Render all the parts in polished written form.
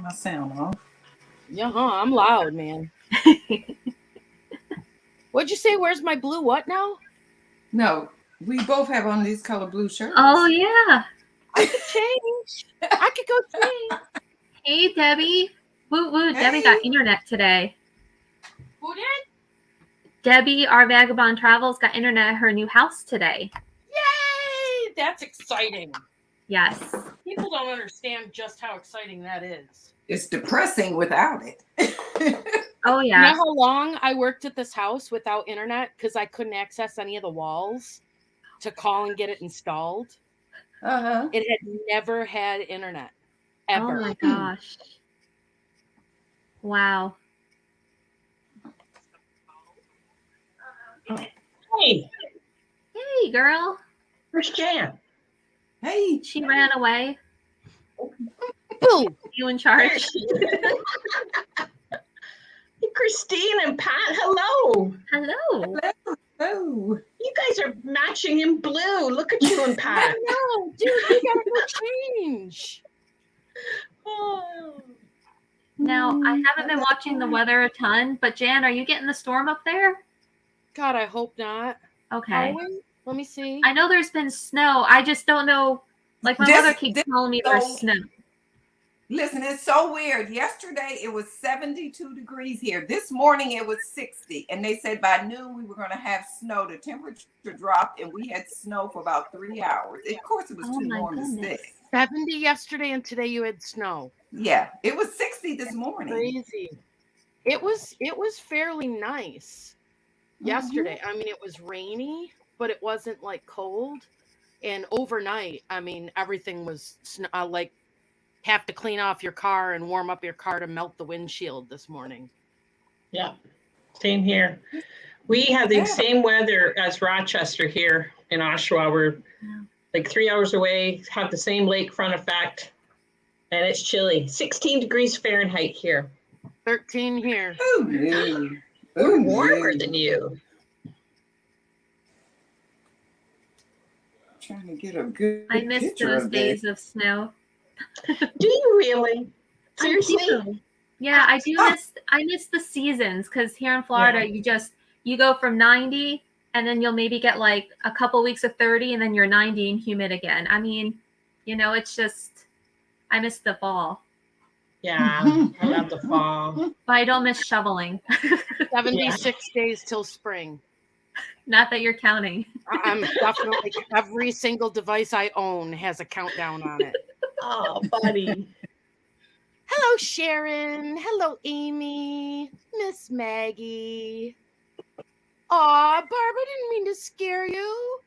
my sound off. Yeah, I'm loud, man. What'd you say? Where's my blue what now? No, we both have on these color blue shirts. Oh, yeah. I could change. I could go change. Hey, Debbie. Woo woo. Hey. Debbie got internet today. Who did? Debbie, our Vagabond Travels, got internet at her new house today. Yay! That's exciting. Yes. People don't understand just how exciting that is. It's depressing without it. Oh, You yeah. know how long I worked at this house without internet because I couldn't access any of the walls to call and get it installed? Uh-huh. It had never had internet. Ever. Oh, my gosh. Wow. Hey, Hey, girl. where's Jan? Hey. She ran away. Boo! You in charge? Hey, Christine and Pat, hello. Hello. Oh. You guys are matching in blue. Look at you and Pat. No, dude, you gotta go change. Oh. Now, I haven't been watching the weather a ton, but Jan, are you getting the storm up there? God, I hope not. Okay. Are we? Let me see. I know there's been snow. I just don't know. Like, my mother keeps telling me there's snow. Listen, it's so weird. Yesterday it was 72 degrees here. This morning it was 60. And they said by noon we were going to have snow. The temperature dropped and we had snow for about 3 hours. Of course, it was Oh, too my warm to goodness. stay. 70 yesterday and today you had snow. Yeah, it was 60 this morning. Crazy. It was fairly nice yesterday. I mean, it was rainy, but it wasn't like cold. And overnight, I mean, everything was like have to clean off your car and warm up your car to melt the windshield this morning. Yeah, same here. We have the same weather as Rochester here in Oshawa. We're like 3 hours away, have the same lakefront effect, and it's chilly. 16 degrees Fahrenheit here. 13 here. Oh, no. We're warmer than you. Trying to get a good I miss picture those of days of snow. Do you really? Seriously? I do. Yeah, I do miss the seasons because here in Florida, you go from 90 and then you'll maybe get like a couple weeks of 30 and then you're 90 and humid again. I mean, it's just, I miss the fall. Yeah, I love the fall. But I don't miss shoveling. 76 days till spring. Not that you're counting. I'm definitely, every single device I own has a countdown on it. Oh, buddy. Hello, Sharon. Hello, Amy. Miss Maggie. Aw, Barb, I didn't mean to scare you.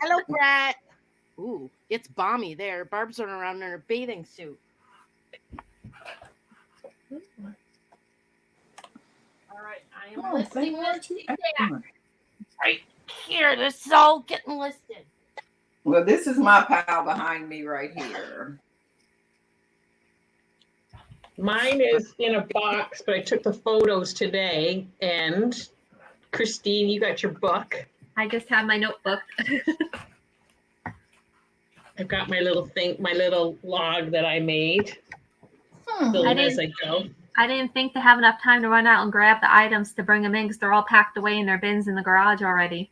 Hello, Brett. Ooh, it's balmy there. Barb's running around in her bathing suit. All right, I am listing this right here. This is all getting listed. Well, this is my pile behind me right here. Mine is in a box, but I took the photos today. And Christine, you got your book. I just have my notebook. I've got my little log that I made. As I go. I didn't think to have enough time to run out and grab the items to bring them in because they're all packed away in their bins in the garage already.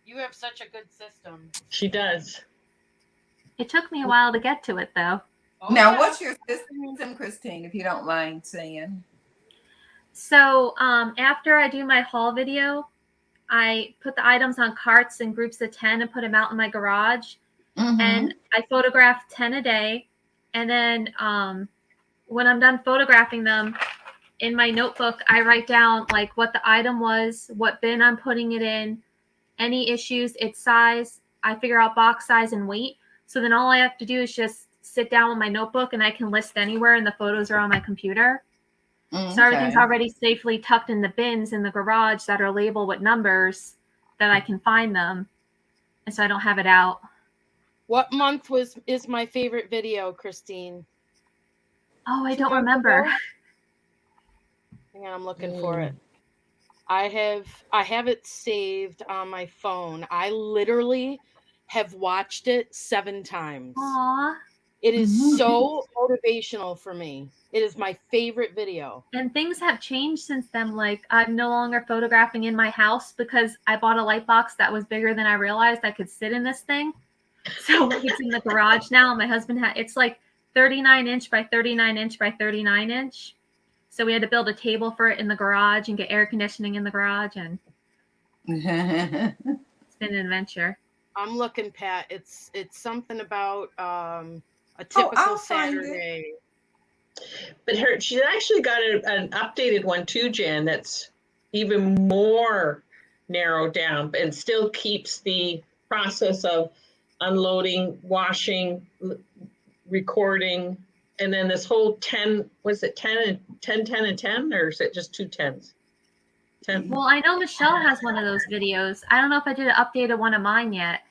You have such a good system. She does. It took me a while to get to it, though. Oh, Now, yeah. what's your system, Christine, if you don't mind saying? So after I do my haul video, I put the items on carts in groups of 10 and put them out in my garage. And I photograph 10 a day. And then when I'm done photographing them, in my notebook, I write down like what the item was, what bin I'm putting it in, any issues, its size. I figure out box size and weight. So then all I have to do is just sit down with my notebook and I can list anywhere and the photos are on my computer. So everything's already safely tucked in the bins in the garage that are labeled with numbers that I can find them. And so I don't have it out. What month is my favorite video, Christine? Oh, I don't remember. Hang on, I'm looking for it. I have it saved on my phone. I literally have watched it 7 times. Aw. It is so motivational for me. It is my favorite video. And things have changed since then. Like, I'm no longer photographing in my house because I bought a light box that was bigger than I realized I could sit in this thing. So it's in the garage now. My husband it's like 39 inch by 39 inch by 39 inch. So we had to build a table for it in the garage and get air conditioning in the garage. And it's been an adventure. I'm looking, Pat. It's something about a typical Saturday. But she's actually got an updated one too, Jan, that's even more narrowed down and still keeps the process of unloading, washing, recording, and then this whole 10, was it 10 and 10, 10 and 10, or is it just 2 10s? 10. Well, I know Michelle has one of those videos. I don't know if I did an updated one of mine yet.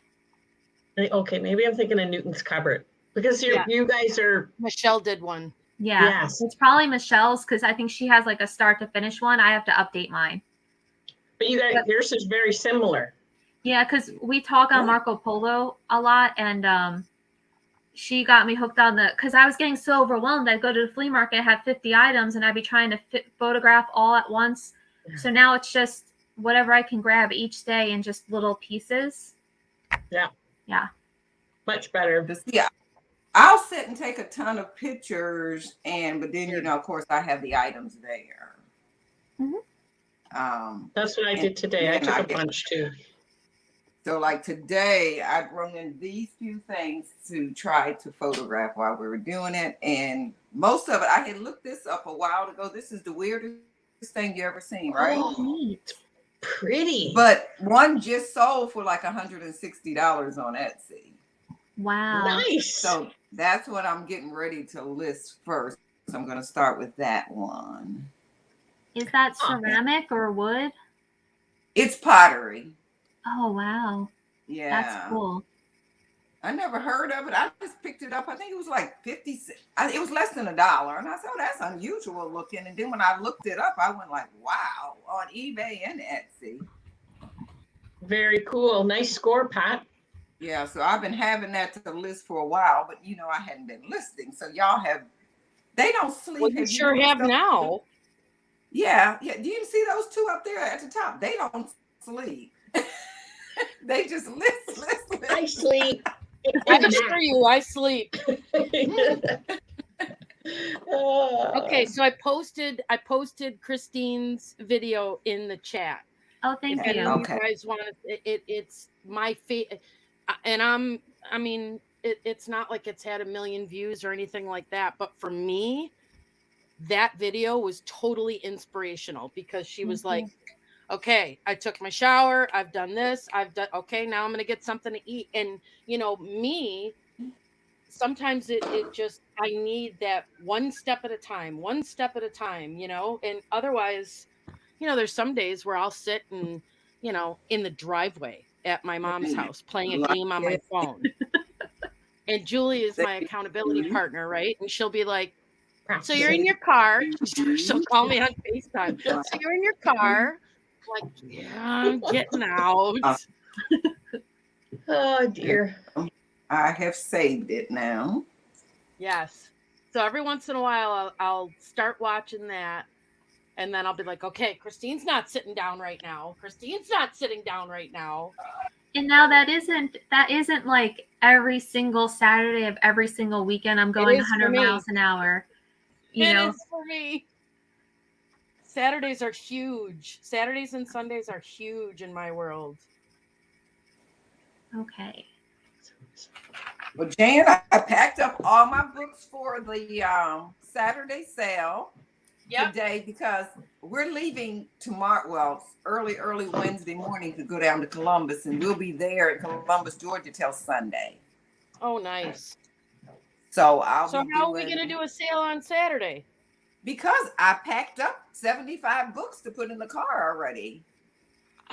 Okay, maybe I'm thinking of Newton's Cupboard because you guys are. Michelle did one. Yeah, yes. It's probably Michelle's because I think she has like a start to finish one. I have to update mine. But you guys, yours is very similar. Yeah, because we talk on Marco Polo a lot, and she got me hooked on because I was getting so overwhelmed. I'd go to the flea market, have 50 items, and I'd be trying to photograph all at once. So now it's just whatever I can grab each day in just little pieces. Yeah. Yeah. Much better. Yeah. I'll sit and take a ton of pictures, but then of course, I have the items there. That's what I did today. I took a bunch too. So, like today, I brought in these few things to try to photograph while we were doing it, and most of it I had looked this up a while ago. This is the weirdest thing you ever seen, right? Oh, neat. Pretty. But one just sold for like $160 on Etsy. Wow. Nice. So that's what I'm getting ready to list first. So I'm going to start with that one. Is that ceramic or wood? It's pottery. Oh, wow. Yeah. That's cool. I never heard of it. I just picked it up. I think it was like 50 cents. It was less than $1. And I said, oh, that's unusual looking. And then when I looked it up, I went like, wow, on eBay and Etsy. Very cool. Nice score, Pat. Yeah, so I've been having that to list for a while, but I hadn't been listing. So y'all they don't sleep. Well, you sure have now. Yeah. Do you see those two up there at the top? They don't sleep. They just list. I sleep. I assure you, I sleep. Okay, so I posted Christine's video in the chat. Oh, thank you. Okay. You guys want it's my favorite, and it's not like it's had 1 million views or anything like that, but for me, that video was totally inspirational because she was like, okay, I took my shower, I've done this, okay, now I'm gonna get something to eat. And me, sometimes it just, I need that one step at a time, and otherwise, there's some days where I'll sit and, in the driveway at my mom's house playing a game on my phone. And Julie is my accountability partner, right? And she'll be like, so you're in your car. She'll call me on FaceTime. So you're in your car. I'm like, yeah, I'm getting out. Oh, dear. I have saved it now. Yes. So every once in a while, I'll start watching that. And then I'll be like, okay, Christine's not sitting down right now. And now that isn't like every single Saturday of every single weekend I'm going 100 miles an hour. It is for me. Saturdays are huge. Saturdays and Sundays are huge in my world. Okay. Well, Jan, I packed up all my books for the Saturday sale today because we're leaving tomorrow. Well, early Wednesday morning to go down to Columbus, and we'll be there in Columbus, Georgia till Sunday. Oh, nice. So how are we going to do a sale on Saturday? Because I packed up 75 books to put in the car already.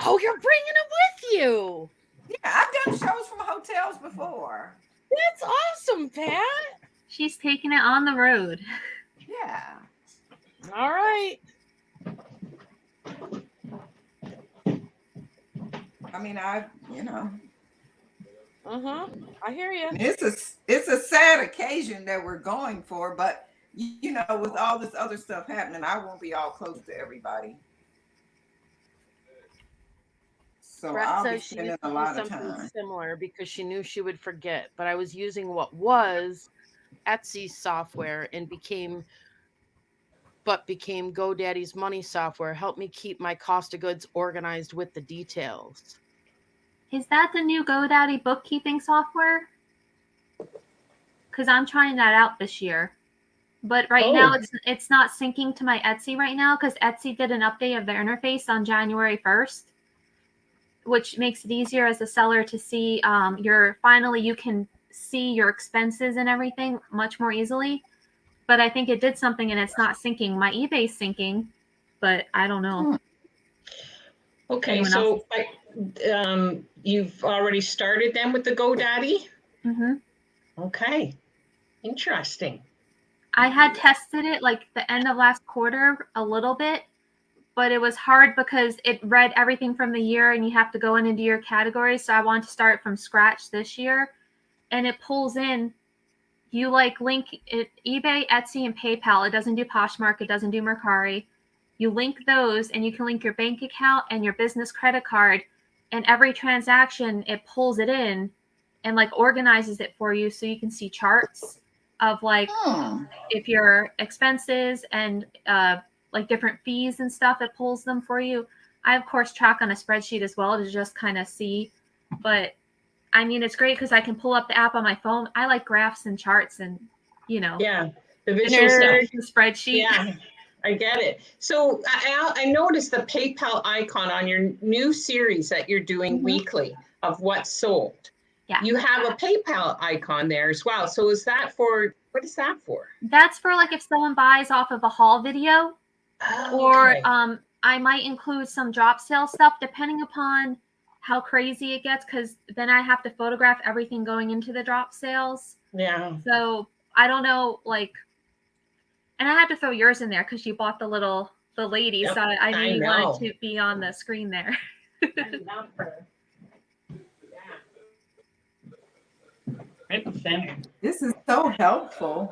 Oh, you're bringing them with you. Yeah, I've done shows from hotels before. That's awesome, Pat. She's taking it on the road. Yeah. All right. I mean, I hear you. It's a sad occasion that we're going for, but you know, with all this other stuff happening, I won't be all close to everybody. So Brett I'll be says she spending used a to do lot of something time. similar because she knew she would forget, but I was using what was Etsy software and became GoDaddy's money software. Helped me keep my cost of goods organized with the details. Is that the new GoDaddy bookkeeping software? Because I'm trying that out this year. But right now it's not syncing to my Etsy right now because Etsy did an update of their interface on January 1st, which makes it easier as a seller to see you can see your expenses and everything much more easily. But I think it did something and it's not syncing. My eBay's syncing, but I don't know. Okay, so you've already started then with the GoDaddy? Mm-hmm. Okay, interesting. I had tested it like the end of last quarter a little bit, but it was hard because it read everything from the year and you have to go in and do your categories. So I wanted to start from scratch this year, and it pulls in. You like link it, eBay, Etsy, and PayPal. It doesn't do Poshmark. It doesn't do Mercari. You link those, and you can link your bank account and your business credit card. And every transaction, it pulls it in and like organizes it for you, so you can see charts of like if your expenses and like different fees and stuff. It pulls them for you. I of course track on a spreadsheet as well to just kind of see, but I mean, it's great because I can pull up the app on my phone. I like graphs and charts and, the visual stuff. The spreadsheet. Yeah, I get it. So I noticed the PayPal icon on your new series that you're doing weekly of what's sold. Yeah. You have a PayPal icon there as well. So what is that for? That's for like if someone buys off of a haul video, or I might include some drop sale stuff depending upon how crazy it gets, because then I have to photograph everything going into the drop sales. Yeah. So I don't know, like, and I had to throw yours in there because you bought the lady. Yep, so I knew you wanted to be on the screen there. I love her. Right in the center. This is so helpful.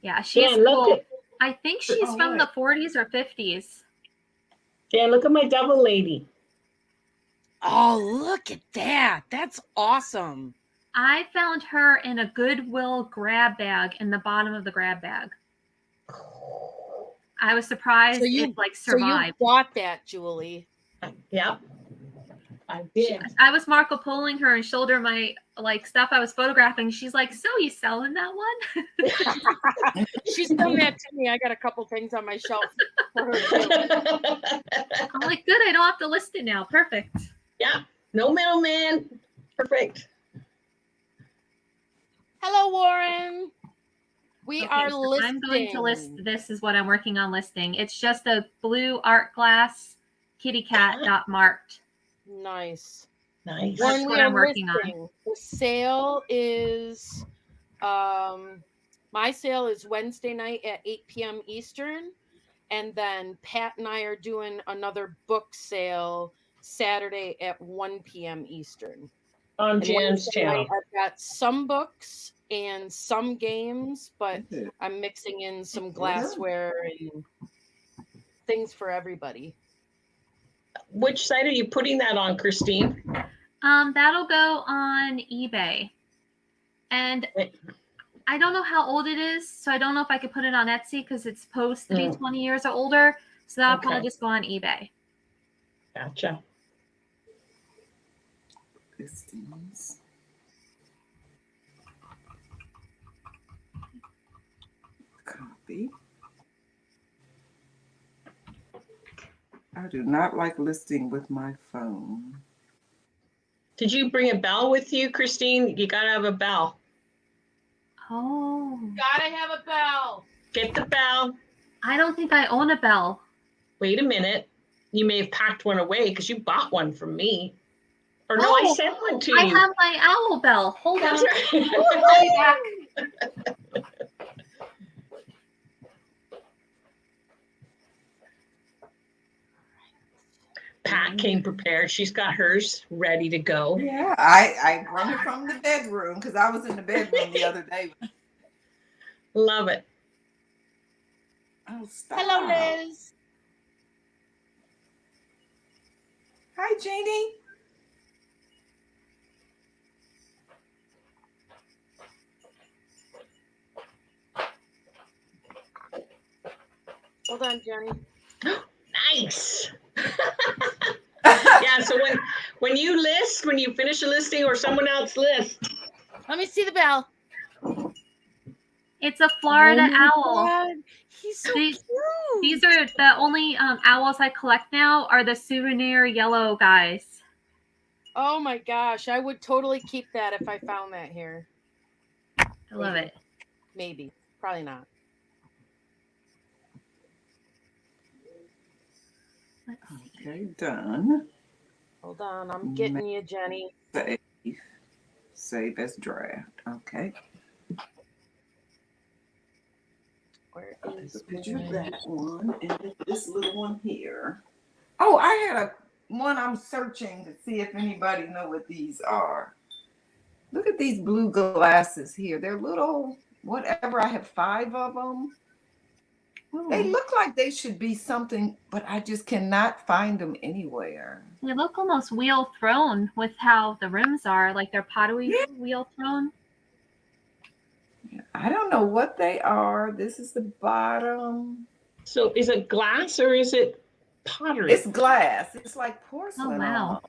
Yeah, she's cool. I think she's from the 40s or 50s. Yeah, look at my double lady. Oh, look at that. That's awesome. I found her in a Goodwill grab bag in the bottom of the grab bag. I was surprised it like survived. So you bought that, Julie. Yep. I did. I was Marco pulling her and showed her my like stuff I was photographing. She's like, "So you selling that one?" She's done that to me. I got a couple things on my shelf for her too. I'm like, good. I don't have to list it now. Perfect. Yeah. No middleman. Perfect. Hello, Warren. We are listing. I'm going to list. This is what I'm working on listing. It's just a blue art glass kitty cat dot marked. Nice. Nice. That's what I'm working on. The sale is, my sale is Wednesday night at 8 p.m. Eastern. And then Pat and I are doing another book sale Saturday at 1 p.m. Eastern. On Jan's channel. I've got some books and some games, but I'm mixing in some glassware and things for everybody. Which site are you putting that on, Christine? That'll go on eBay. And I don't know how old it is, so I don't know if I could put it on Etsy because it's supposed to be 20 years or older. So that'll probably just go on eBay. Gotcha. Copy. I do not like listing with my phone. Did you bring a bell with you, Christine? You gotta have a bell. Oh. Gotta have a bell. Get the bell. I don't think I own a bell. Wait a minute. You may have packed one away because you bought one from me. Or no, I sent one to you. I have my owl bell. Hold on. Pat came prepared. She's got hers ready to go. Yeah, I brought it from the bedroom because I was in the bedroom the other day. Love it. Oh, stop. Hello, Liz. Hi, Jeannie. Hold on, Jenny. Nice. Yeah, so when you finish a listing or someone else lists, Let me see the bell. It's a Florida Oh my owl. God. He's so These- cute. These are the only owls I collect now are the souvenir yellow guys. Oh my gosh. I would totally keep that if I found that here. I love it. Maybe. Probably not. Let's see. Okay, done. Hold on. I'm getting you, Jenny. Save as draft. Okay. Where I'll take is a picture of my- that one and then this little one here. Oh, I had one I'm searching to see if anybody know what these are. Look at these blue glasses here. They're little, whatever. I have 5 of them. They look like they should be something, but I just cannot find them anywhere. They look almost wheel thrown with how the rims are, like they're pottery Yeah. wheel thrown. I don't know what they are. This is the bottom. so is it glass or is it pottery? It's glass. It's like porcelain. Oh, wow. almost.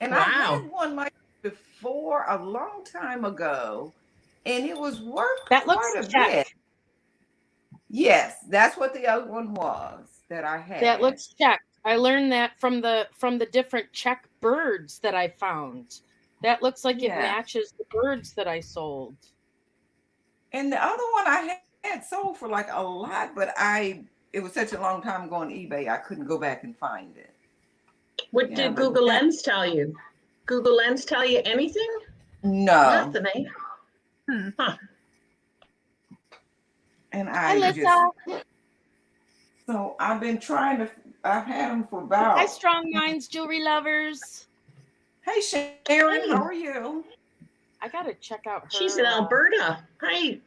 And I Wow. had one like before a long time ago, and it was worth That quite looks a check. bit. Yes, that's what the other one was that I had. That looks checked. I learned that from the different check birds that I found. That looks like it Yeah. matches the birds that I sold. And the other one I had sold for like a lot, but it was such a long time ago on eBay, I couldn't go back and find it. What Yeah, did but Google that- Lens tell you? Google Lens tell you anything? No. Nothing, eh? Huh. And Hi, I Lisa. so I've been trying to, I've had them for Hi, about. Strong Minds jewelry lovers. Hey, Sharon, how are you? I gotta check out her. She's in Alberta. Hi,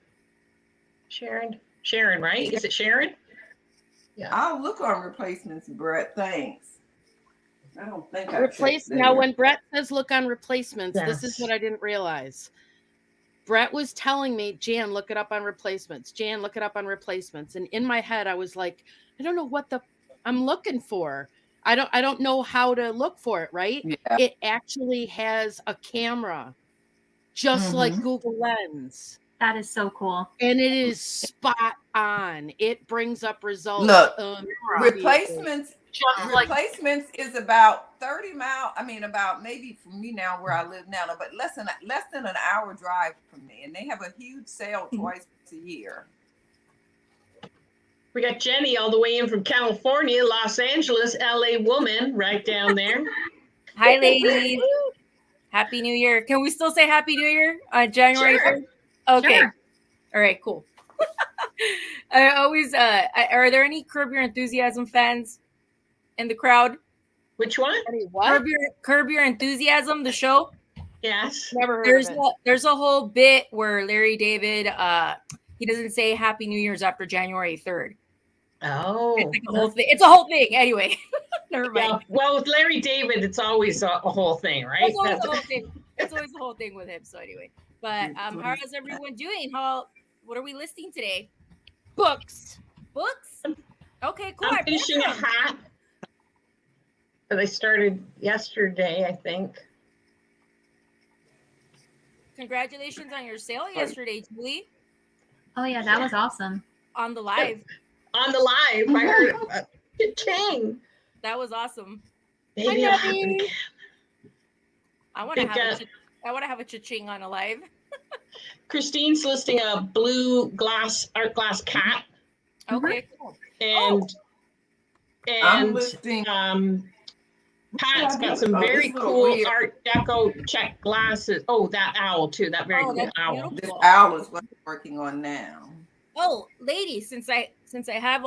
Sharon. Sharon, right? Is it Sharon? I'll look on replacements, Brett. Thanks. I don't think I Replace checked now. there. When Brett says look on replacements, this is Yes. what I didn't realize. Brett was telling me, Jan, look it up on replacements. Jan, look it up on replacements. And in my head, I was like, I don't know what I'm looking for. I don't know how to look for it, right? Yeah. It actually has a camera, just like Google Lens. That is so cool. And it is spot on. It brings up results. Look, replacements. Just like Replacements is about 30 miles. I mean, about maybe from me now where I live now, but less than an hour drive from me. And they have a huge sale twice a year. We got Jenny all the way in from California, Los Angeles, LA woman, right down there. Hi, ladies. Happy New Year. Can we still say Happy New Year on January Sure. 3rd? Okay. Sure. All right, cool. I always, are there any Curb Your Enthusiasm fans in the crowd? Which one? What? Curb Your Enthusiasm, the show? Yes. Never heard of it. There's a whole bit where Larry David, he doesn't say Happy New Year's after January 3rd. Oh. It's like a whole thing. It's a whole thing. Anyway, never mind. Yeah, well, with Larry David, it's always a whole thing, right? It's always the whole thing. It's always the whole thing with him. So anyway, but how is everyone doing? What are we listing today? Books. Books? Okay, cool. I'm I bought finishing a some. hat that I started yesterday, I think. Congratulations on your sale yesterday, Julie, Oh yeah, that was awesome. on the live. On the live, I heard cha-ching. That was awesome. Maybe Hi, it'll happen Debbie. again. I want to Think, have a cha-ching on a live. Christine's listing a blue art glass cat, Okay, cool. and I'm listing. Pat's got some Oh, very this little cool weird- Art Deco check glasses. Oh, that owl too. That very Oh, cool that's owl. beautiful. This owl is what I'm working on now. Oh, ladies, since I have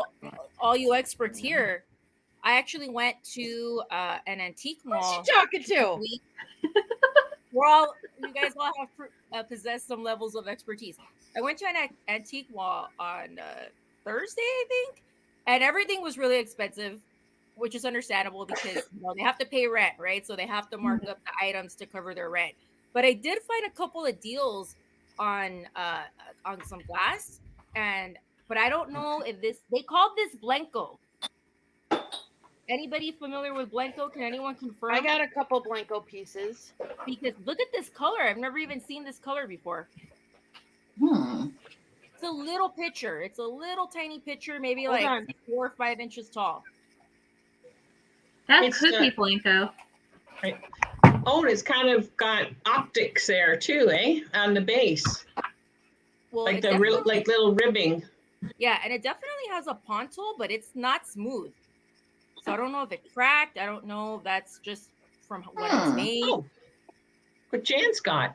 all you experts here, I actually went to an antique mall. Who's she talking this to? week. You guys all have possessed some levels of expertise. I went to an antique mall on Thursday, I think, and everything was really expensive, which is understandable because they have to pay rent, right? So they have to mark up the items to cover their rent. But I did find a couple of deals on some glass, but I don't know if they called this Blanco. Anybody familiar with Blanco? Can anyone confirm? I got a couple Blanco pieces. Because look at this color. I've never even seen this color before. It's a little picture. It's a little tiny picture, maybe Hold like on. 4 or 5 inches tall. That It's could be Blanco. Right. Oh, and it's kind of got optics there too, eh? On the base, Well, like it the real, like little ribbing. yeah, and it definitely has a pawn tool, but it's not smooth. So I don't know if it cracked. I don't know if that's just from when it was made. Oh, what Jan's got.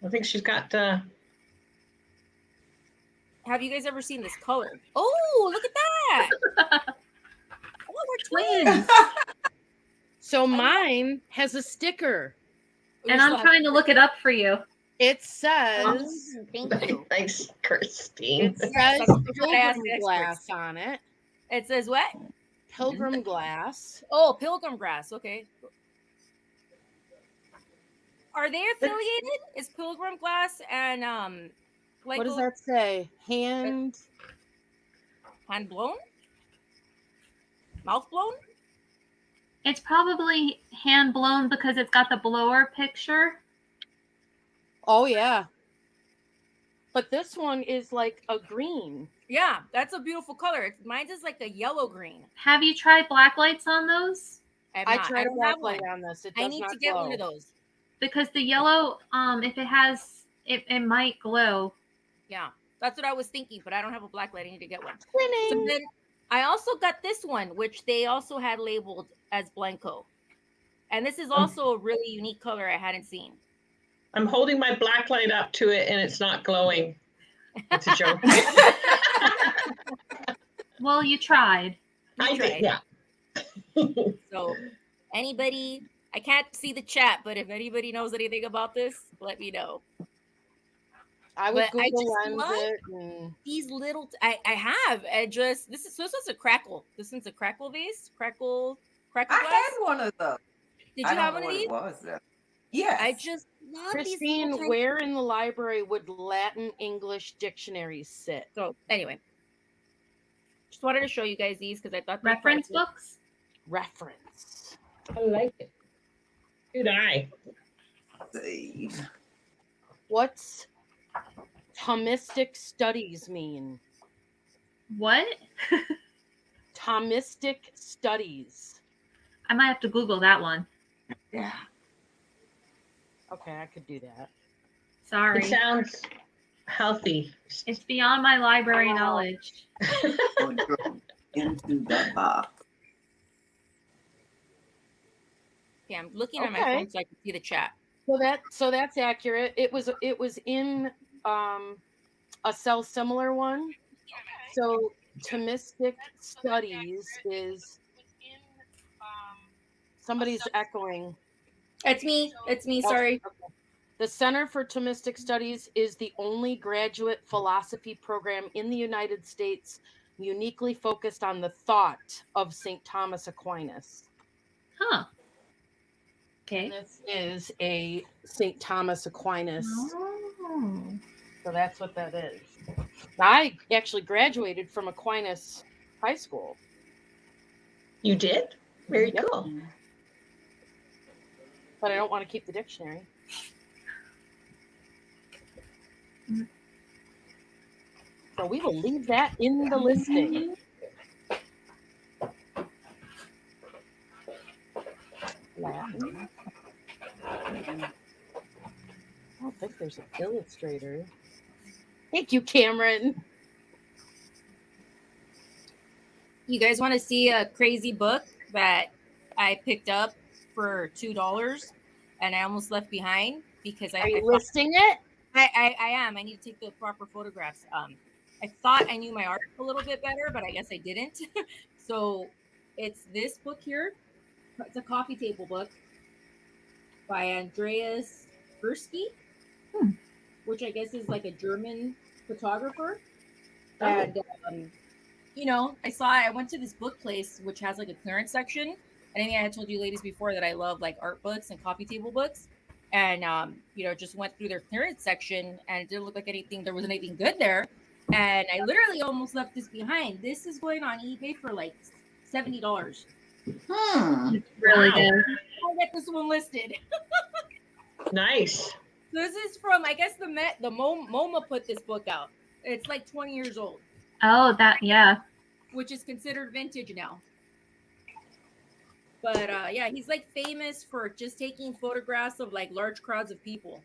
I think she's got. Have you guys ever seen this color? Oh, look at that! Oh, we're twins. So mine has a sticker. And I'm trying to look it up for you. It says, Thank you. Thanks, Christine. it says Pilgrim glass on it. It says what? Pilgrim glass. Oh, Pilgrim glass. Okay. Are they affiliated? Is Pilgrim glass and What does that say? Hand blown? Mouth blown? It's probably hand blown because it's got the blower picture. Oh yeah. But this one is like a green. Yeah, that's a beautiful color. Mine's is like a yellow green. Have you tried black lights on those? I tried a don't black have one. light on this. It does I need not to get glow. one of those. Because the yellow, if it has, it might glow. Yeah, that's what I was thinking, but I don't have a black light. I need to get one. Winning. So then I also got this one, which they also had labeled as Blanco. And this is also a really unique color I hadn't seen. I'm holding my black light up to it, and it's not glowing. It's a joke. Well, you tried. I did, yeah. So anybody, I can't see the chat, but if anybody knows anything about this, let me know. I would But I Google just Lens love it. And these little, I have, this is a crackle. This one's a crackle vase, crackle I glass. had one of those. Did I you don't have know one of what these? it was, though. Yes. I just love Christine, these. where in the library would Latin English dictionaries sit? So anyway, just wanted to show you guys these because I thought they Reference were- books? Reference. I like it. Good eye. Save. What's Thomistic studies mean? What? Thomistic studies. I might have to Google that one. Yeah. Okay, I could do that. Sorry. It sounds healthy. It's beyond my library knowledge. Into the box. Yeah, I'm looking at my Okay. phone so I can see the chat. So that's accurate. It was in a cell similar one. So Thomistic studies is somebody's echoing. It's me. It's me. Sorry. Okay. The Center for Thomistic Studies is the only graduate philosophy program in the United States uniquely focused on the thought of St. Thomas Aquinas. Huh. Okay. This is a St. Thomas Aquinas. Oh. So that's what that is. I actually graduated from Aquinas High School. You did? Very Yep. cool. But I don't want to keep the dictionary. So we will leave that in the listing. Latin. I don't think there's an illustrator. Thank you, Cameron. You guys want to see a crazy book that I picked up for $2 and I almost left behind because Are you listing it? I am. I need to take the proper photographs. I thought I knew my art a little bit better, but I guess I didn't. So it's this book here. It's a coffee table book by Andreas Gursky, which I guess is like a German photographer. Oh. And I went to this book place which has like a clearance section. And I think I had told you ladies before that I love like art books and coffee table books. And just went through their clearance section and it didn't look like there wasn't anything good there. And I literally almost left this behind. This is going on eBay for like $70. Really Wow. good. I'll get this one listed. Nice. So this is from, I guess, the MoMA put this book out. It's like 20 years old. Oh, yeah. Which is considered vintage now. But yeah, he's like famous for just taking photographs of like large crowds of people.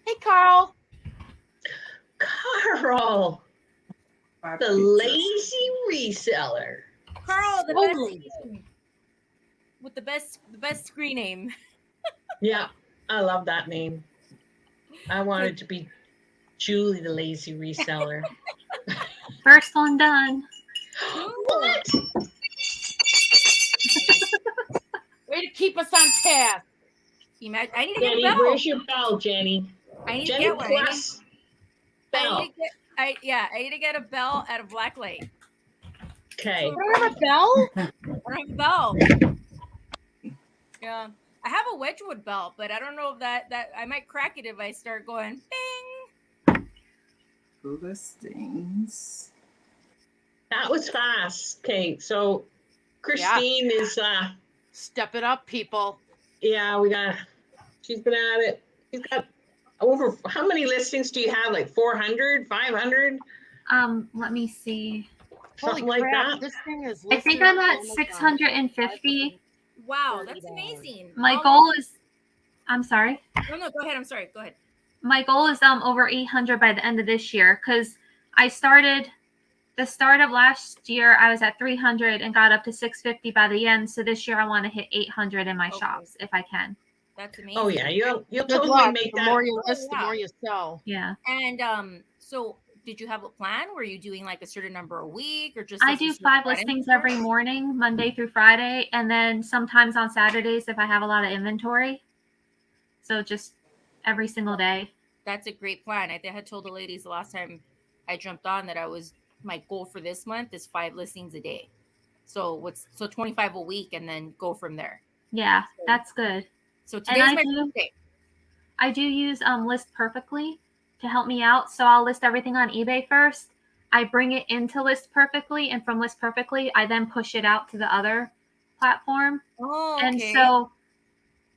Hey, Carl. Carl, the lazy reseller. Carl, the Holy. best with the best screen name. Yeah, I love that name. I wanted to be Julie, the lazy reseller. First one done. What? Way to keep us on task. I need to get Jenny, a bell. where's your bell, Jenny? I need to Jenny get one. plus bell. I need to get a bell at a black light. Okay. You don't have a bell? I don't have a bell. Yeah. I have a Wedgwood bell, but I don't know if that I might crack it if I start going bing. Listings. That was fast. Okay, so Christine is Step it up, people. she's been at it. She's got over, how many listings do you have? Like 400, 500? Let me see. Something Holy like crap, that. this thing is I think listed- I'm at oh my God. 650. Wow, that's amazing. My goal is, I'm sorry. No, go ahead. I'm sorry. Go ahead. My goal is over 800 by the end of this year, because I started the start of last year. I was at 300 and got up to 650 by the end. So this year I want to hit 800 in my Okay. shops if I can. That's amazing. Oh yeah, you'll Good totally luck. make The that. more you list, yeah. the more you sell. Yeah. And so did you have a plan? Were you doing like a certain number a week or just? I do 5 listings every morning, Monday through Friday, and then sometimes on Saturdays if I have a lot of inventory. So just every single day. That's a great plan. I had told the ladies the last time I jumped on that my goal for this month is 5 listings a day. So 25 a week and then go from there. Yeah, that's good. So today's I my do- first day. I do use List Perfectly to help me out. So I'll list everything on eBay first. I bring it into List Perfectly, and from List Perfectly, I then push it out to the other platform. Oh, And okay. so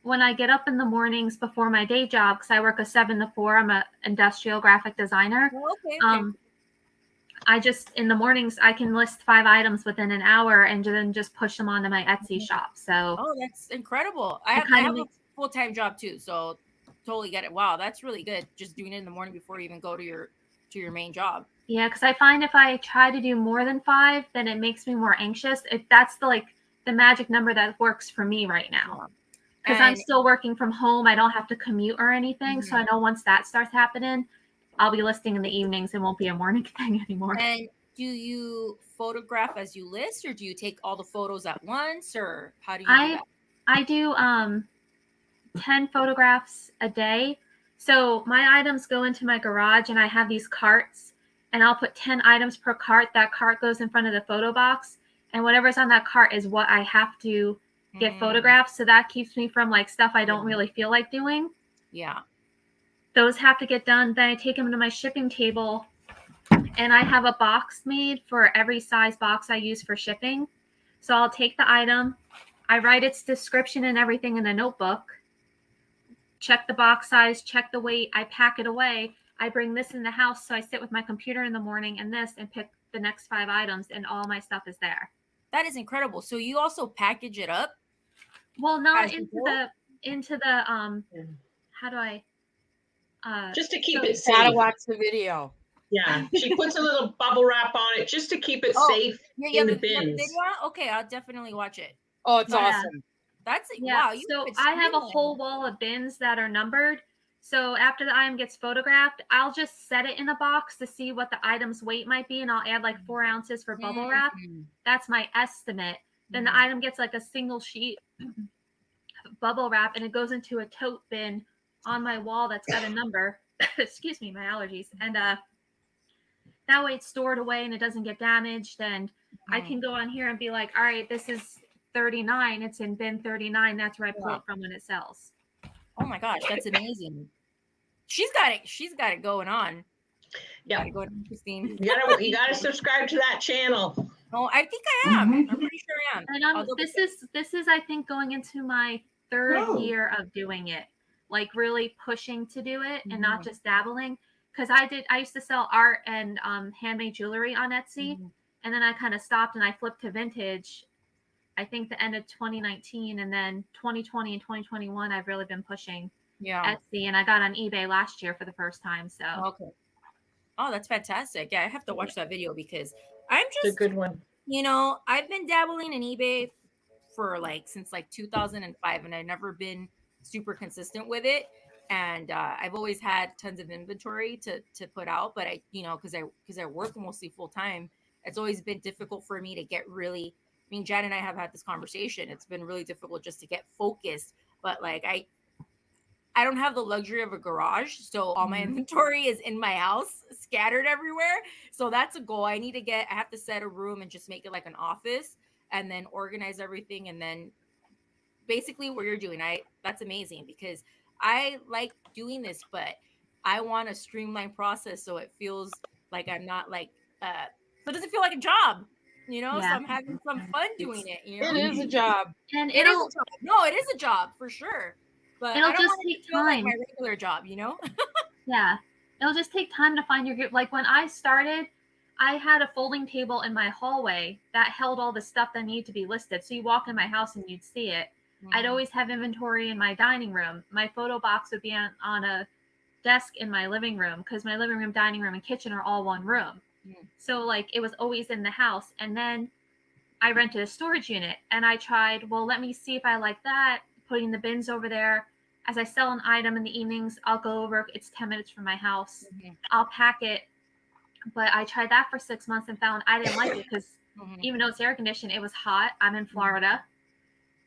when I get up in the mornings before my day job, because I work a 7 to 4, I'm an industrial graphic designer. Oh, okay. I just, in the mornings, I can list 5 items within an hour and then just push them onto my Etsy shop. So Oh, that's incredible. I It have kinda a full-time job too, so totally get it. Wow, that's really good. Just doing it in the morning before you even go to your main job. yeah, because I find if I try to do more than 5, then it makes me more anxious. If that's the magic number that works for me right now. Because I'm And- still working from home. I don't have to commute or anything. So I know once that starts happening, I'll be listing in the evenings. It won't be a morning thing anymore. And do you photograph as you list, or do you take all the photos at once, or how do you do that? I do 10 photographs a day. So my items go into my garage and I have these carts and I'll put 10 items per cart. That cart goes in front of the photo box and whatever's on that cart is what I have to get photographed. So that keeps me from stuff I don't really feel like doing. Yeah. Those have to get done. Then I take them to my shipping table and I have a box made for every size box I use for shipping. So I'll take the item, I write its description and everything in a notebook, check the box size, check the weight, I pack it away. I bring this in the house. So I sit with my computer in the morning and pick the next 5 items and all my stuff is there. That is incredible. So you also package it up? Well, not As you into the how do I Just to keep so it Gotta safe. watch the video. Yeah, she puts a little bubble wrap on it just to keep it safe in the bins. Okay, I'll definitely watch it. Oh, it's Yeah. awesome. That's Yeah, wow. so I have a whole wall of bins that are numbered. So after the item gets photographed, I'll just set it in a box to see what the item's weight might be, and I'll add 4 ounces for bubble wrap. That's my estimate. Then the item gets like a single sheet of bubble wrap, and it goes into a tote bin on my wall that's got a number. Excuse me, my allergies. And that way it's stored away and it doesn't get damaged. And I can go on here and be like, all right, this is 39. It's in bin 39. That's where I pull it from when it sells. Oh my gosh, that's amazing. She's got it going on. Yeah. Go on, Christine. You gotta subscribe to that channel. Oh, I think I am. I'm pretty sure I am. And this is I think going into my third year of doing it, like really pushing to do it and not just dabbling. Because I used to sell art and handmade jewelry on Etsy, and then I kind of stopped and I flipped to vintage. I think the end of 2019, and then 2020 and 2021, I've really been pushing Etsy, and I got on eBay last year for the first time. So okay. Oh, that's fantastic. Yeah, I have to watch that video because I'm just it's a good one. You know, I've been dabbling in eBay for since 2005, and I've never been super consistent with it. And I've always had tons of inventory to put out, but because I work mostly full time, it's always been difficult for me to get really. I mean, Jan and I have had this conversation. It's been really difficult just to get focused. But I don't have the luxury of a garage, so all my inventory is in my house, scattered everywhere. So that's a goal. I have to set a room and just make it like an office, and then organize everything, and then basically what you're doing. That's amazing because I like doing this, but I want a streamlined process so it feels like I'm not so it doesn't feel like a job, so I'm having some fun doing it. It is a job. And it is a job. No, it is a job for sure. But it'll I don't just want take to feel time. like my regular job, Yeah, it'll just take time to find your group. Like when I started, I had a folding table in my hallway that held all the stuff that needed to be listed. So you walk in my house and you'd see it. I'd always have inventory in my dining room. My photo box would be on a desk in my living room because my living room, dining room, and kitchen are all one room. So it was always in the house. And then I rented a storage unit, and I tried, well, let me see if I like that, putting the bins over there. As I sell an item in the evenings, I'll go over. It's 10 minutes from my house. I'll pack it. But I tried that for 6 months and found I didn't like it because even though it's air conditioned, it was hot. I'm in Florida,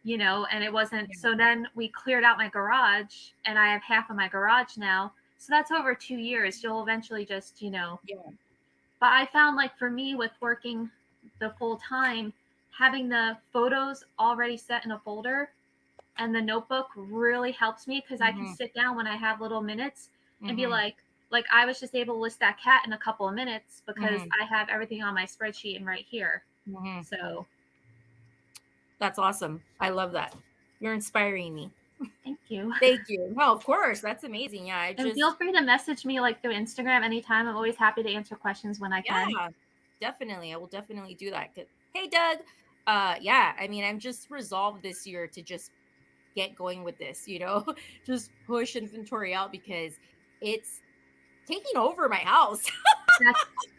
and it wasn't. So then we cleared out my garage, and I have half of my garage now. So that's over 2 years. You'll eventually just, But I found for me with working the full time, having the photos already set in a folder and the notebook really helps me because I can sit down when I have little minutes and be like I was just able to list that cat in a couple of minutes because I have everything on my spreadsheet and right here. So that's awesome. I love that. You're inspiring me. Thank you. Thank you. No, of course. That's amazing. Yeah. And feel free to message me through Instagram anytime. I'm always happy to answer questions when I can. Yeah, definitely. I will definitely do that. Hey, Doug. Yeah. I mean, I'm just resolved this year to just get going with this, just push inventory out because it's taking over my house.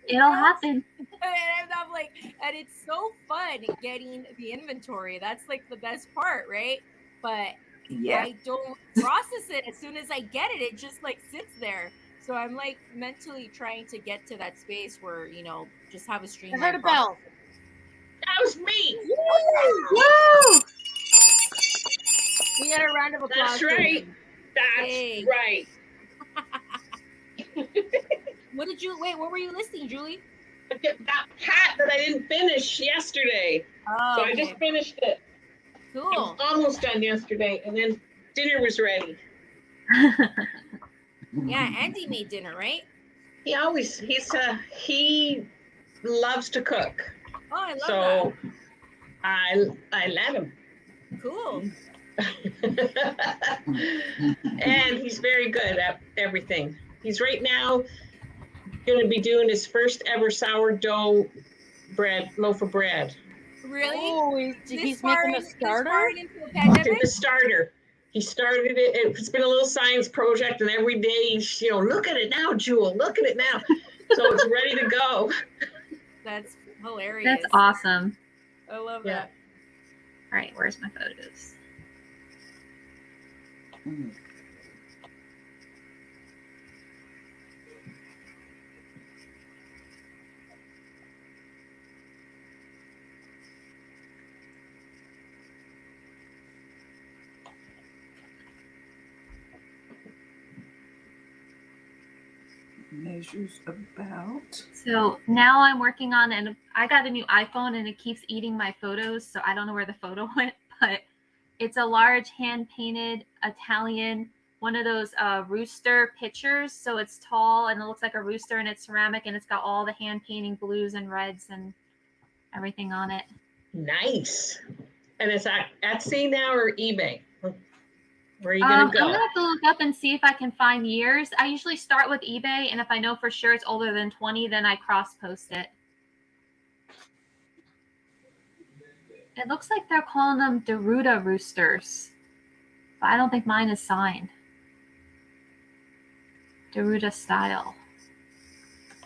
It'll happen. And I'm and it's so fun getting the inventory. That's the best part, right? But I don't process it as soon as I get it. It just sits there. So I'm mentally trying to get to that space where, just have a stream. I heard a bell. That was me. Woo! We got a round of applause. That's right. That's right. What were you listing, Julie? That hat that I didn't finish yesterday. Oh, so I just finished it. Cool. I was almost done yesterday, and then dinner was ready. Yeah, Andy made dinner, right? He loves to cook. Oh, I love that. I let him. Cool. And he's very good at everything. He's right now going to be doing his first ever sourdough loaf of bread. Really? Oh, he's making a starter? The starter. He started it. It's been a little science project, and every day he's, look at it now, Jewel. Look at it now. So it's ready to go. That's hilarious. That's awesome. I love that. All right, where's my photos? Measures about. So now I'm working on, and I got a new iPhone and it keeps eating my photos. So I don't know where the photo went, but it's a large hand painted Italian, one of those rooster pictures. So it's tall and it looks like a rooster and it's ceramic and it's got all the hand painting blues and reds and everything on it. Nice. And it's at Etsy now or eBay? Where are you going to go? I'm going to have to look up and see if I can find years. I usually start with eBay, and if I know for sure it's older than 20, then I cross-post it. It looks like they're calling them Deruta roosters, but I don't think mine is signed. Deruta style.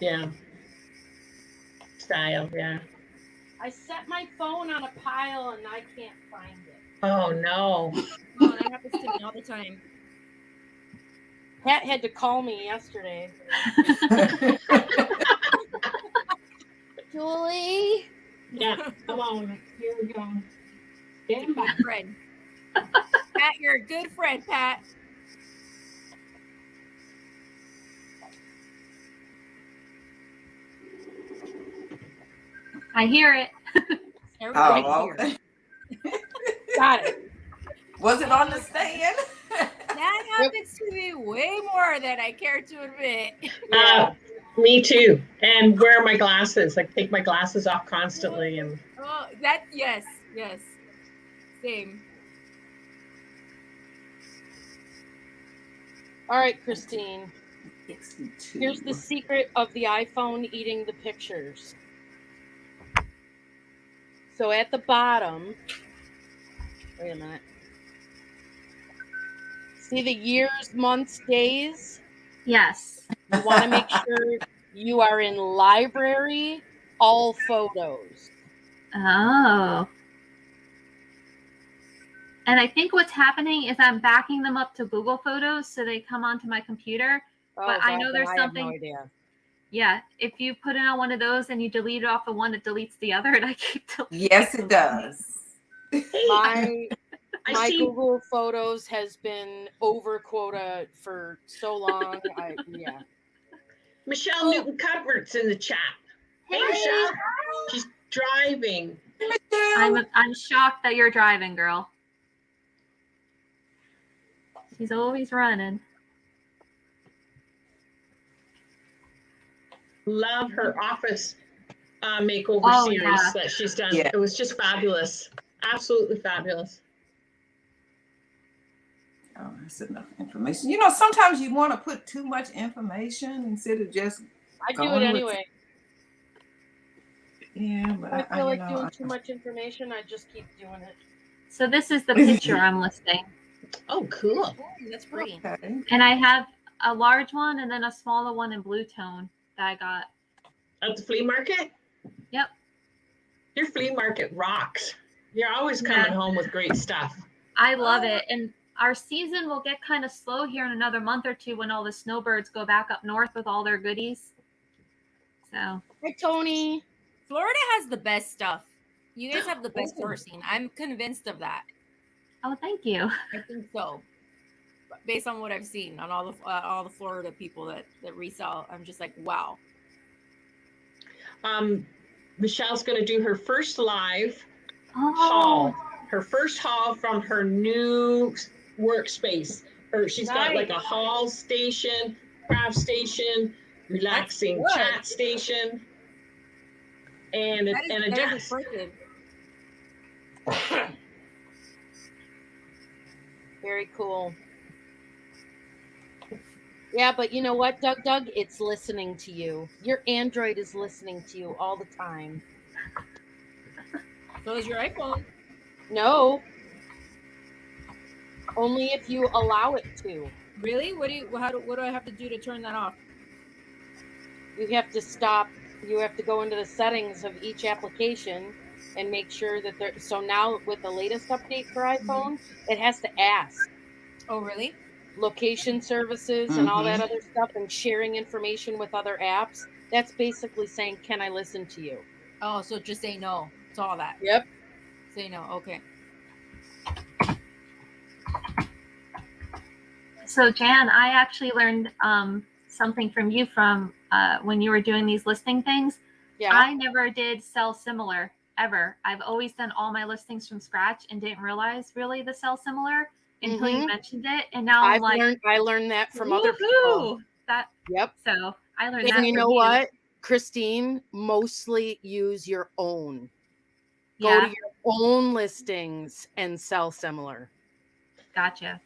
Yeah. Style, yeah. I set my phone on a pile and I can't find it. Oh, no. Oh, that happens to me all the time. Pat had to call me yesterday. Julie? Yeah, come on. Here we go. Stand by. Good friend. Pat, you're a good friend, Pat. I hear it. Everybody Oh, here. Got it. was it on the stand? That happens to me way more than I care to admit. Me too. And wear my glasses. Like take my glasses off constantly. And Oh, yes. Same. All right, Christine. 62. Here's the secret of the iPhone eating the pictures. So at the bottom, wait a minute. See the years, months, days? Yes. You want to make sure you are in library, all photos. Oh. And I think what's happening is I'm backing them up to Google Photos so they come onto my computer. But I know there's something. I have no idea. Yeah, if you put it on one of those and you delete it off of one, it deletes the other, and I keep deleting. Yes, it does. My Google Photos has been over quota for so long. Yeah. Michelle Newton Cuthbert's in the chat. Hey, Michelle. She's driving. I'm shocked that you're driving, girl. She's always running. Love her office makeover series yeah. that she's done. Yeah. It was just fabulous. Absolutely fabulous. Oh, that's enough information. You know, sometimes you want to put too much information instead of just. I do it anyway. Yeah, but I feel like doing too much information. I just keep doing it. So this is the picture I'm listing. Oh, cool. That's pretty. Okay. And I have a large one and then a smaller one in blue tone that I got. At the flea market? Yep. Your flea market rocks. You're always coming home with great stuff. I love it. And our season will get kind of slow here in another month or two when all the snowbirds go back up north with all their goodies. So. Hi, Tony. Florida has the best stuff. You guys have the best sourcing. I'm convinced of that. Oh, thank you. I think so. Based on what I've seen on all the Florida people that resell, I'm just like, wow. Michelle's going to do her first live haul. Her first haul from her new workspace. She's got like a haul station, craft station, relaxing chat station, and a desk. Very cool. Yeah, but you know what, Doug? It's listening to you. Your Android is listening to you all the time. So is your iPhone. No. Only if you allow it to. Really? What do I have to do to turn that off? You have to stop. You have to go into the settings of each application and make sure that they're. So now with the latest update for iPhone, it has to ask. Oh, really? Location services and all that other stuff and sharing information with other apps. That's basically saying, can I listen to you? Oh, so just say no. It's all that. Yep. Say no. Okay. So Jan, I actually learned something from you from when you were doing these listing things. Yeah. I never did sell similar ever. I've always done all my listings from scratch and didn't realize really the sell similar until you mentioned it. And now I'm like, I learned that from other people. That, yep. So I learned and that you from know what, Christine, mostly use your own. Go to your own listings and sell similar. Gotcha.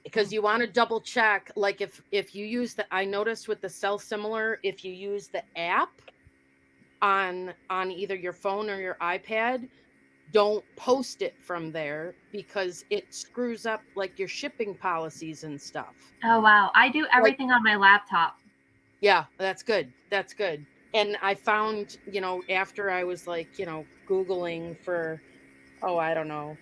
Because you want to double check, like if you use I noticed with the sell similar, if you use the app on either your phone or your iPad, don't post it from there because it screws up like your shipping policies and stuff. Oh wow, I do everything on my laptop. Yeah, that's good. That's good. And I found, after I was like, Googling for, I don't know,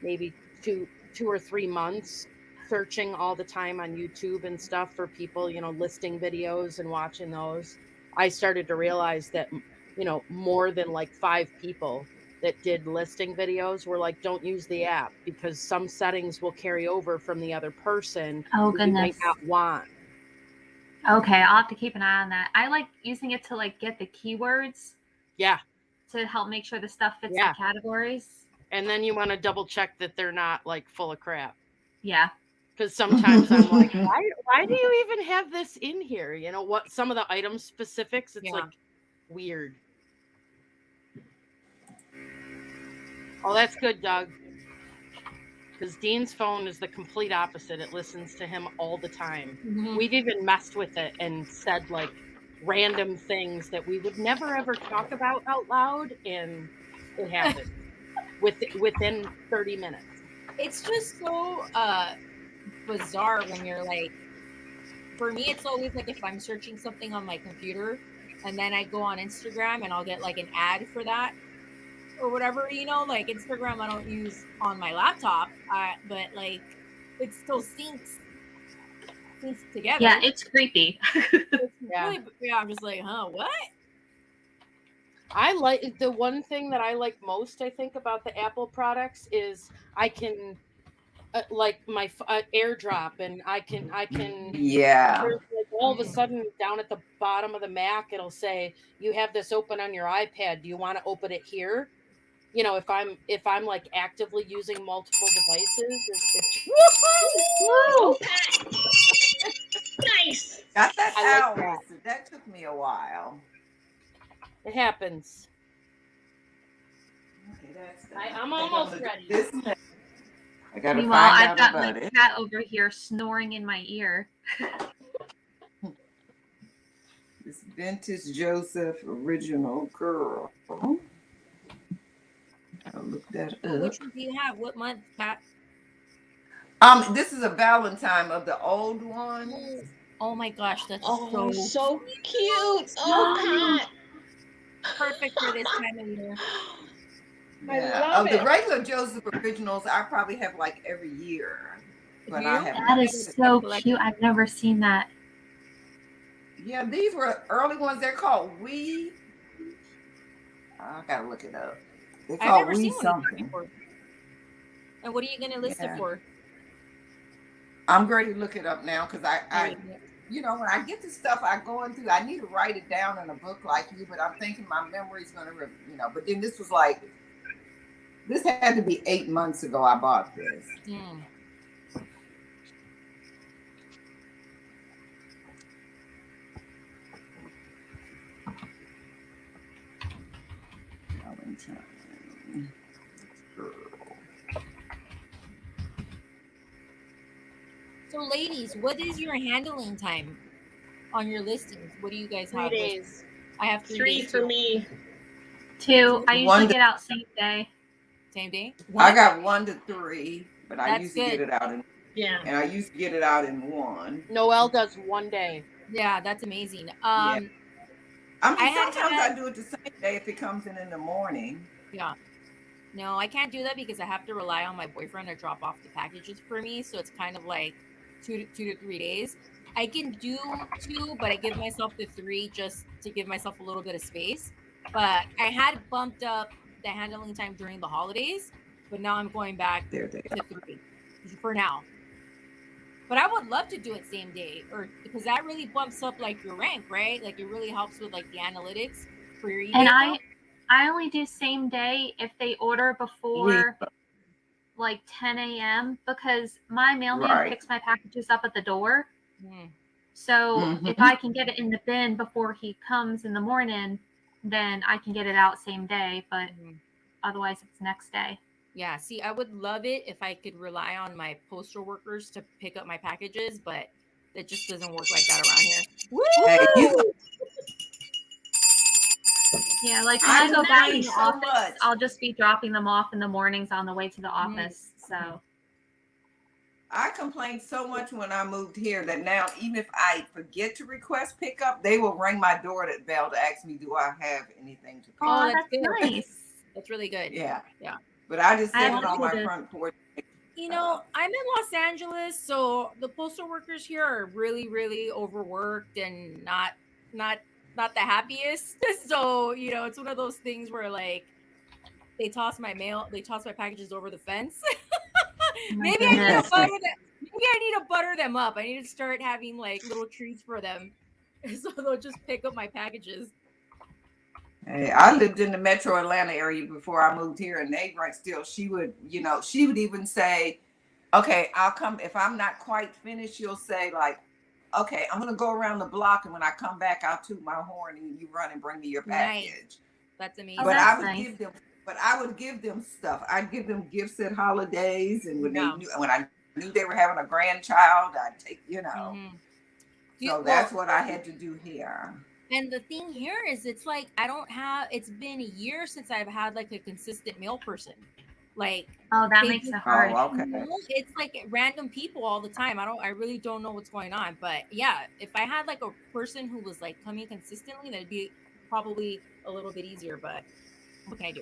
maybe two or 3 months, searching all the time on YouTube and stuff for people, listing videos and watching those, I started to realize that, more than like 5 people that did listing videos were like, don't use the app because some settings will carry over from the other person. Oh, that you might goodness. not want. Okay, I'll have to keep an eye on that. I like using it to like get the keywords. Yeah. To help make sure the stuff fits Yeah. the categories. And then you want to double check that they're not like full of crap. Yeah. Because sometimes I'm like, why do you even have this in here? You know what? Some of the item specifics, it's like weird. Oh, that's good, Doug. Because Dean's phone is the complete opposite. It listens to him all the time. Mhm. We've even messed with it and said like random things that we would never ever talk about out loud, and it happens within 30 minutes. It's just so bizarre when you're like, for me, it's always like if I'm searching something on my computer and then I go on Instagram and I'll get like an ad for that or whatever, like Instagram I don't use on my laptop, but like it still syncs together. Yeah, it's creepy. Really, I'm just like, what? I like the one thing that I like most, I think, about the Apple products is I can like my AirDrop, and I can Yeah. like all of a sudden down at the bottom of the Mac it'll say you have this open on your iPad. Do you want to open it here? If I'm like actively using multiple devices, Woo! Nice. Got that I out. like That took me a while. it happens. Okay, that's I'm almost ready. I gotta Meanwhile, find I've out got about my it. cat over here snoring in my ear. This vintage Joseph original girl. I'll look that up. Which one do you have? What month, Pat? This is a Valentine of the old ones. Oh my gosh, that's so cute. Oh, Pat. Perfect for this time of year. Yeah. Of the regular Joseph originals, I probably have like every year. But I have that is so cute. I've never seen that. Yeah, these were early ones. They're called We. I gotta look it up. They're called We something. And what are you gonna list it for? I'm going to look it up now because I when I get this stuff, I go into. I need to write it down in a book like you, but I'm thinking my memory's gonna, But then this was like, this had to be 8 months ago. I bought this. So, ladies, what is your handling time on your listings? What do you guys have? 3 days. I have 3 days for me. 2. I usually get out same day. Same day? I got 1 to 3, but I used to good. get it out in and I used to get it out in 1. Noelle does 1 day. Yeah, that's amazing. I mean, sometimes I do it the same day if it comes in the morning. Yeah. No, I can't do that because I have to rely on my boyfriend to drop off the packages for me. So it's kind of like 2 to 3 days. I can do 2, but I give myself the 3 just to give myself a little bit of space. But I had bumped up the handling time during the holidays, but now I'm going back to 3 for now. But I would love to do it same day, or because that really bumps up like your rank, right? Like it really helps with like the analytics for your eBay And account. I only do same day if they order We before like 10 a.m. because my mailman right. picks my packages up at the door. Mm. So if Mm-hmm. I can get it in the bin before he comes in the morning, then I can get it out same day. But Mhm. otherwise, it's next day. Yeah, see, I would love it if I could rely on my postal workers to pick up my packages, but it just doesn't work like that around here. Hey, Woo! Yeah, like when I I go back in complain the so office, much. I'll just be dropping them off in the mornings on the way to the Mhm. office. So I complained so much when I moved here that now even if I forget to request pickup, they will ring my door bell to ask me, do I have anything to pick Oh, oh, up? that's that's good. nice. That's really good. Yeah. Yeah. But I just I set have it on people my to. front porch. You know, I'm in Los Angeles, so the postal workers here are really, really overworked and not not the happiest. So, you know, it's one of those things where like they toss my packages over the fence. Oh my Maybe I need to goodness. butter them. Maybe I need to butter them up. I need to start having like little treats for them, so they'll just pick up my packages. Hey, I lived in the metro Atlanta area before I moved here, and they right still, she would even say, okay, I'll come. If I'm not quite finished, she'll say, like, okay, I'm gonna go around the block, and when I come back, I'll toot my horn and you run and bring me your Nice. package. That's Oh, amazing. But that's I would nice. give them stuff. I'd give them gifts at holidays, and when Yeah. I knew they were having a grandchild, I'd take, Mhm. So that's what I had to do here. And the thing here is, it's like it's been a year since I've had like a consistent mail person. Like Oh, that they makes it just, hard. Oh, okay. it's like random people all the time. I really don't know what's going on. But yeah, if I had like a person who was like coming consistently, that'd be probably a little bit easier. But what can I do?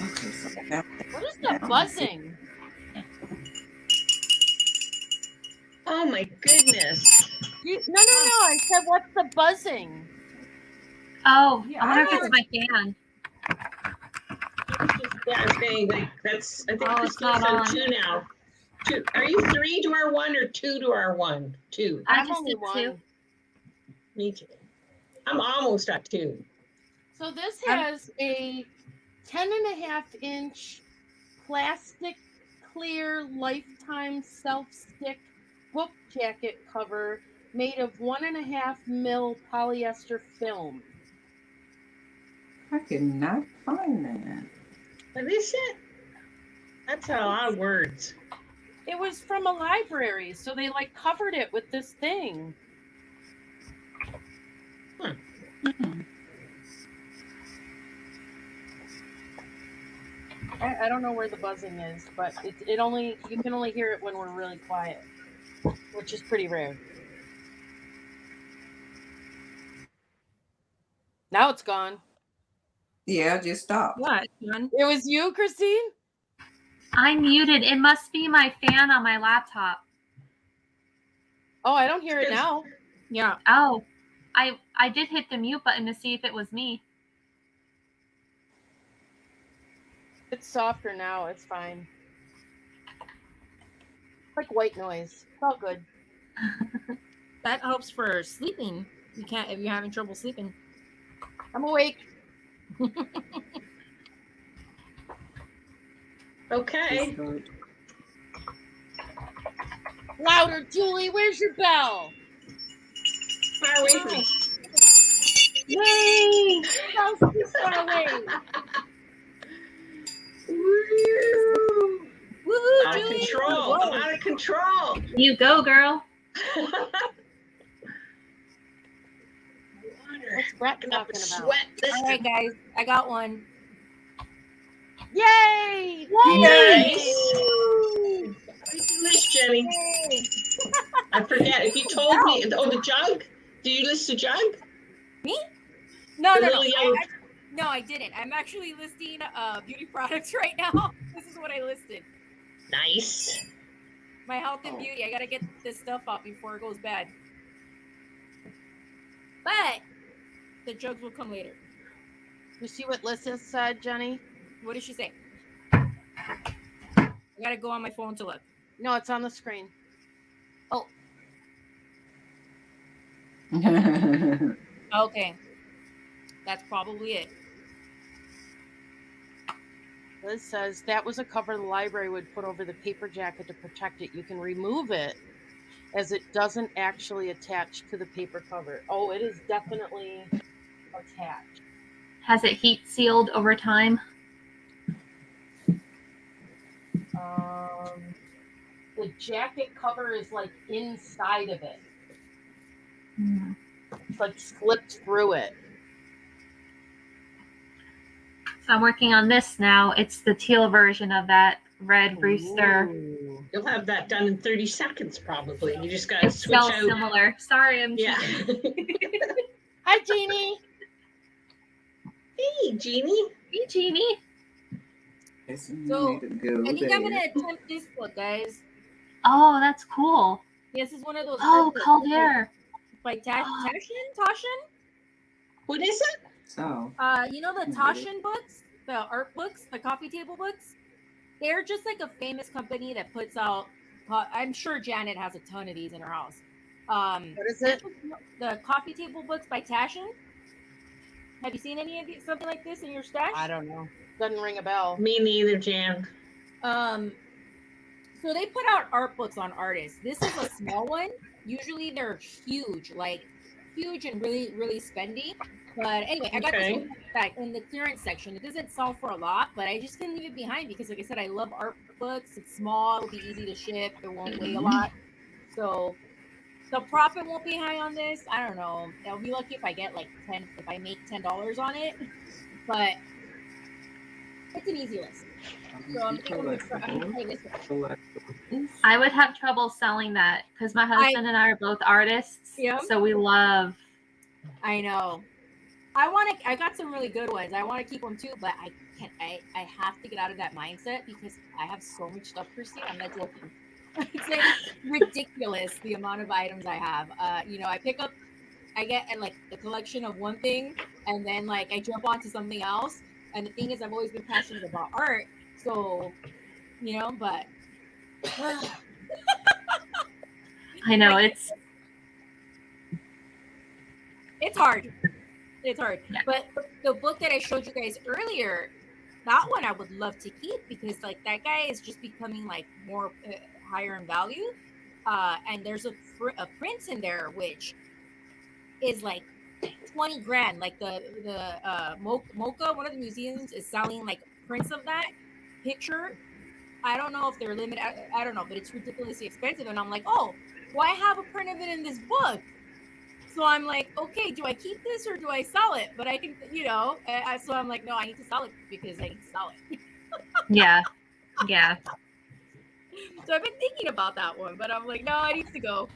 Okay, so now, What is the buzzing? Oh my goodness. No. I said, what's the buzzing? Oh, Yeah, I wonder I if it's my fan. Yeah, I'm saying like that's, I think Oh, it's Christine's not on on. 2 now. 2. Are you 3 to our 1 or 2 to our 1? 2. I I'm just only did one. 2. Me too. I'm almost at 2. So this has a 10.5-inch plastic clear lifetime self-stick book jacket cover made of 1.5 mil polyester film. I cannot find that. What is it? That's a lot of words. It was from a library, so they like covered it with this thing. I don't know where the buzzing is, but you can only hear it when we're really quiet, which is pretty rare. Now it's gone. Yeah, just stop. What? It was you, Christine? I'm muted. It must be my fan on my laptop. Oh, I don't hear it now. Yeah. Oh, I did hit the mute button to see if it was me. It's softer now. It's fine. It's like white noise. It's all good. That helps for sleeping. You can't if you're having trouble sleeping. I'm awake. Okay. Louder, Julie. Where's your bell? Far away from me. Yay! Bell's too far away. Woo, Out of Julie! control. I'm out of control. You go, girl. What's Brett Getting up talking and about? sweat. All right, guys, I got one. Yay! Nice. How do you do this, Jenny? I forget. If you told me, the jug? Do you list a jug? Me? No, The no, little yellow- no, I didn't. I'm actually listing beauty products right now. This is what I listed. Nice. My health and beauty. I gotta get this stuff out before it goes bad. But the jugs will come later. You see what Lissa said, Jenny? What did she say? I gotta go on my phone to look. No, it's on the screen. Oh, okay. That's probably it. Liz says that was a cover the library would put over the paper jacket to protect it. You can remove it as it doesn't actually attach to the paper cover. Oh, it is definitely attached. Has it heat sealed over time? The jacket cover is like inside of it. It's like slipped through it. So I'm working on this now. It's the teal version of that red rooster. Ooh. You'll have that done in 30 seconds, probably. You just got to It switch smells out. similar. Sorry, I'm Yeah. Hi, Jeannie. Hey, Jeannie. Hey, Jeannie. So, I think I'm gonna attempt this book, guys. Oh, that's cool. This is one of those. Oh, books Cold Air. by Tashin. What is it? So, You know the Tashin books, the art books, the coffee table books. They're just like a famous company that puts out. I'm sure Janet has a ton of these in her house. What is it? The coffee table books by Tashin. Have you seen any of these, something like this in your stash? I don't know. Doesn't ring a bell. Me neither, Jan. So they put out art books on artists. This is a small one. Usually they're huge, like huge and really, really spendy. But anyway, I got this one back in the clearance section. It doesn't sell for a lot, but I just couldn't leave it behind because, like I said, I love art books. It's small, it'll be easy to ship, it won't weigh a lot. So the profit won't be high on this. I don't know. I'll be lucky if I get like if I make $10 on it. But it's an easy list. So I'm thinking I'm try this one. I would have trouble selling that because my husband and I are both artists. Yeah. So we love. I know. I got some really good ones. I want to keep them too, but I can't. I have to get out of that mindset because I have so much stuff per se. I'm not joking. It's like ridiculous the amount of items I have. I get like a collection of one thing, and then like I jump onto something else. And the thing is, I've always been passionate about art, so but I know it's hard. It's hard. Yeah. But the book that I showed you guys earlier, that one I would love to keep because like that guy is just becoming like more higher in value. And there's a print in there which is like 20 grand. Like the Mocha, one of the museums is selling like prints of that picture. I don't know if they're limited. I don't know, but it's ridiculously expensive. And I'm like, oh, well, I have a print of it in this book. So I'm like, okay, do I keep this or do I sell it? But I can, so I'm like, no, I need to sell it because I need to sell it. yeah. So I've been thinking about that one, but I'm like, no, it needs to go.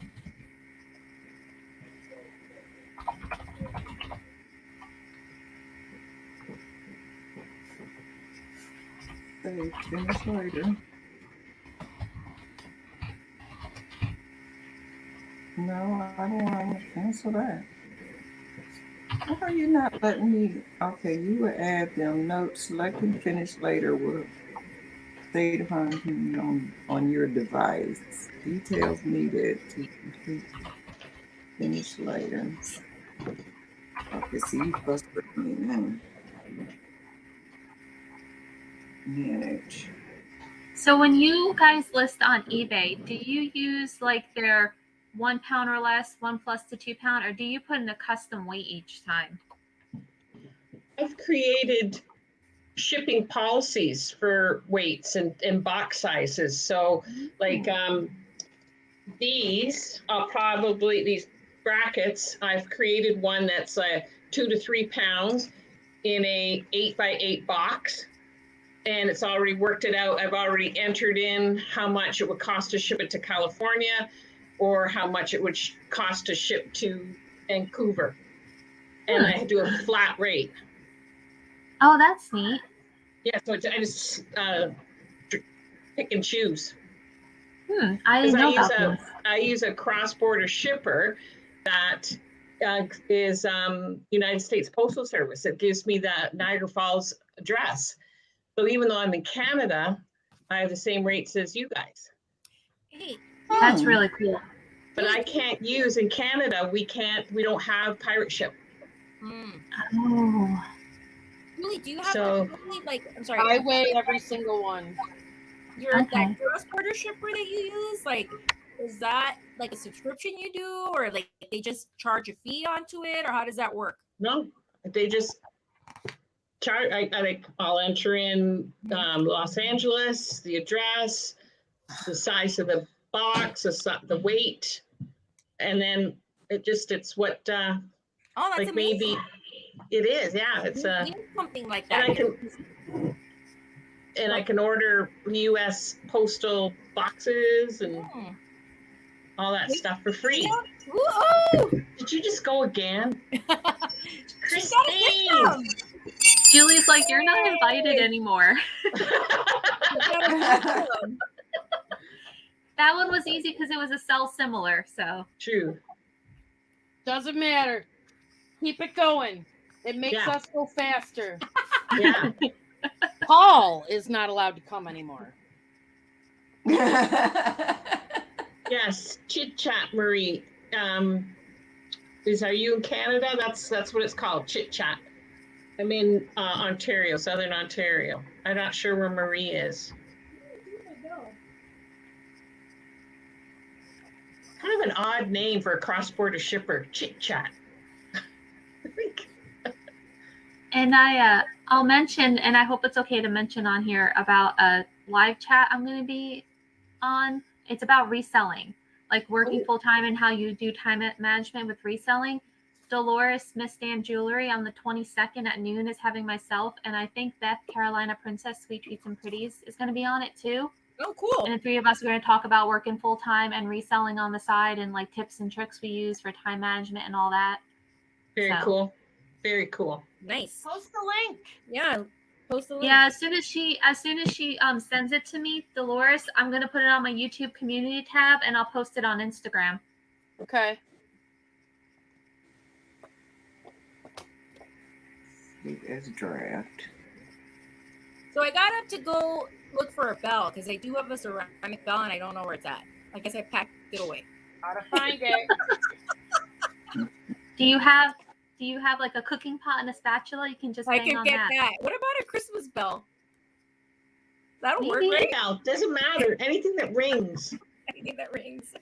say finish later. No, I don't want to cancel that. Why are you not letting me? Okay, you will add them. Note, select and finish later will state upon on your device. Details needed to complete finish later. Okay, see, you frustrate me now. Manage. So when you guys list on eBay, do you use like their 1 pound or less, 1 plus to 2 pound, or do you put in a custom weight each time? I've created shipping policies for weights and box sizes. So like these brackets, I've created one that's 2 to 3 pounds in a 8x8 box. And it's already worked it out. I've already entered in how much it would cost to ship it to California or how much it would cost to ship to Vancouver. And I do a flat rate. Oh, that's neat. Yeah, so I just pick and choose. I didn't know about this. I use a cross-border shipper that is United States Postal Service. It gives me the Niagara Falls address. So even though I'm in Canada, I have the same rates as you guys. Hey, That's really cool. But I can't use in Canada. We don't have pirate ship. Oh. Julie, do you have So like? I'm sorry. I weigh every single one. Your Okay. that cross-border shipper that you use, like, is that like a subscription you do, or like they just charge a fee onto it, or how does that work? no, they just charge. I'll enter in Los Angeles, the address, the size of the box, the weight, and then it's what Oh, that's like amazing. maybe it is. Yeah, it's We a. need something like And that. I can order U.S. postal boxes and all that stuff for free. Woo! Did you just go again? She's got a Christine! system. Julie's like, you're not invited anymore. She's got a system. That one was easy because it was a cell similar. So True. Doesn't matter. Keep it going. It makes Yeah. us go faster. Yeah. Paul is not allowed to come anymore. Yes. Chit chat, Marie. Are you in Canada? That's what it's called. Chit chat. I'm in Ontario, Southern Ontario. I'm not sure where Marie is. Kind of an odd name for a cross-border shipper. Chit chat. and I'll mention, and I hope it's okay to mention on here about a live chat I'm going to be on. It's about reselling, like working full time and how you do time management with reselling. Dolores Miss Dan Jewelry on the 22nd at noon is having myself, and I think Beth Carolina Princess Sweet Treats and Pretties is going to be on it too. Oh, cool. And the three of us are going to talk about working full time and reselling on the side, and like tips and tricks we use for time management and all that. Very cool. Very cool. Nice. Post the link. Yeah. Post the link. Yeah, as soon as she sends it to me, Dolores, I'm gonna put it on my YouTube community tab and I'll post it on Instagram. Okay. There's a draft. So I got up to go look for a bell because I do have a ceramic bell and I don't know where it's at. I guess I packed it away. Gotta find it. Do you have like a cooking pot and a spatula? You can just I bang can on get that. that. What about a Christmas bell? That'll work, Maybe. right? Bell, doesn't matter. Anything that rings. Anything that rings.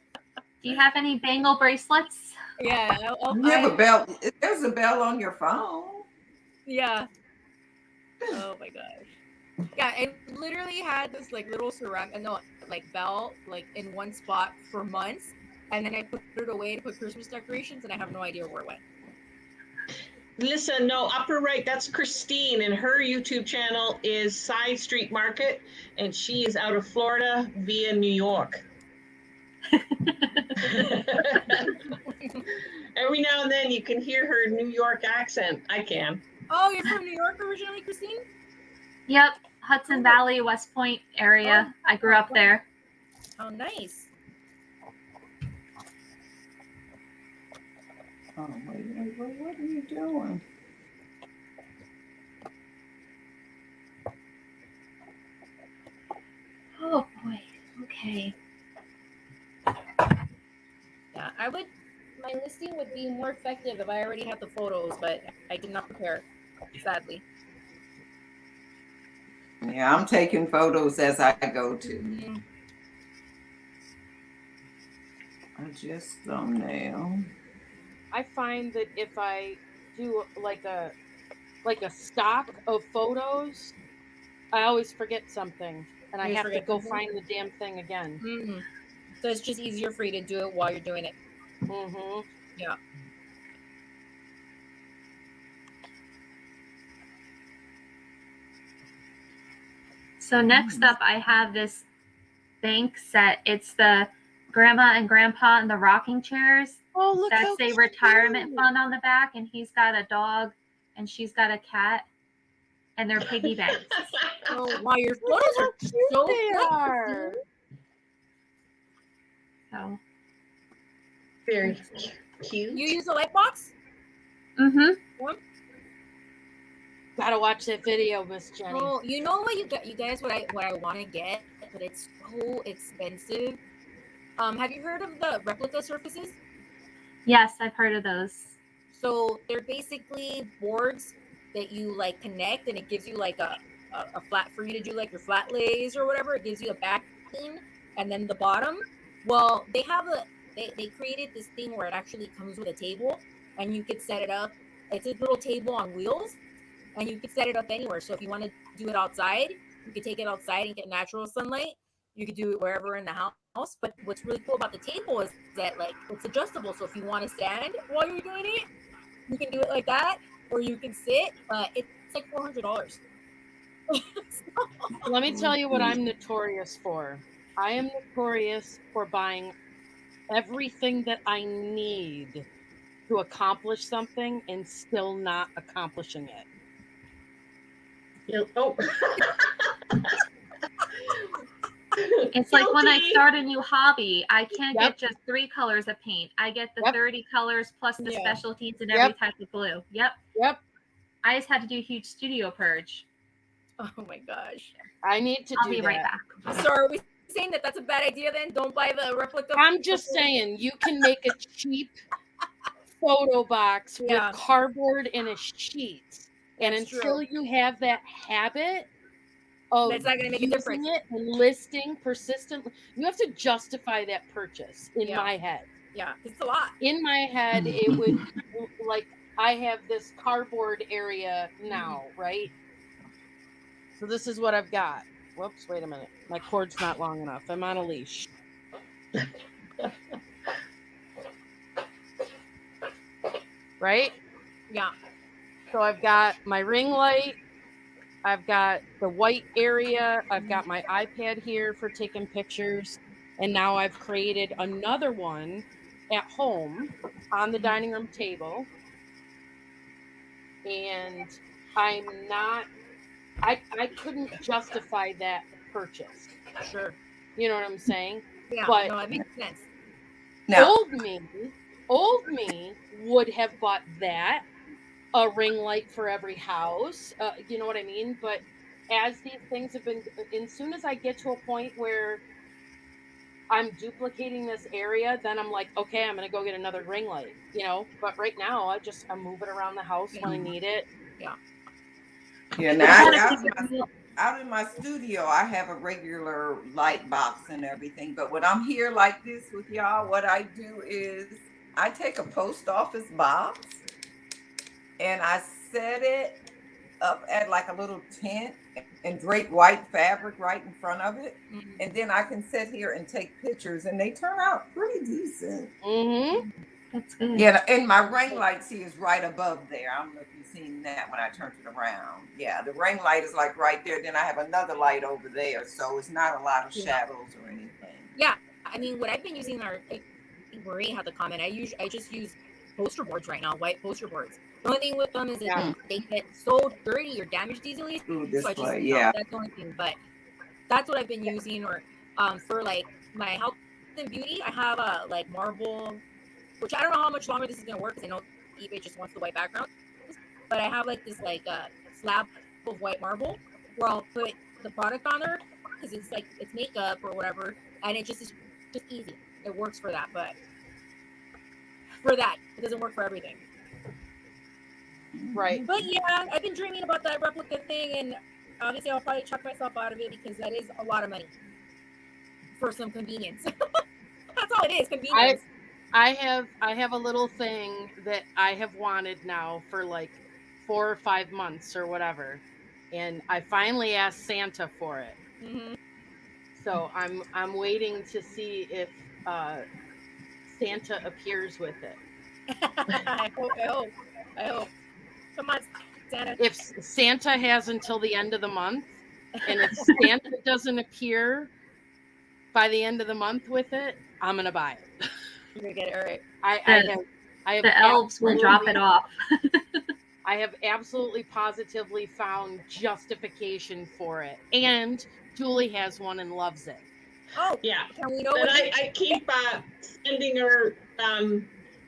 Do you have any bangle bracelets? Yeah. You have a bell. There's a bell on your phone. Yeah. Oh my gosh. Yeah, I literally had this like little bell like in one spot for months, and then I put it away to put Christmas decorations, and I have no idea where it went. Listen, no, upper right, that's Christine, and her YouTube channel is Side Street Market, and she is out of Florida via New York. Every now and then you can hear her New York accent. I can. Oh, you're from New York originally, Christine? Yep, Hudson Valley, West Point area. I grew up there. Oh, nice. Oh, wait, what are you doing? Oh boy. Okay. Yeah, my listing would be more effective if I already had the photos, but I did not prepare, sadly. Yeah, I'm taking photos as I go to. Just thumbnail. I find that if I do like a stock of photos, I always forget something, and I have to go find the damn thing again. Mm-hmm. So it's just easier for you to do it while you're doing it. Mm-hmm. Yeah. So next up, I have this bank set. It's the grandma and grandpa in the rocking chairs. Oh, look! That's a retirement fund on the back, and he's got a dog, and she's got a cat, and they're piggy banks. Oh, wow, your photos are so They So. Very cute. You use a light box? Mm-hmm. Gotta watch that video, Miss Jenny. Oh, you know what you guys what I want to get, but it's so expensive. Have you heard of the replica surfaces? Yes, I've heard of those. So they're basically boards that you like connect, and it gives you like a flat for you to do like your flat lays or whatever. It gives you a backing and then the bottom. Well, they have they created this thing where it actually comes with a table, and you could set it up. It's a little table on wheels, and you could set it up anywhere. So if you want to do it outside, you could take it outside and get natural sunlight. You could do it wherever in the house. But what's really cool about the table is that like it's adjustable. So if you want to stand while you're doing it, you can do it like that, or you can sit. It's like $400. Let me tell you what I'm notorious for. I am notorious for buying everything that I need to accomplish something and still not accomplishing it. Oh. It's like when I Guilty. start a new hobby, I can't Yep. get just 3 colors of paint. I get the Yep. 30 colors plus the Yeah. specialties and Yep. every type of glue. Yep. Yep. I just had to do a huge studio purge. Oh my gosh. I need to I'll do be that. right back. So are we saying that that's a bad idea then? Don't buy the replica. I'm just saying, you can make a cheap photo box Yeah. with cardboard and a sheet. And That's until true. you have that habit of That's not gonna make a using difference. it and listing persistently, you have to justify that purchase in Yeah. my head. Yeah, it's a lot. In my head, it would, like, I have this cardboard area now, right? So this is what I've got. Whoops, wait a minute. My cord's not long enough. I'm on a leash. Right? Yeah. So I've got my ring light. I've got the white area. I've got my iPad here for taking pictures. And now I've created another one at home on the dining room table. And I'm not, I couldn't justify that purchase. Sure. You know what I'm saying? Yeah. But no, it makes sense. Now, old me would have bought that, a ring light for every house. You know what I mean? But as these things have been, as soon as I get to a point where I'm duplicating this area, then I'm like, okay, I'm going to go get another ring light, you know? But right now, I move it around the house when I need it. Yeah. yeah, now out in my studio, I have a regular light box and everything. But when I'm here like this with y'all, what I do is I take a post office box and I set it up at like a little tent and drape white fabric right in front of it. Mm-hmm. And then I can sit here and take pictures and they turn out pretty decent. Mm-hmm. That's good. Yeah, and my ring light, see, is right above there. I don't know if you've seen that when I turned it around. Yeah, the ring light is like right there. Then I have another light over there. So it's not a lot of shadows or anything. Yeah. I mean, what I've been using are, I think Marie had the comment. I just use poster boards right now, white poster boards. The only thing with them is that they get so dirty or damaged easily. Ooh, this so I just, way, yeah. that's the only thing. But that's what I've been using. Or for like my health and beauty, I have a like marble, which I don't know how much longer this is gonna work because I know eBay just wants the white background. But I have like this like slab of white marble where I'll put the product on there because it's like it's makeup or whatever, and it just is just easy. It works for that, but for that, it doesn't work for everything. Right. But yeah, I've been dreaming about that replica thing, and obviously I'll probably chuck myself out of it because that is a lot of money for some convenience. That's all it is, convenience. I have a little thing that I have wanted now for like 4 or 5 months or whatever, and I finally asked Santa for it. Mm-hmm. So I'm waiting to see if Santa appears with it. I hope. Come on, Santa. If Santa has until the end of the month, and if Santa doesn't appear by the end of the month with it, I'm gonna buy it. You're gonna get it, all right. I have The elves will drop it off. I have absolutely positively found justification for it. And Julie has one and loves it. Oh, Yeah. can we know But what I keep sending her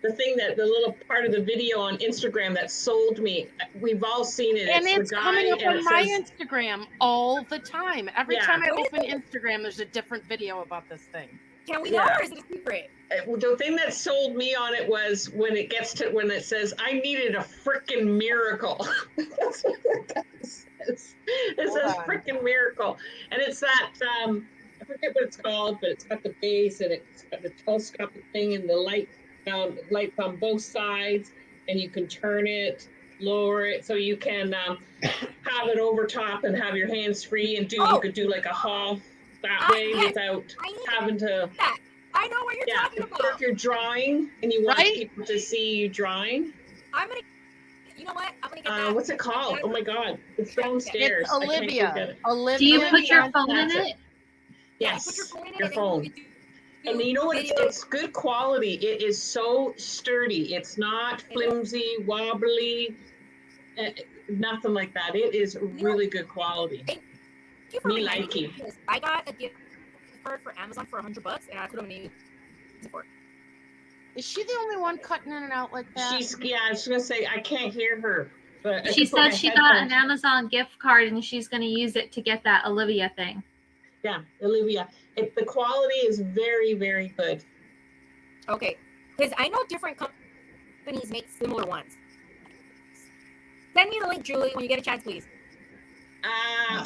the thing that the little part of the video on Instagram that sold me. We've all seen it. And it's it's the guy coming up and on it my says, Instagram all the time. Every Yeah. time I open Instagram, there's a different video about this thing. Can we know, Yeah. or is it a secret? the thing that sold me on it was when it says, I needed a freaking miracle. That's what it says. It Hold says on. freaking miracle. And it's that, I forget what it's called, but it's got the base and it's got the telescopic thing and the lights on both sides, and you can turn it, lower it, so you can have it over top and have your hands free and you could do like a haul that way without having to. That. I know what you're talking Or about. if you're drawing and you want Right? people to see you drawing. I'm gonna. You know what? I'm gonna get that. What's it called? Oh my God, it's downstairs. It's I can't Olivia. get it. Olivia. Do you put your Johnson. phone in That's it? Yes, Put your phone in it your and phone. then you can And do you know what? video. It's good quality. It is so sturdy. It's not flimsy, wobbly, nothing like that. It is really good quality. Thank you for Me reminding like me, you. because I got a gift card for Amazon for $100, and I couldn't use it for it. Is she the only one cutting in and out like that? I was gonna say I can't hear her. But I She could put my said she got an headphones- Amazon gift card and she's going to use it to get that Olivia thing. Yeah, Olivia. The quality is very, very good. Okay, because I know different companies make similar ones. Send me the link, Julie, when you get a chance, please.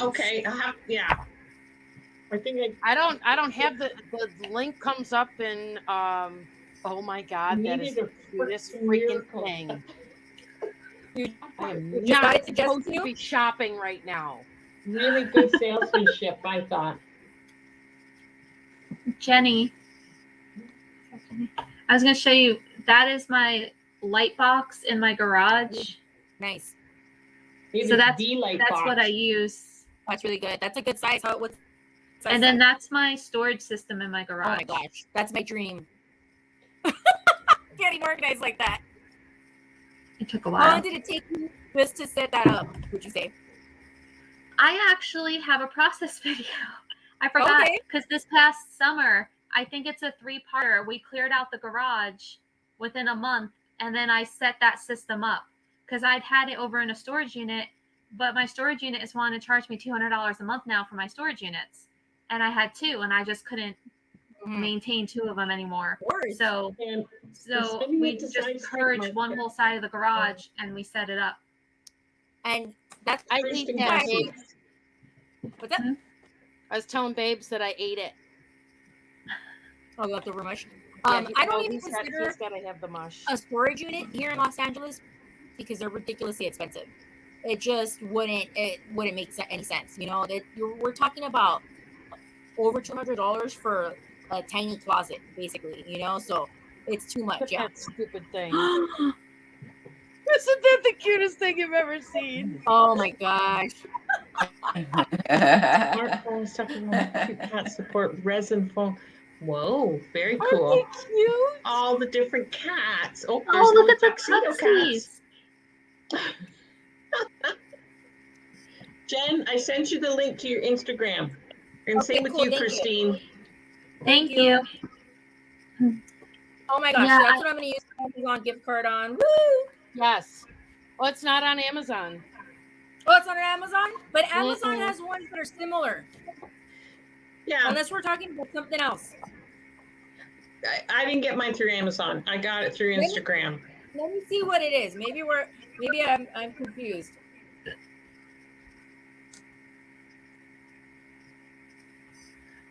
Okay. Yeah. I think I don't have the link comes up in oh my God, that is the cutest freaking thing. Dude, I am Just not got it suggested supposed to to you? be shopping right now. really good salesmanship, I thought. Jenny, I was going to show you, that is my light box in my garage. Nice. So that's box. what I use. That's really good. That's a good size. What size And then is that? that's my storage system in my Oh garage. my gosh, that's my dream. Getting organized like that. It took a How while. long did it take you just to set that up, would you say? I actually have a process video. I forgot Okay. because this past summer, I think it's a 3-parter. We cleared out the garage within a month, and then I set that system up because I'd had it over in a storage unit, but my storage unit is wanting to charge me $200 a month now for my storage units, and I had 2, and I just couldn't maintain 2 of them anymore. Words. So we just purged one whole side of the garage and we set it up. And that's I ate that, babes. What's that? I was telling babes that I ate it. Oh, you have the mush. Yeah, I don't even he's consider got to have the mush. a storage unit here in Los Angeles because they're ridiculously expensive. It just wouldn't make any sense. You know, we're talking about over $200 for a tiny closet, basically. You know, so it's too much. Yeah. That stupid thing. Isn't that the cutest thing you've ever seen? Oh my gosh. Smartphones, cat support, resin phone. Whoa, very cool. Aren't they cute? All the different cats. Oh, there's Oh, look little at the tuxedo Tupsies. Jen, I sent you the link to your Instagram. And Okay, same with cool, you, thank you. Christine. Thank you. Oh my gosh, Yeah, that's what I'm gonna use the Amazon gift card on. Woo! Yes. Well, it's not on Amazon. Oh, it's on Amazon? But Amazon Mm-mm. has ones that are similar. Yeah, Unless we're talking about something else. I didn't get mine through Amazon. I got it through Instagram. Let me see what it is. Maybe I'm confused.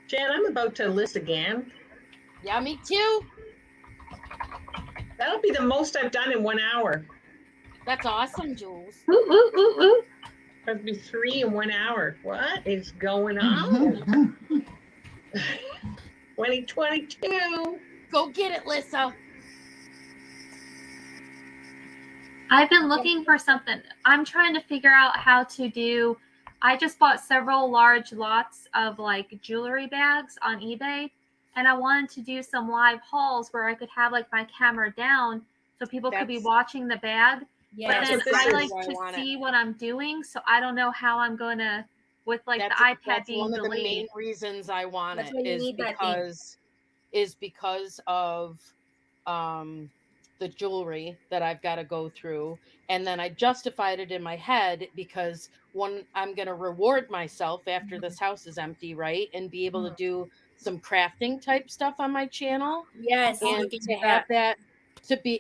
Jen, I'm about to list again. Yeah, me too. That'll be the most I've done in 1 hour. That's awesome, Jules. Ooh, ooh, ooh, ooh. That'd be 3 in 1 hour. What is going on? 2022. Go get it, Lissa. I've been looking for something. I'm trying to figure out how to do. I just bought several large lots of like jewelry bags on eBay, and I wanted to do some live hauls where I could have like my camera down so people could be That's- watching the bag. Yeah. But then this I is like why I to want it. see what I'm doing, so I don't know how I'm gonna with like the iPad That's being one of the main delayed. reasons I want That's it why you need that thing. is because of the jewelry that I've got to go through. And then I justified it in my head because one, I'm going to reward myself after this house is empty, right? And be able to do some crafting type stuff on my channel. Yes, we And can to do have that.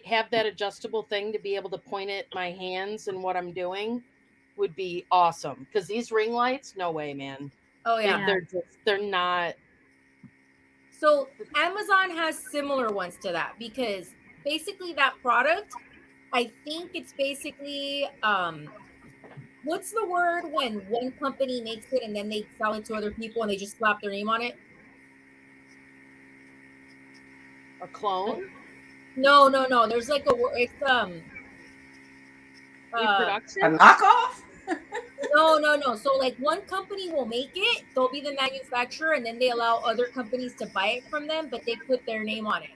have that adjustable thing to be able to point at my hands and what I'm doing would be awesome. Because these ring lights, no way, man. Oh yeah. They're not. So Amazon has similar ones to that because basically that product, I think it's basically what's the word when one company makes it and then they sell it to other people and they just slap their name on it? A clone? No. There's like it's Reproduction? A knockoff? No. So like one company will make it, they'll be the manufacturer, and then they allow other companies to buy it from them, but they put their name on it.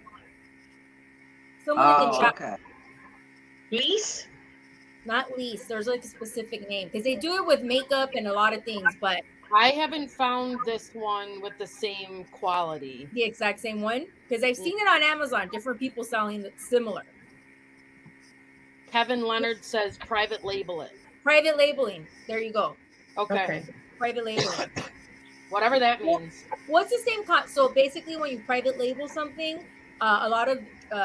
Someone in the chat. Okay. Lease? Not least. There's like a specific name because they do it with makeup and a lot of things, but I haven't found this one with the same quality. the exact same one because I've seen it on Amazon. Different people selling it similar. Kevin Leonard says private label it. Private labeling. There you go. Okay. Private labeling. Whatever that means. What's the same so basically when you private label something, a lot of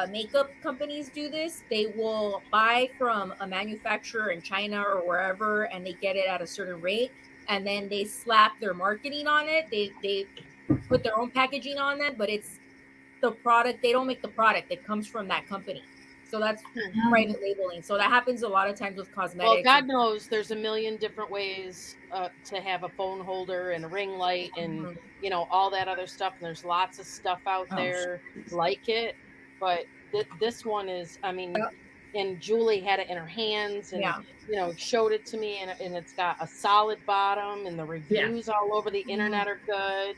makeup companies do this. They will buy from a manufacturer in China or wherever, and they get it at a certain rate, and then they slap their marketing on it. They put their own packaging on it, but it's the product. They don't make the product. It comes from that company. So that's private labeling. So that happens a lot of times with cosmetics. Well, God knows there's a million different ways to have a phone holder and a ring light and, you know, all that other stuff. And there's lots of stuff out there like it. But this one is, I mean, and Julie had it in her hands and, you know, showed it to me. And it's got a solid bottom and the reviews all over the internet are good.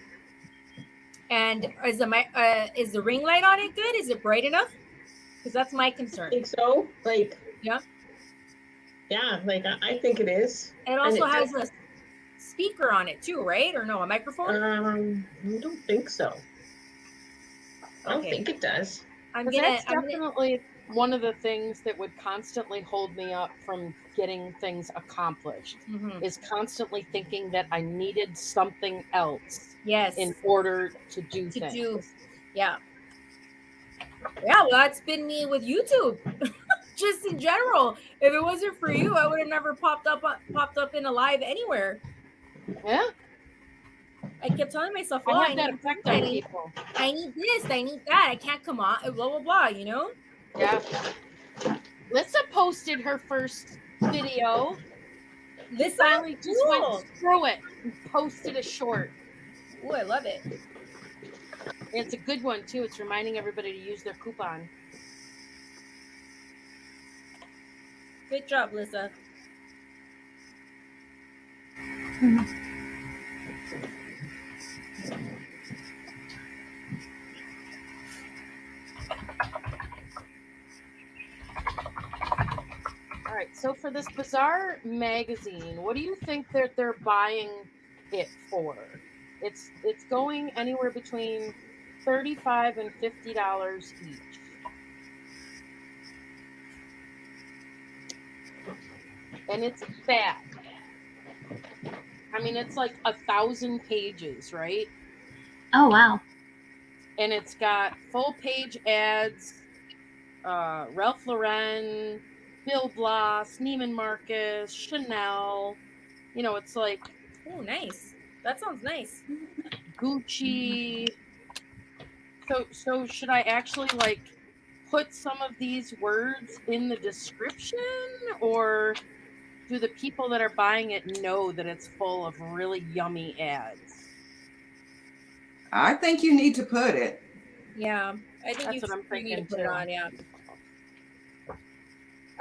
And is the ring light on it good? Is it bright enough? Because that's my concern. I think so. Like, yeah, like I think it is. It also has a speaker on it too, right? Or no, a microphone? I don't think so. I don't think it does. That's definitely one of the things that would constantly hold me up from getting things accomplished is constantly thinking that I needed something else in order to do things. Yeah, well, that's been me with YouTube. Just in general, if it wasn't for you, I would have never popped up in a live anywhere. Yeah, I kept telling myself, I have that effect on people. I need this, I need that. I can't come on, blah blah blah. You know? Yeah. Lissa posted her first video. Lissa finally just went through it and posted a short. Oh, I love it. It's a good one too. It's reminding everybody to use their coupon. Good job, Lissa. All right. So for this bizarre magazine, what do you think that they're buying it for? It's going anywhere between $35 and $50 each. And it's fat. I mean, it's like 1,000 pages, right? Oh, wow. And it's got full page ads, Ralph Lauren, Bill Blass, Neiman Marcus, Chanel. You know, it's like... Oh, nice. That sounds nice. Gucci. So should I actually like put some of these words in the description, or do the people that are buying it know that it's full of really yummy ads? I think you need to put it. Yeah, I think that's what I'm thinking need to put too. it on. Yeah,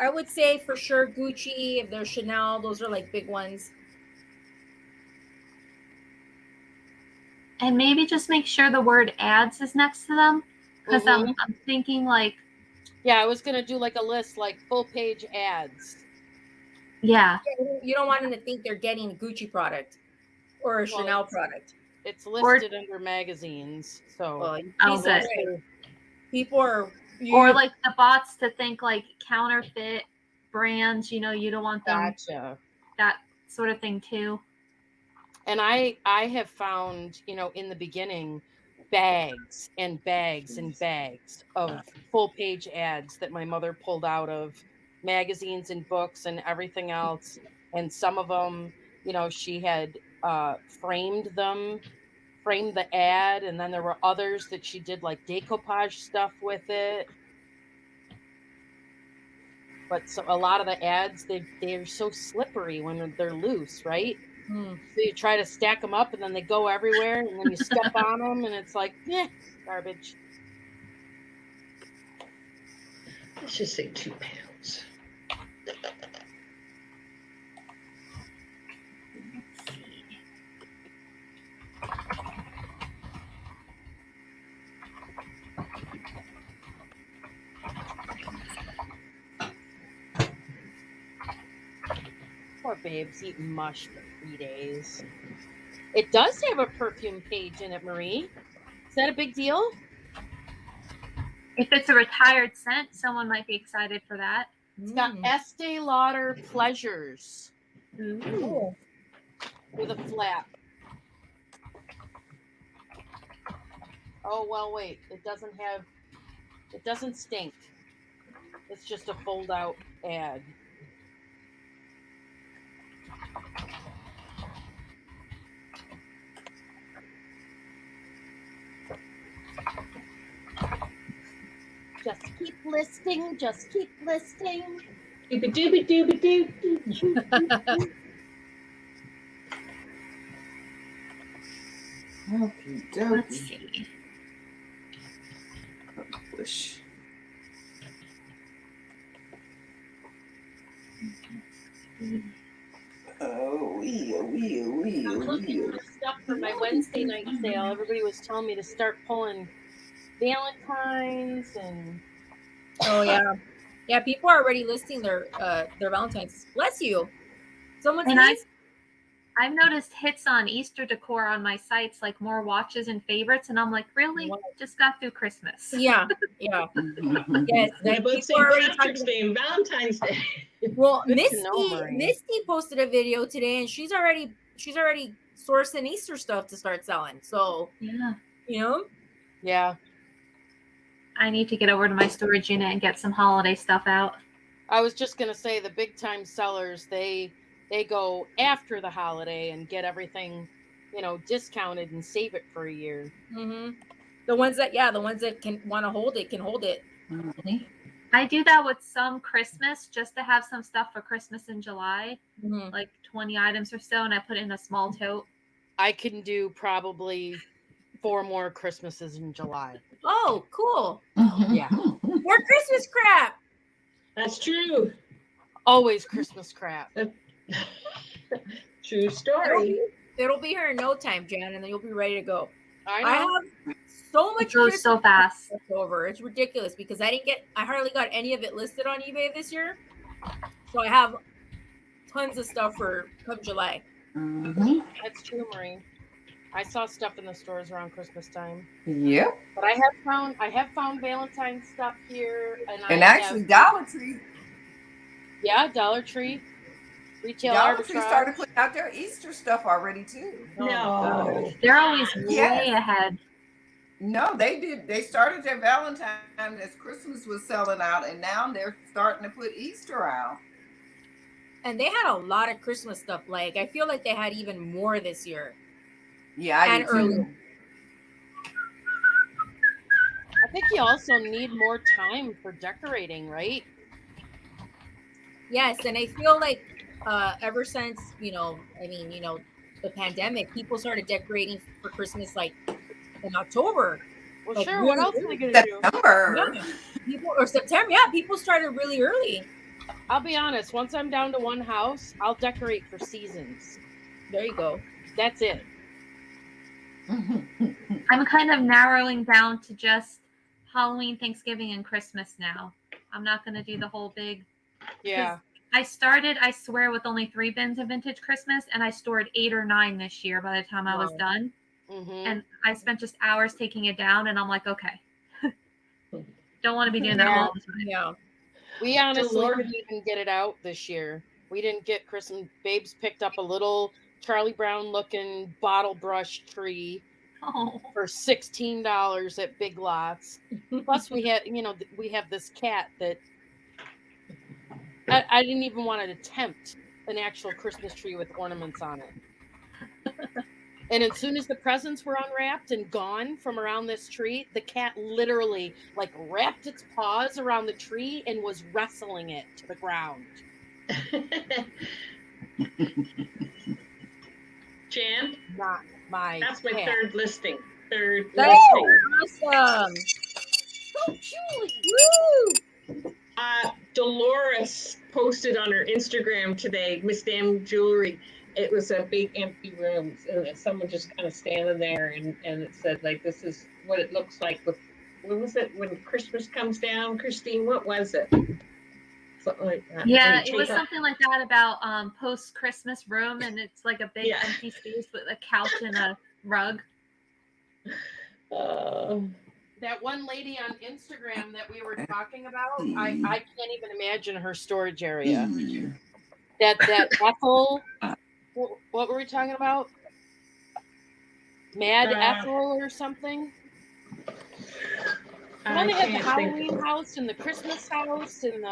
I would say for sure Gucci. If there's Chanel, those are like big ones. And maybe just make sure the word ads is next to them. Because I'm thinking like... Yeah, I was going to do like a list, like full page ads. Yeah. You don't want them to think they're getting a Gucci product or a Chanel product. It's listed under magazines. So people are Or like the bots to think like counterfeit brands, you don't want them, Gotcha. that sort of thing too. And I have found, in the beginning, bags and bags and bags of full page ads that my mother pulled out of magazines and books and everything else. And some of them, she had framed the ad, and then there were others that she did like decoupage stuff with it. But so a lot of the ads, they're so slippery when they're loose, right? So you try to stack them up, and then they go everywhere, and then you step on them, and it's like, garbage. Let's just say 2 pounds. Poor babes eating mush for 3 days. It does have a perfume page in it, Marie. Is that a big deal? If it's a retired scent, someone might be excited for that. It's got Estee Lauder Pleasures Ooh. with a flap. Oh, well, wait. It doesn't stink. It's just a fold out ad. Just keep listing. Just keep listing. Dooby dooby dooby doo. Let's see. Publish. I'm looking for stuff for my Wednesday night sale. Everybody was telling me to start pulling Valentine's and. Oh yeah. People are already listing their Valentine's. Bless you. Someone's And nice. I've noticed hits on Easter decor on my sites, like more watches and favorites, and I'm like, really? What? Just got through Christmas. Yeah. Yes. What about People St. are already Patrick's talking. Day and Valentine's Day? Well, Good to know, Marie. Misty posted a video today, and she's already sourcing Easter stuff to start selling. So Yeah. Yeah. I need to get over to my storage unit and get some holiday stuff out. I was just going to say the big time sellers, they go after the holiday and get everything, discounted and save it for a year. Mm-hmm. The ones that can want to hold it can hold it. Mhm. I do that with some Christmas just to have some stuff for Christmas in July, Mm-hmm. like 20 items or so, and I put it in a small tote. I can do probably 4 more Christmases in July. Oh, cool. Yeah. More Christmas crap. That's true. Always Christmas crap. True story. It'll be here in no time, Jan, and then you'll be ready to go. I I know. have so much It goes so fast. over. It's ridiculous because I hardly got any of it listed on eBay this year. So I have tons of stuff for come July. Mhm. That's true, Marie. I saw stuff in the stores around Christmas time. Yep. But I have found Valentine's stuff here, And actually, Dollar Tree Dollar Tree, retail Dollar Tree arbitrage. started putting out their Easter stuff already too. No. They're always Yes. way ahead. No, they did. They started their Valentine's as Christmas was selling out, and now they're starting to put Easter out. And they had a lot of Christmas stuff. Like I feel like they had even more this year. Yeah, I And do too. early. I think you also need more time for decorating, right? Yes, and I feel like ever since the pandemic, people started decorating for Christmas like in October. Well, Like, sure. really What else are they going to do? September. Yeah. September. Yeah, people started really early. I'll be honest. Once I'm down to one house, I'll decorate for seasons. There you go. That's it. I'm kind of narrowing down to just Halloween, Thanksgiving, and Christmas now. I'm not going to do the whole big. Yeah. I started, I swear, with only 3 bins of vintage Christmas, and I stored 8 or 9 this year by the time I was done. Mm-hmm. And I spent just hours taking it down, and I'm like, okay. Don't want to be doing that all the time. Yeah. We honestly Lord. didn't even get it out this year. We didn't get Christmas. Babes picked up a little Charlie Brown looking bottle brush tree Oh, for $16 at Big Lots. Plus, we had, we have this cat that I didn't even want to attempt an actual Christmas tree with ornaments on it. And as soon as the presents were unwrapped and gone from around this tree, the cat literally like wrapped its paws around the tree and was wrestling it to the ground. Jan, Not my that's my cat. third listing. Third That's listing. awesome. So Julie. Woo! Dolores posted on her Instagram today, Miss Dam Jewelry. It was a big empty room, and someone just kind of standing there, and it said, like, this is what it looks like with, what was it, when Christmas comes down, Christine, what was it? Something like that. yeah, it was something like that about post-Christmas room, and it's like a big empty space with a couch and a rug. That one lady on Instagram that we were talking about, I can't even imagine her storage area. That Ethel, what were we talking about? Mad Ethel or something? Well, they had the Halloween house and the Christmas house and the...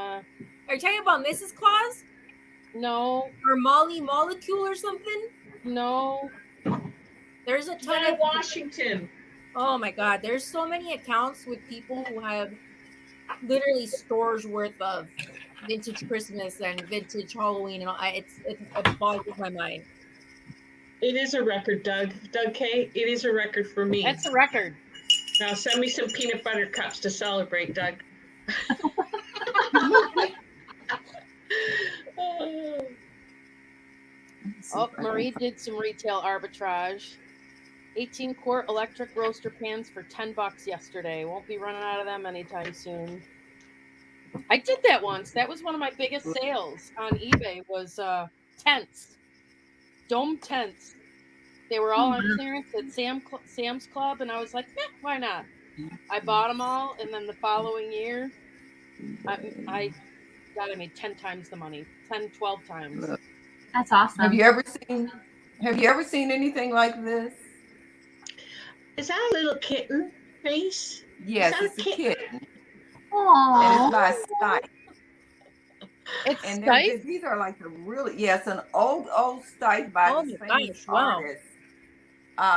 Are you talking about Mrs. Claus? No. Or Molly Molecule or something? No. There's a ton of Washington. Oh my God, there's so many accounts with people who have literally stores worth of vintage Christmas and vintage Halloween, and it boggles my mind. It is a record, Doug. Doug K, it is a record for me. That's a record. Now send me some peanut butter cups to celebrate, Doug. Oh, Marie did some retail arbitrage. 18-quart electric roaster pans for $10 yesterday. Won't be running out of them anytime soon. I did that once. That was one of my biggest sales on eBay was tents. Dome tents. They were all on clearance at Sam's Club, and I was like, why not? I bought them all, and then the following year, I made 10 times the money. 10, 12 times. That's awesome. Have you ever seen anything like this? Is that a little kitten face? Yes, it's a kitten. Aww. And it's by Stipe. It's and Stipe? These are like the really, yes, an old Stipe by the famous artist.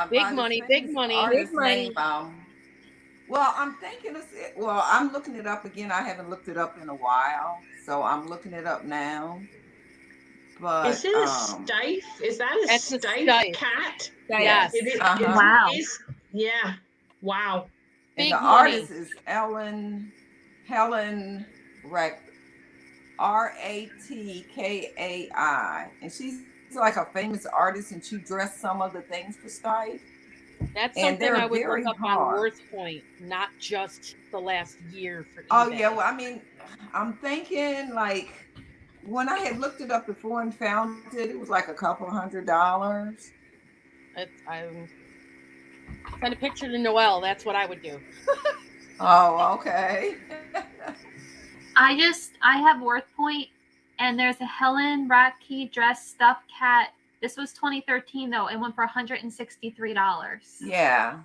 Big money. Name, well, I'm thinking, I'm looking it up again. I haven't looked it up in a while, so I'm looking it up now. But is it a Stipe? Is that a Stipe cat? Yes. It is, wow. Yeah. Wow. And the artist is Helen Ratkai, and she's like a famous artist, and she dressed some of the things for Stipe. That's something I would look up on WorthPoint, not just the last year for eBay. Oh yeah, well, I mean, I'm thinking like when I had looked it up before and found it was like a couple $100. Send a picture to Noelle. That's what I would do. Oh, okay. I have WorthPoint, and there's a Helen Ratke dress stuffed cat. This was 2013 though. It went for $163. Yeah.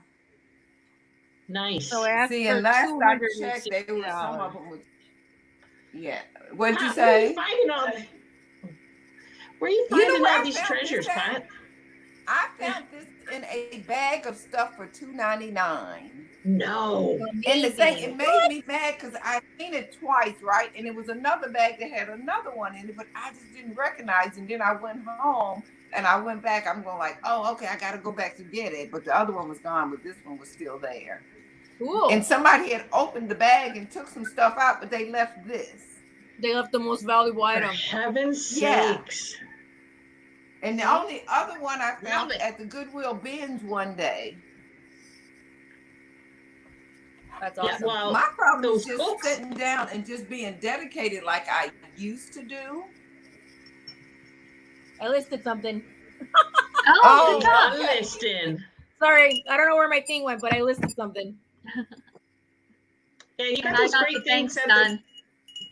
Nice. So after and last I checked, they were some of them. Yeah. What'd you say? Where are you finding all these treasures, Pat? I found this in a bag of stuff for $2.99. No. And the thing, it made me mad because I seen it twice, right? And it was another bag that had another one in it, but I just didn't recognize. And then I went home and I went back. I'm going like, oh, okay, I got to go back to get it. But the other one was gone, but this one was still there. Cool. And somebody had opened the bag and took some stuff out, but they left this. They left the most valuable item. For heaven's sakes. And the only other one I found at the Goodwill bins one day. That's awesome. Yeah, well, my problem is just books. sitting down and just being dedicated like I used to do. I listed something. Oh, I'm listing. Sorry, I don't know where my thing went, but I listed something. Yeah, you got And I those got great the things banks at done.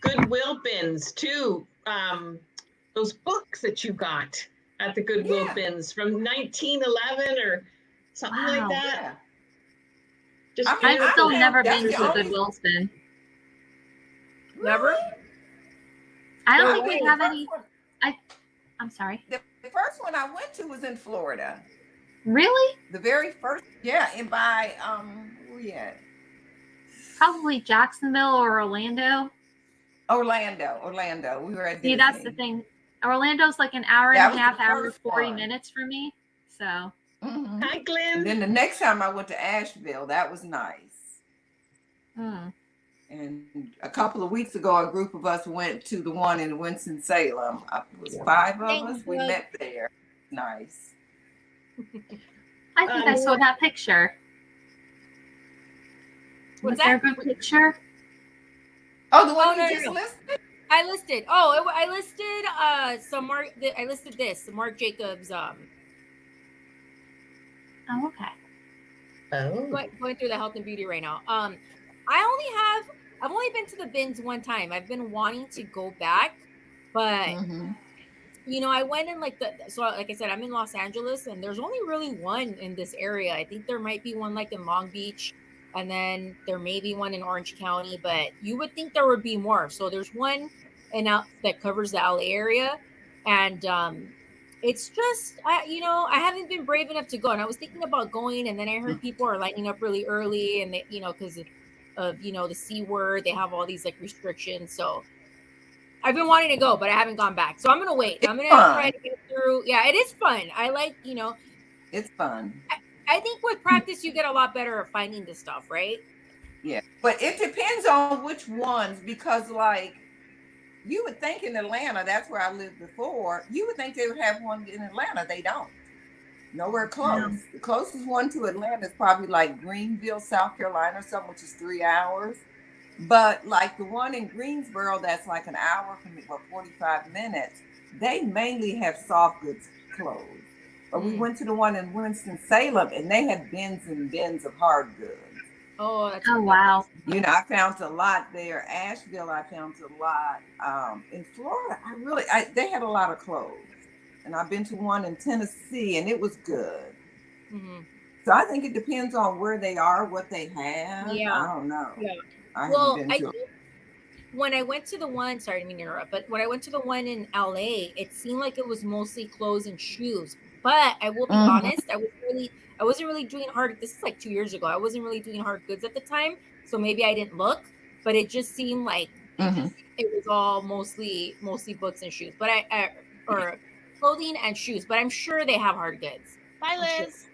the Goodwill bins too. Those books that you got at the Goodwill Yeah. bins from 1911 or something like Wow. that. Yeah. Just I mean, I've I still beautiful. found never that's been the to a only Goodwill bin. Never? Really? I don't No think way. they The have first any. one, I'm sorry. the first one I went to was in Florida. Really? The very first, yeah, and by where we at? Probably Jacksonville or Orlando. Orlando. We were at See, that's the Disney. thing. Orlando's like an hour and That a was half, the hour, first 40 one. minutes for me. So, Hmm. Hi, And Glenn. then the next time I went to Asheville, that was nice. mm. And a couple of weeks ago, a group of us went to the one in Winston-Salem. It was 5 of Thank us. We you. met there. Nice. I think I saw that picture. What's Was there a that? good picture? Oh, the one Oh, you no, just no. listed? I listed. Oh, I listed some Mark. I listed this, the Marc Jacobs. Oh, okay. Oh. Going through the health and beauty right now. I've only been to the bins one time. I've been wanting to go back, but Mm-hmm. I went in like like I said, I'm in Los Angeles, and there's only really one in this area. I think there might be one like in Long Beach, and then there may be one in Orange County, but you would think there would be more. So there's one that covers the LA area, and it's just I haven't been brave enough to go, and I was thinking about going, and then I heard people are lining up really early, and they because of the C word, they have all these like restrictions. So I've been wanting to go, but I haven't gone back. So I'm gonna wait. It's I'm gonna try fun. to get through. Yeah, it is fun. I like It's fun. I think with practice you get a lot better at finding the stuff, right? Yeah. But it depends on which ones, because like you would think in Atlanta, that's where I lived before, you would think they would have one in Atlanta. They don't. Nowhere close. No. The closest one to Atlanta is probably like Greenville, South Carolina, or something, which is 3 hours. But like the one in Greensboro, that's like an hour from me, or 45 minutes, they mainly have soft goods clothes. But we went to the one in Winston-Salem, and they had bins and bins of hard goods. Oh, that's Oh, wow. I found a lot there. Asheville, I found a lot. In Florida, they had a lot of clothes. And I've been to one in Tennessee, and it was good. Mm-hmm. So I think it depends on where they are, what they have. Yeah. I don't know. Yeah. I Well, haven't I been to. think when I went to the one, sorry to interrupt, but when I went to the one in LA, it seemed like it was mostly clothes and shoes. But I will be honest, I wasn't really doing hard. This is like 2 years ago. I wasn't really doing hard goods at the time, so maybe I didn't look. But it just seemed like it was all mostly books and shoes. But or clothing and shoes. But I'm sure they have hard goods. Bye, Sure. Liz.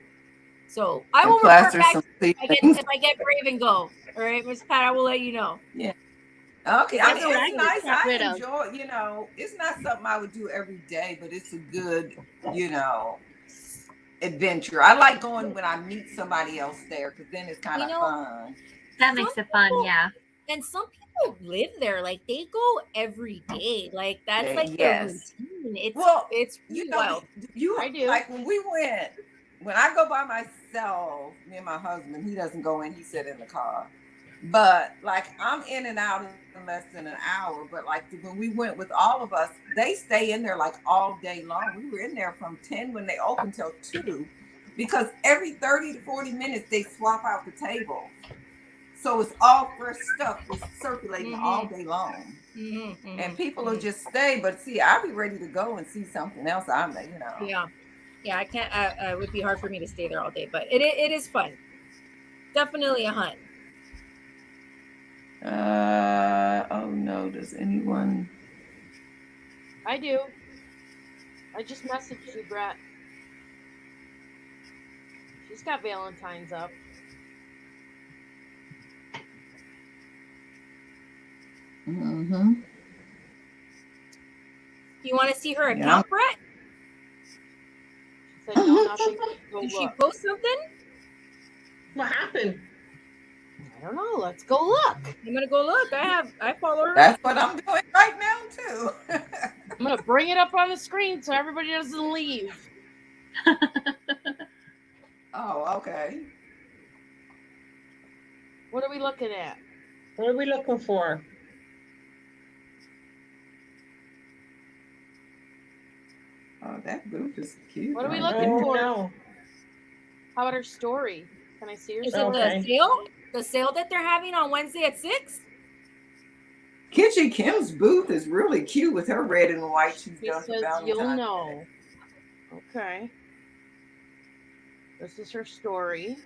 So I will report back if I get brave and go. All right, Miss Pat, I will let you know. Yeah. Okay. I mean, That's what I it's would nice. get rid I of. enjoy, it's not something I would do every day, but it's a good, adventure. I like going when I meet somebody else there, because then it's kind of fun. That makes it fun, yeah. And some people live there, like they go every day, like that's like their routine. It's really wild. I do. Like when I go by myself, me and my husband, he doesn't go in, he sit in the car. But like I'm in and out in less than an hour. But like when we went with all of us, they stay in there like all day long. We were in there from 10 when they opened till 2, because every 30 to 40 minutes they swap out the table. So it's all fresh stuff just circulating all day long. And people will just stay. But see, I'll be ready to go and see something else. Yeah, I can't. It would be hard for me to stay there all day, but it is fun. Definitely a hunt. Oh no, does anyone? I do. I just messaged you, Brett. She's got Valentine's up. Mm-hmm. You want to see her account, Brett? She said no, nothing. Did she post something? What happened? I don't know. Let's go look. I'm gonna go look. I follow her. That's what I'm doing right now too. I'm gonna bring it up on the screen so everybody doesn't leave. Oh, okay. What are we looking at? What are we looking for? Oh, that booth is cute. What are we right looking there. for? No. How about her story? Can I see her Is it story? Okay. the sale? The sale that they're having on Wednesday at 6? Kitchen Kim's booth is really cute with her red and white. She's She done for says Valentine's you'll Day. know. Okay. This is her story.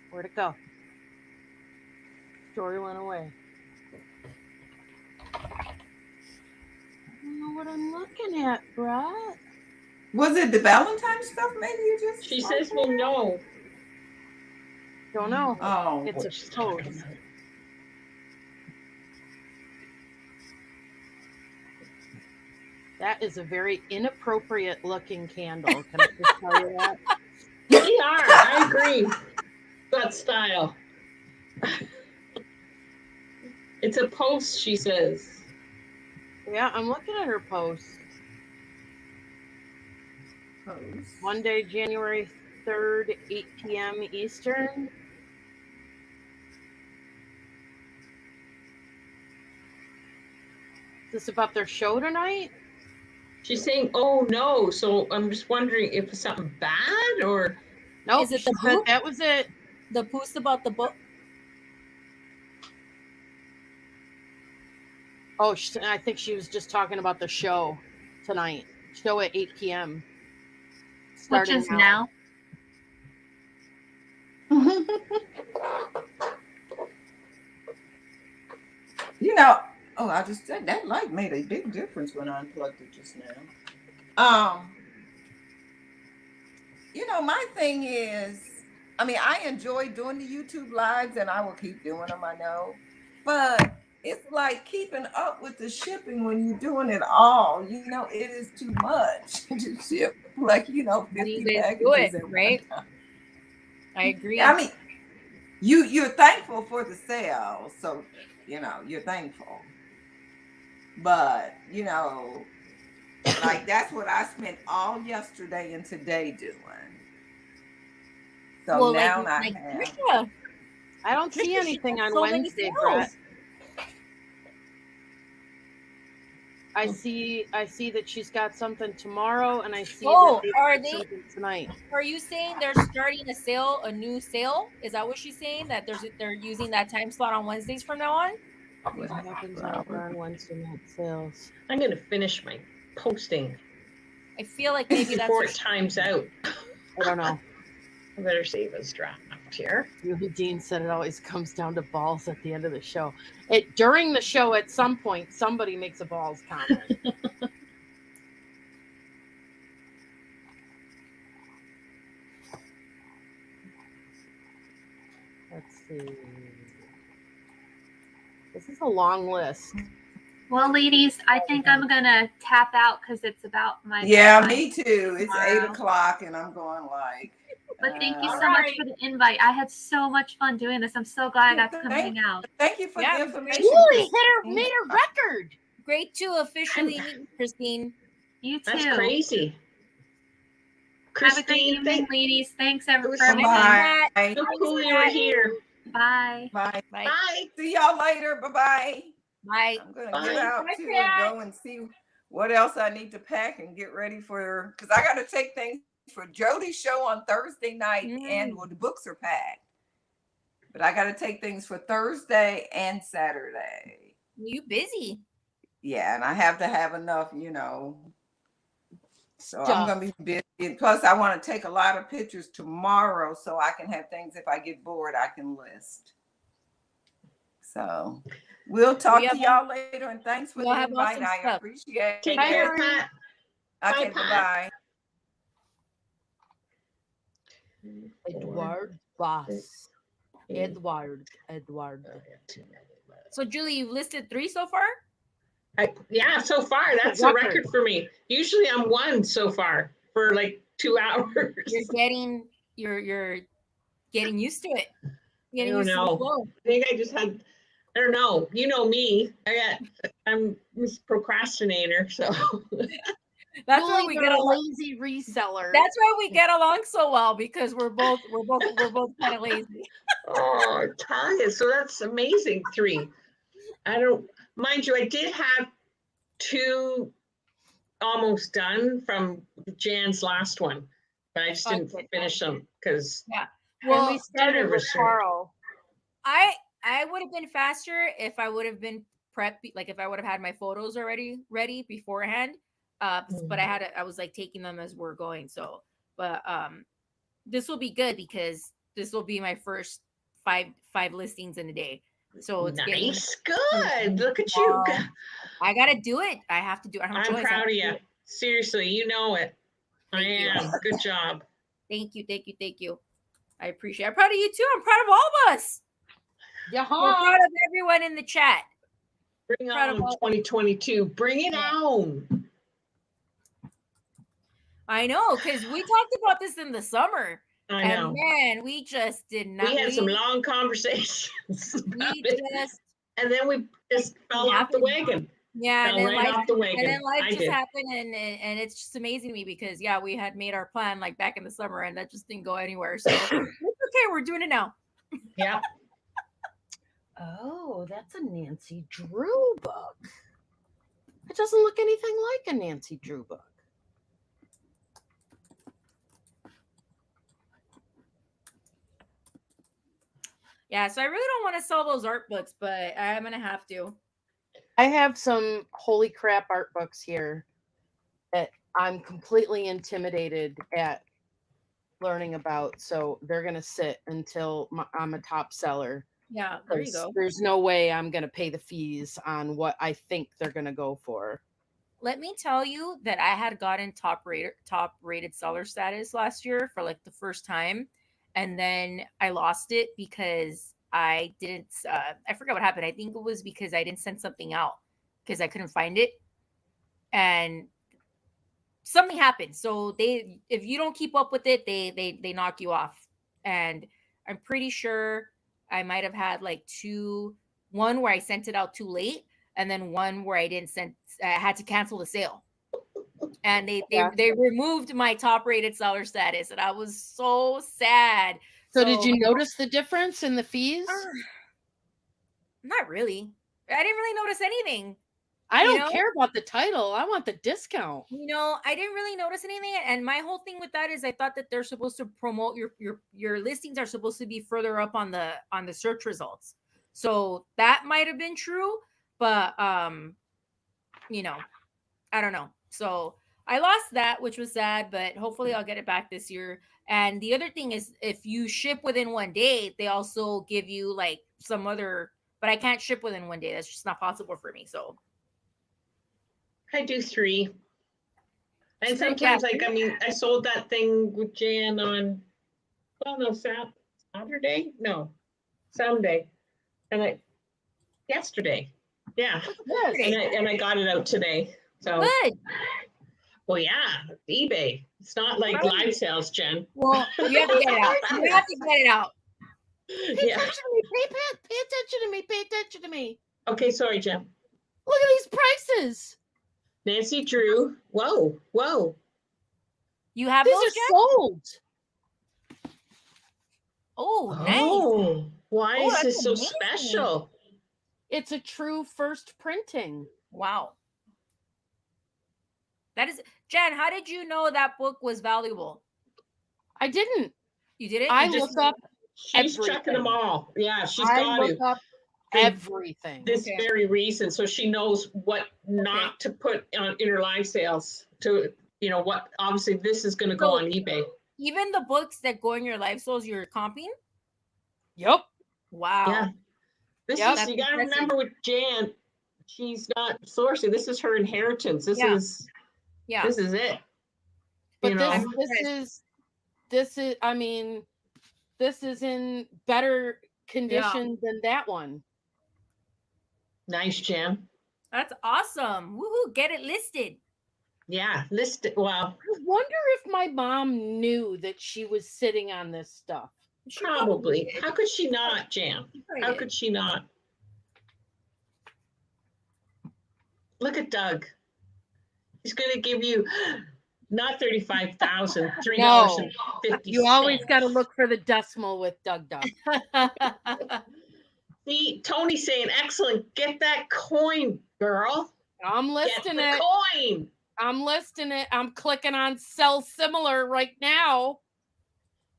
Where'd it go? Story went away. I don't know what I'm looking at, Brett. Was it the Valentine stuff? Maybe you just. She says we'll know. Don't know. Oh, It's What she's a talking post. about. That is a very inappropriate looking candle. Can I just tell you that? They are. I agree. That style. It's a post, she says. Yeah, I'm looking at her post. post. Monday, January 3rd, 8 p.m. Eastern. Is this about their show tonight? She's saying, "Oh no!" So I'm just wondering if it's something bad or. Nope. Is it she the said book? that was it. The post about the book? Oh, I think she was just talking about the show tonight. Show at 8 p.m. Which starting is now. You know, oh, I just said that light made a big difference when I unplugged it just now. You know, my thing is, I mean, I enjoy doing the YouTube lives and I will keep doing them, I know. But it's like keeping up with the shipping when you're doing it all. You know, it is too much to ship, like, you know, How do you 50 guys do packages it, at right? one time. I agree. I mean, you're thankful for the sale, so you know you're thankful. But you know, like that's what I spent all yesterday and today doing. So well, now I like have. Trisha. I don't see Trisha, anything she on has so many Wednesday, sales. Brett. I see that she's got something tomorrow, and I see Oh, that are got they? something tonight. Are you saying they're starting a sale, a new sale? Is that what she's saying? That they're using that time slot on Wednesdays from now on? What happens on Wednesday night sales? I'm gonna finish my posting I feel like maybe that's before what it times out. I don't know. I better save this draft here. Ruby Dean said it always comes down to balls at the end of the show. During the show, at some point, somebody makes a balls comment. Let's see. This is a long list. Well, ladies, I think I'm gonna tap out because it's about my Yeah, bedtime me too. It's tomorrow. 8:00 and I'm going like. But thank you so All much right. for the invite. I had so much fun doing this. I'm so glad I got to come hang out. Thank you for Yeah, the information. Julie Christine. made a record. great to officially meet you, Christine. You too. That's crazy. Have a great Christine, evening, ladies. Thanks It was for so everything. Bye. so cool you were here. Bye. Bye. Bye. Bye. See y'all later. Bye-bye. Bye. I'm gonna Bye. get out Bye, too Pat. and go and see what else I need to pack and get ready for, because I got to take things for Jody's show on Thursday night and well, the books are packed. But I got to take things for Thursday and Saturday. You busy? Yeah, and I have to have enough, you know. So Stuff. I'm gonna be busy. Plus, I want to take a lot of pictures tomorrow so I can have things. If I get bored, I can list. So we'll talk to y'all later. And thanks for We'll the have invite. awesome I stuff. appreciate Take Bye, it. care, Erin. Pat. Okay, Bye, Pat. bye. Edward Boss. Edward. So, Julie, you've listed 3 so far? Yeah, so far that's a record for me. Usually I'm 1 so far for like 2 hours. You're getting used to it. I don't know. I think I just had, I don't know. You know me. I'm a procrastinator, so. That's why Julie, we you're get a along. lazy reseller. That's why we get along so well, because we're both kind of lazy. Oh, Tanya, so that's amazing. 3. I don't, mind you, I did have 2 almost done from Jan's last one, but I just didn't Okay. finish them because Yeah. And Well, we started dinner with was served. Carl. I would have been faster if I would have been prepped, like if I would have had my photos already ready beforehand. But I was like taking them as we're going. So, but this will be good because this will be my first five listings in a day. So it's getting nice, good. Look at you. I gotta do it. I have to do it. I don't have a I'm choice. proud of you. Seriously, you know it. I Thank you. am. Good job. Thank you. I appreciate it. I'm proud of you too. I'm proud of all of us. Yeah. We're proud of everyone in the chat. Bring Proud on of all- 2022. Bring it on. I know, because we talked about this in the summer. I know. And man, we just did not. We had some long conversations about We it. just And then we just fell off the wagon. Yeah, Fell right off the wagon. and then life I just did. happened, and it's just amazing to me because we had made our plan like back in the summer, and that just didn't go anywhere. So it's okay, we're doing it now. Yeah. Oh, that's a Nancy Drew book. It doesn't look anything like a Nancy Drew book. Yeah, so I really don't want to sell those art books, but I'm gonna have to. I have some holy crap art books here that I'm completely intimidated at learning about. So they're going to sit until I'm a top seller. Yeah, there you go. There's no way I'm going to pay the fees on what I think they're going to go for. Let me tell you that I had gotten top rated seller status last year for like the first time. And then I lost it because I didn't, I forgot what happened. I think it was because I didn't send something out because I couldn't find it. And something happened. So if you don't keep up with it, they knock you off. And I'm pretty sure I might have had like one where I sent it out too late, and then one where I had to cancel the sale. And they removed my top rated seller status, and I was so sad. So did you notice the difference in the fees? Not really. I didn't really notice anything. I don't care about the title. I want the discount. I didn't really notice anything. And my whole thing with that is I thought that they're supposed to promote your listings are supposed to be further up on the search results. So that might have been true, but I don't know. So I lost that, which was sad, but hopefully I'll get it back this year. And the other thing is if you ship within 1 day, they also give you like some other, but I can't ship within 1 day. That's just not possible for me. So I do 3. And sometimes, I sold that thing with Jan on, Saturday? No, Sunday. And yesterday. Yeah. And I got it out today. So good. Well, yeah, eBay. It's not like live sales, Jen. Well, you have to get it out. You have to get it out. Pay attention to me. Pay attention to me. Pay attention to me. Okay, sorry, Jen. Look at these prices. Nancy Drew. Whoa. You have these those, are Jen? sold. Oh, nice. Oh, why is this so amazing. special? It's a true first printing. Wow. That is, Jen, how did you know that book was valuable? I didn't. You didn't? I look up She's checking them all. Yeah, she's got to. Look up everything. This very reason, so she knows what not to put in her live sales to, what, obviously this is going to go on eBay. Even the books that go in your live sales, you're comping? Yep. Wow. Yeah. This is, you got to remember with Jan, she's not sourcing. This is her inheritance. This is it. But this is, I mean, this is in better condition than that one. Nice, Jan. That's awesome. Woohoo, get it listed. Yeah, listed. Wow. I wonder if my mom knew that she was sitting on this stuff. Probably. How could she not, Jan? How could she not? Look at Doug. He's going to give you not 35,000, $3.50. No. You always got to look for the decimal with Doug. See, Tony's saying, excellent. Get that coin, girl. I'm listing it. Coin. I'm listing it. I'm clicking on sell similar right now.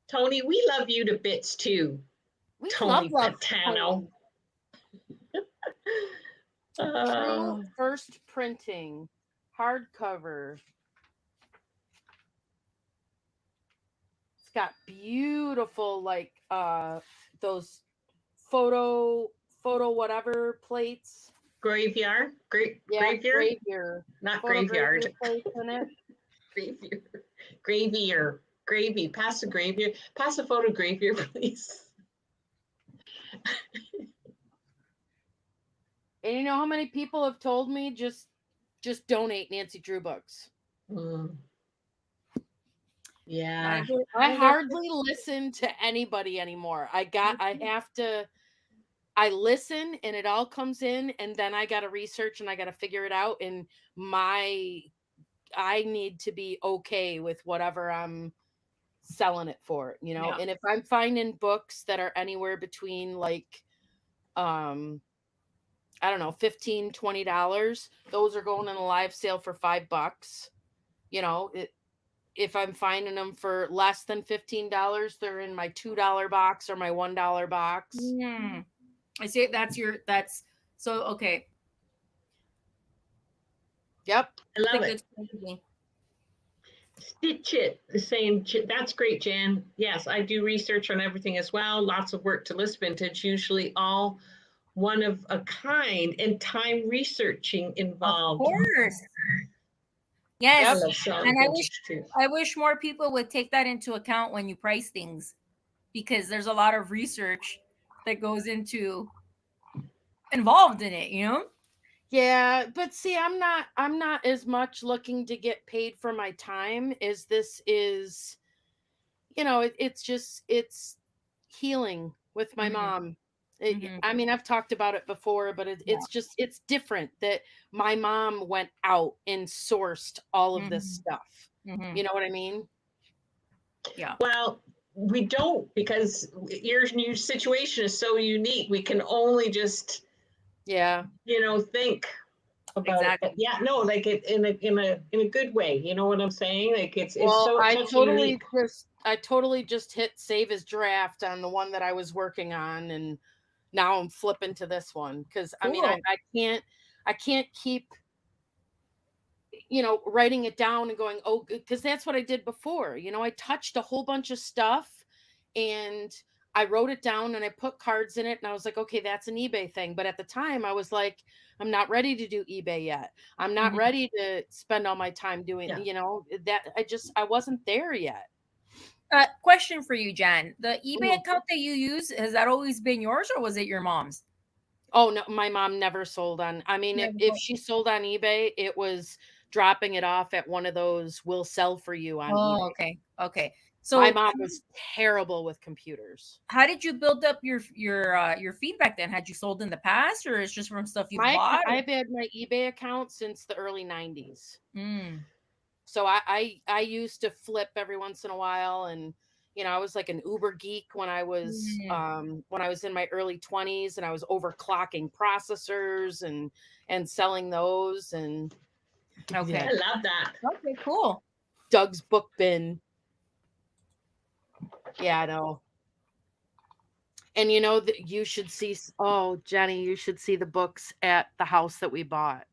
Tony, we love you to bits too. We Tony love Patano. True first printing, hardcover. It's got beautiful like those photo whatever plates. Graveyard. Graveyard. Not Photo graveyard. Plates in it. Graveyard. Gravy. Pass the graveyard. Pass the photo graveyard, please. And you know how many people have told me just donate Nancy Drew books? Yeah. I hardly listen to anybody anymore. I listen and it all comes in and then I got to research and I got to figure it out. And I need to be okay with whatever I'm selling it for, you know? Yeah. And if I'm finding books that are anywhere between like, I don't know, $15, $20, those are going in a live sale for $5. You know, if I'm finding them for less than $15, they're in my $2 box or my $1 box. I see that's so okay. Yep. I love it. Stitch it, saying that's great, Jan. Yes, I do research on everything as well. Lots of work to list vintage, usually all one of a kind, and time researching involved. Of course. Yes. And I wish more people would take that into account when you price things, because there's a lot of research that goes involved in it, you know? Yeah, but see, I'm not as much looking to get paid for my time as this is, you know, it's healing with my mom. I mean, I've talked about it before, but it's different that my mom went out and sourced all of this stuff. You know what I mean? Yeah. Well, we don't, because your new situation is so unique. We can only just, think about it. Yeah, no, like it in a good way. You know what I'm saying? Like it's so I totally just hit save as draft on the one that I was working on, and now I'm flipping to this one because I mean I can't keep writing it down and going, oh, because that's what I did before. I touched a whole bunch of stuff and I wrote it down and I put cards in it and I was like, okay, that's an eBay thing. But at the time I was like, I'm not ready to do eBay yet. I'm not ready to spend all my time doing, that I wasn't there yet. Question for you, Jan. The eBay account that you use, has that always been yours or was it your mom's? Oh, no, my mom never sold on. I mean, if she sold on eBay, it was dropping it off at one of those "will sell for you" on eBay. Okay. So my mom was terrible with computers. How did you build up your feedback then? Had you sold in the past, or it's just from stuff you bought? I've had my eBay account since the early 90s. So I used to flip every once in a while, and I was like an Uber geek when I was in my early 20s, and I was overclocking processors and selling those. And okay, I love that. Okay, cool. Doug's book bin. Yeah, I know. And that you should see. Oh, Jenny, you should see the books at the house that we bought.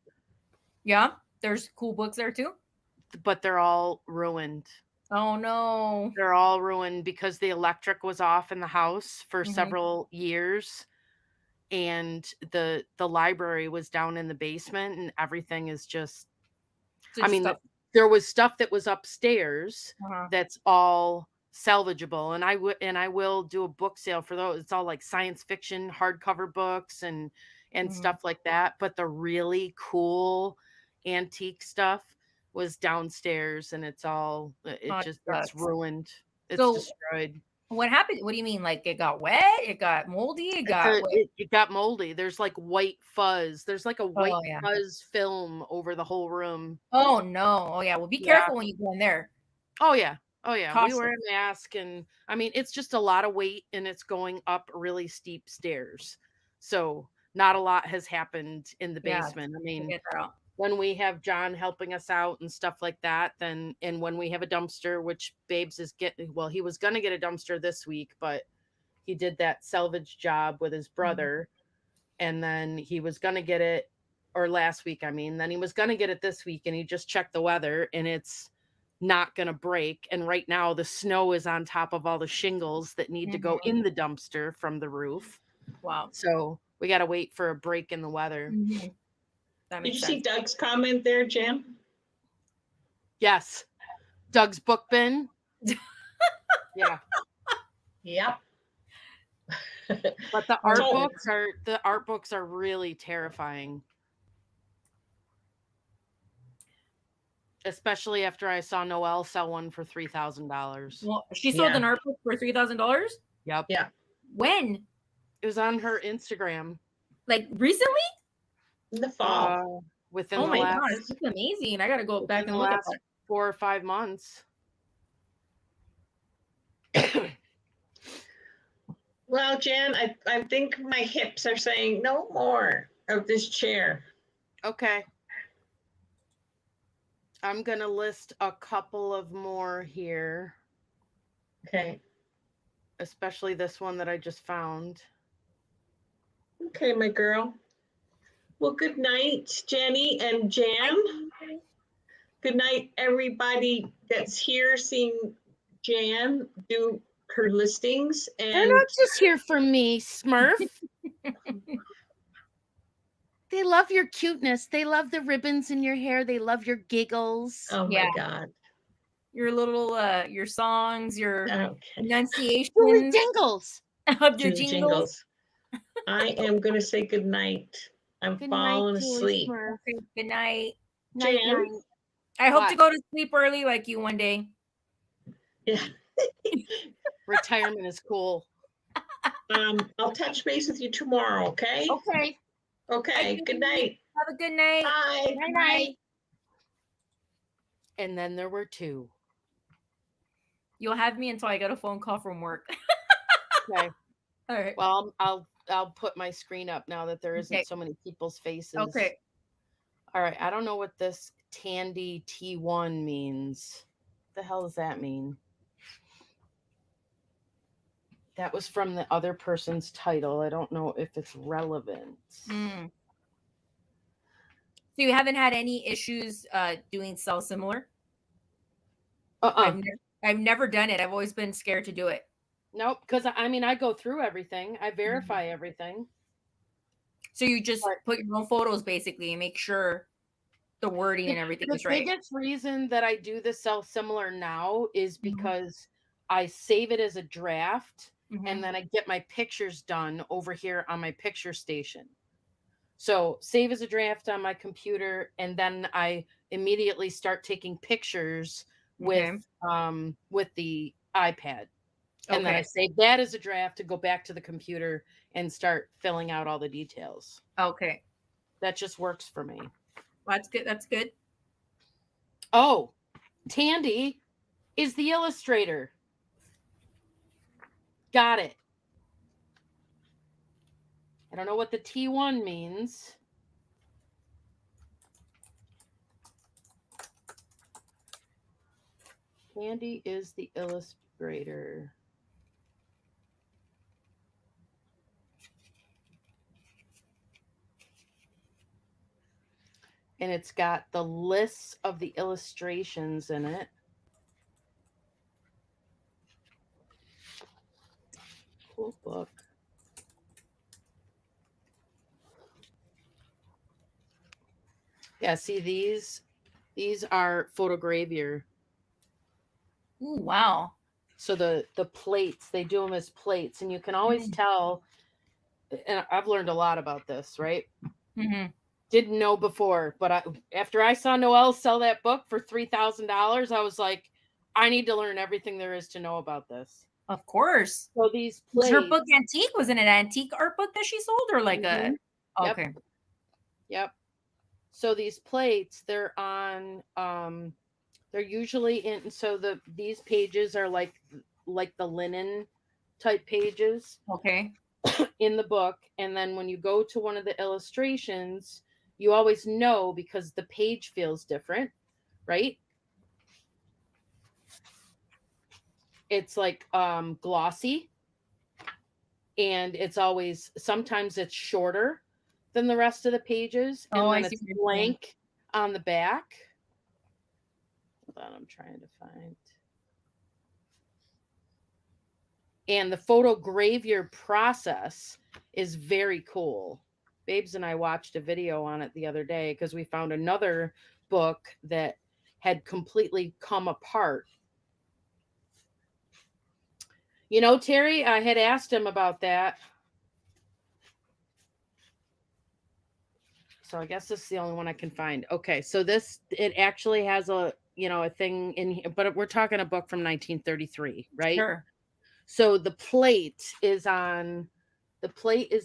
Yeah, there's cool books there too. But they're all ruined. Oh no. They're all ruined because the electric was off in the house for several years. And the library was down in the basement and everything is just, there was stuff that was upstairs that's all salvageable. And I will do a book sale for those. It's all like science fiction hardcover books and stuff like that. But the really cool antique stuff was downstairs and it's ruined. It's destroyed. What happened? What do you mean? Like it got wet? It got moldy? It got what? It got moldy. There's like white fuzz. There's like a white Oh, yeah. fuzz film over the whole room. Oh no. Oh yeah. Well, be Yeah. careful when you go in there. Oh yeah. Oh yeah. We Cautious. wear a mask, and I mean it's just a lot of weight, and it's going up really steep stairs. So not a lot has happened in the Yeah, basement. I mean, Get that out. when we have John helping us out and stuff like that, then, and when we have a dumpster, which Babes is getting, well, he was going to get a dumpster this week, but he did that salvage job with his brother. And then he was going to get it, or last week, I mean, then he was going to get it this week, and he just checked the weather and it's not going to break. And right now the snow is on top of all the shingles that need to go in the dumpster from the roof. Wow. So we got to wait for a break in the weather. That Did makes you sense. see Doug's comment there, Jan? Yes. Doug's book bin. Yeah. Yep. But the art So- books are really terrifying. Especially after I saw Noelle sell one for $3,000. Well, she sold Yeah. an art book for $3,000. Yep. Yeah. When? It was on her Instagram. Like recently? In the fall. Within Oh the my last, god, it's amazing! I gotta go back within and the look at last that. 4 or 5 months. Well, Jan, I think my hips are saying no more of this chair. Okay. I'm going to list a couple of more here, Okay. especially this one that I just found. Okay, my girl. Well, good night, Jenny and Jan. Good night, everybody that's here seeing Jan do her listings. They're And not just here for me, Smurf. They love your cuteness. They love the ribbons in your hair. They love your giggles. oh my Yeah. God. Your little your songs, your Okay. enunciations Julie Dingles. of your Julie jingles. I am going to say good night. I'm Good falling night, Julie asleep. Smurf. Okay, good night. Night, Jan? night. I hope What? to go to sleep early like you one day. Yeah. Retirement is cool. I'll touch base with you tomorrow, okay? Okay. Okay. Good night. Have a good night. Bye. Night, night. And then there were 2. You'll have me until I get a phone call from work. Okay. All right. Well, I'll put my screen up now that there isn't Okay. so many people's faces. Okay. All right. I don't know what this Tandy T1 means. What the hell does that mean? That was from the other person's title. I don't know if it's relevant. So you haven't had any issues doing sell similar? I've never done it. I've always been scared to do it. Nope. Because I mean, I go through everything. I verify everything. So you just put your own photos basically and make sure the wording and everything is right. The biggest reason that I do the sell similar now is because I save it as a draft and then I get my pictures done over here on my picture station. So save as a draft on my computer, and then I immediately start taking pictures with the iPad. And then I save that as a draft to go back to the computer and start filling out all the details. Okay. That just works for me. Well, that's good. That's good. Oh, Tandy is the illustrator. Got it. I don't know what the T1 means. Tandy is the illustrator. And it's got the lists of the illustrations in it. Cool book. Yeah, see these are photogravure. Ooh, wow. So the plates, they do them as plates, and you can always tell. And I've learned a lot about this, right? Didn't know before, but after I saw Noelle sell that book for $3,000, I was like, I need to learn everything there is to know about this. Of course. So these Was plates. her book antique? Was it an antique art book that she sold, or like a? Yep. Okay. Yep. So these plates, they're on. They're usually in. So these pages are like the linen type pages. Okay. In the book, and then when you go to one of the illustrations, you always know because the page feels different, right? It's like glossy, and it's always, sometimes it's shorter than the rest of the pages, and then it's blank on the back. Hold on, I'm trying to find. And the photogravure process is very cool. Babes and I watched a video on it the other day because we found another book that had completely come apart. You know, Terry, I had asked him about that. So I guess this is the only one I can find. Okay, so it actually has a thing in here, but we're talking a book from 1933, right? Sure. So the plate is a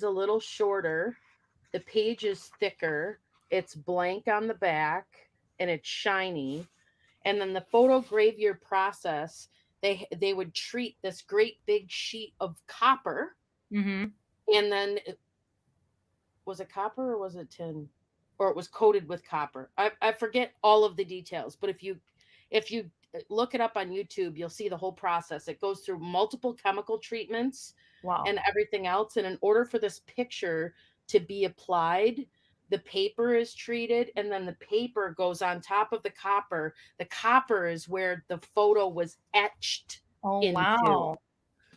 little shorter. The page is thicker. It's blank on the back and it's shiny. And then the photogravure process, they would treat this great big sheet of copper. Mm-hmm. And then was it copper or was it tin? Or it was coated with copper. I forget all of the details, but if you look it up on YouTube, you'll see the whole process. It goes through multiple chemical treatments. Wow. And everything else. And in order for this picture to be applied, the paper is treated, and then the paper goes on top of the copper. The copper is where the photo was etched into. Wow.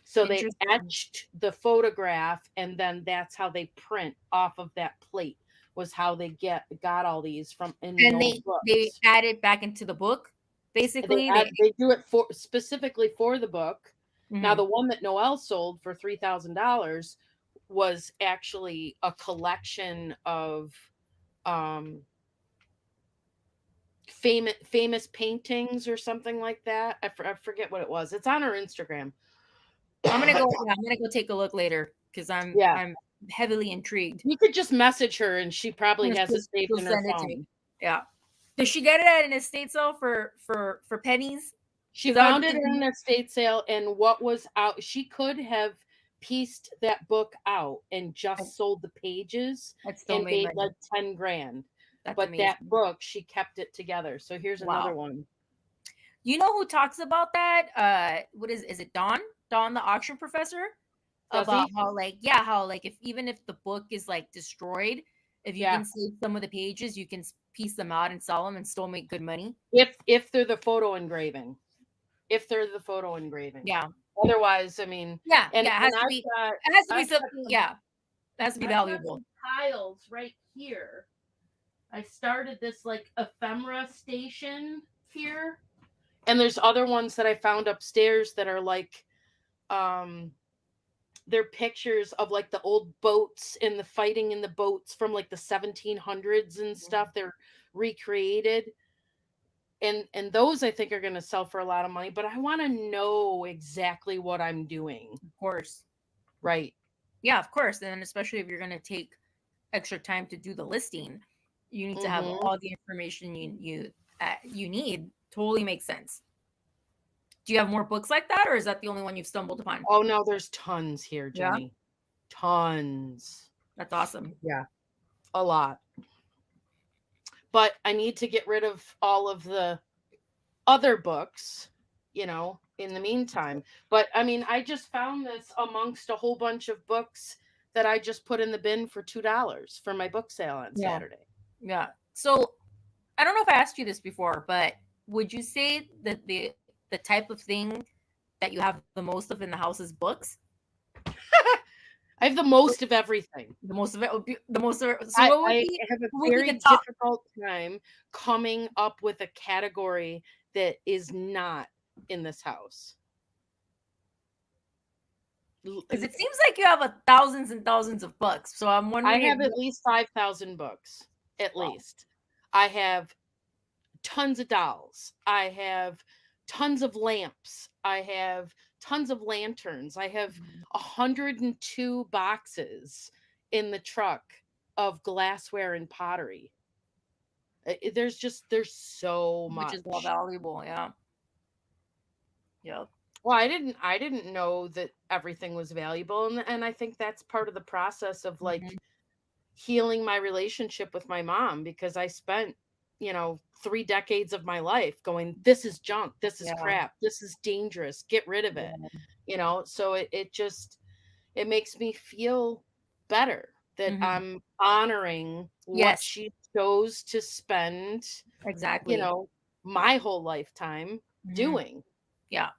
So they etched the photograph, and then that's how they print off of that plate, was how they got all these from in and those books. They add it back into the book, basically. They do it specifically for the book. Mm-hmm. Now, the one that Noelle sold for $3,000 was actually a collection of famous paintings or something like that. I forget what it was. It's on her Instagram. I'm gonna go take a look later because I'm heavily intrigued. You could just message her, and she probably has it saved in her phone. Yeah. Does she get it at an estate sale for pennies? She found it in an estate sale, and what was out, she could have pieced that book out and just sold the pages and made like 10 grand. But amazing. That book, she kept it together. So here's another one. You know who talks about that? What is it Dawn, the auction professor? About how even if the book is like destroyed, if you can save some of the pages, you can piece them out and sell them and still make good money. If they're the photo engraving. Yeah. Otherwise, I mean, it has to be something. Yeah, it has to be valuable. Tiles right here. I started this like ephemera station here, and there's other ones that I found upstairs that are like, they're pictures of like the old boats and the fighting in the boats from like the 1700s and stuff. They're recreated. And those I think are going to sell for a lot of money, but I want to know exactly what I'm doing. Of course. Right. Yeah, of course. And especially if you're going to take extra time to do the listing, you need to have all the information you need. Totally makes sense. Do you have more books like that, or is that the only one you've stumbled upon? Oh no, there's tons here, Jenny. Yeah? Tons. That's awesome. Yeah. A lot. But I need to get rid of all of the other books, in the meantime. But I mean, I just found this amongst a whole bunch of books that I just put in the bin for $2 for my book sale on Saturday. Yeah. So I don't know if I asked you this before, but would you say that the type of thing that you have the most of in the house is books? I have the most of everything. The most of it. So I have a very difficult time coming up with a category that is not in this house. Because it seems like you have thousands and thousands of books. So I'm wondering. I have at least 5,000 books. At least. I have tons of dolls. I have tons of lamps. I have tons of lanterns. I have 102 boxes in the truck of glassware and pottery. There's so Which is all much. valuable. Yeah. Yep. Well, I didn't know that everything was valuable, and I think that's part of the process of like healing my relationship with my mom, because I spent, 3 decades of my life going, this is junk, this is Yeah. crap, this is dangerous, get rid of it. So it makes me feel better that I'm honoring what Yes. she chose to spend, Exactly. my whole lifetime doing. Yeah.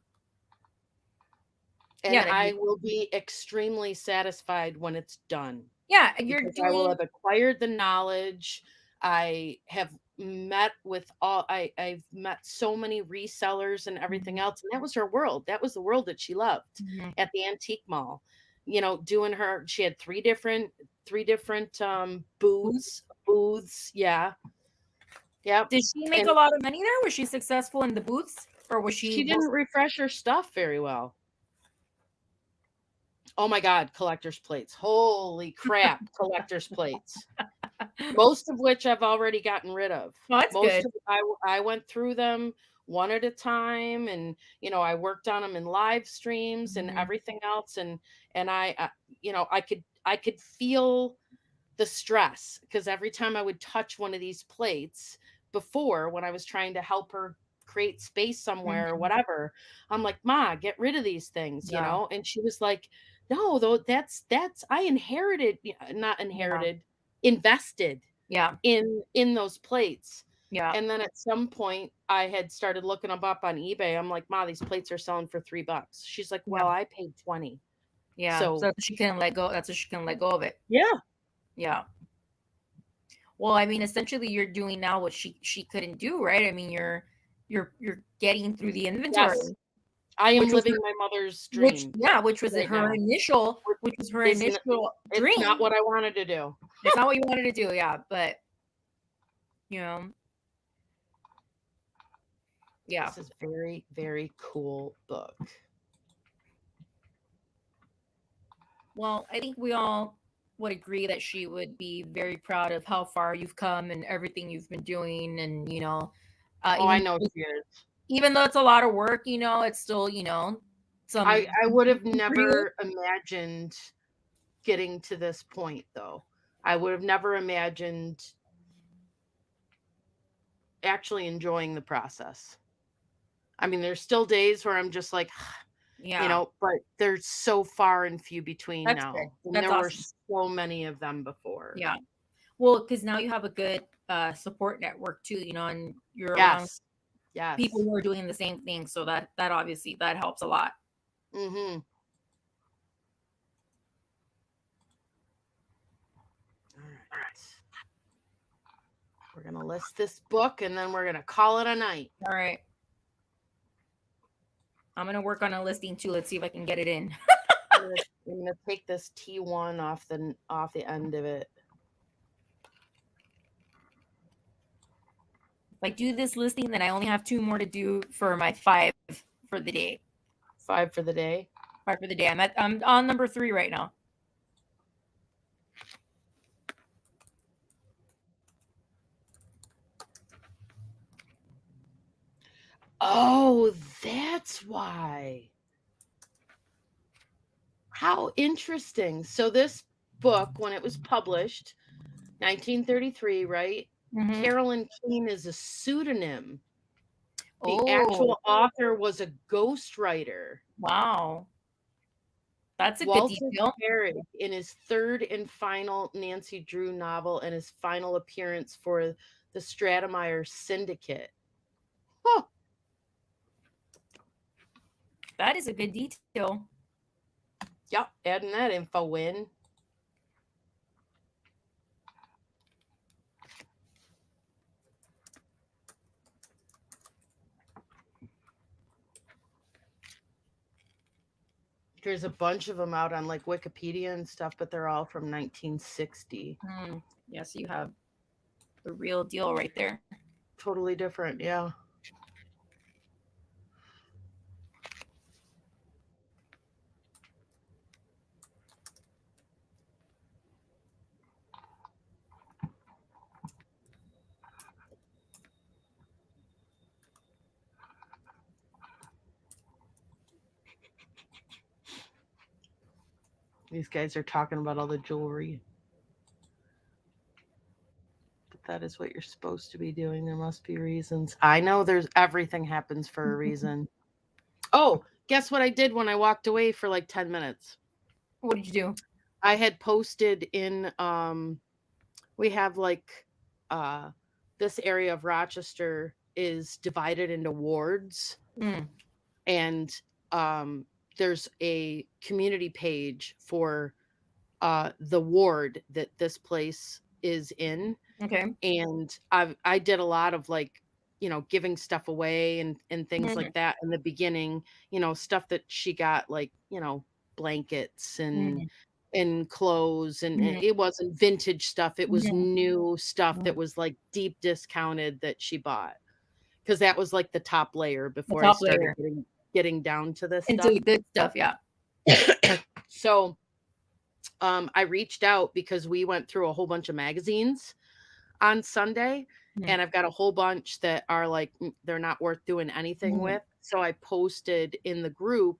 And Yeah. I will be extremely satisfied when it's done. Yeah. You're Because I will doing. have acquired the knowledge. I have met with I've met so many resellers and everything else. And that was her world. That was the world that she loved at the antique mall. Doing she had three different booths. Yeah. Yep. Did she make a lot of money there? Was she successful in the booths, or was she? She didn't refresh her stuff very well. Oh my God, collector's plates. Holy crap, collector's plates. Most of which I've already gotten rid of. Oh, that's good. I went through them one at a time, and I worked on them in live streams and everything else, and I could feel the stress, because every time I would touch one of these plates before, when I was trying to help her create space somewhere or whatever, I'm like, Ma, get rid of these things, and she was like, no, though, that's I inherited, not inherited, invested in those plates. Yeah. And then at some point I had started looking them up on eBay. I'm like, Ma, these plates are selling for $3. She's like, well, I paid 20. Yeah. So she can let go. That's so she can let go of it. Yeah. Yeah. Well, I mean, essentially you're doing now what she couldn't do, right? I mean, you're getting through the inventory. Yes. I am living my mother's dream. Which was her initial dream. It's not what I wanted to do. It's not what you wanted to do, yeah. But yeah. This is very, very cool book. Well, I think we all would agree that she would be very proud of how far you've come and everything you've been doing, and I know she is. Even though it's a lot of work, it's still, some. I would have never imagined getting to this point, though. I would have never imagined actually enjoying the process. I mean, there's still days where I'm just like, but they're so far and few between now. And there were so many of them before. Yeah. Well, because now you have a good support network too, and you're around people who are doing the same thing. So that obviously that helps a lot. Mm-hmm. All right. We're gonna list this book and then we're gonna call it a night. All right. I'm gonna work on a listing too. Let's see if I can get it in. I'm gonna take this T1 off the end of it. If I do this listing, then I only have 2 more to do for my 5 for the day. 5 for the day? 5 for the day. I'm on number 3 right now. Oh, that's why. How interesting. So this book, when it was published, 1933, right? Carolyn Keene is a pseudonym. The actual author was a ghostwriter. Wow. That's a good detail. Herrick, in his 3rd and final Nancy Drew novel and his final appearance for the Stratemeyer Syndicate. Huh. That is a good detail. Yep, adding that info in. There's a bunch of them out on like Wikipedia and stuff, but they're all from 1960. Yes, you have the real deal right there. Totally different, yeah. These guys are talking about all the jewelry. But that is what you're supposed to be doing. There must be reasons. I know there's everything happens for a reason. Oh, guess what I did when I walked away for like 10 minutes? What did you do? I had posted in we have like this area of Rochester is divided into wards. Mm. And there's a community page for the ward that this place is in. Okay. And I did a lot of like, giving stuff away and things like that in the beginning, stuff that she got, like, blankets and clothes, and it wasn't vintage stuff. It was new stuff that was like deep discounted that she bought, because that was like the top layer before I started getting down to this into stuff. good stuff. Yeah. So I reached out because we went through a whole bunch of magazines on Sunday, and I've got a whole bunch that are like, they're not worth doing anything with. So I posted in the group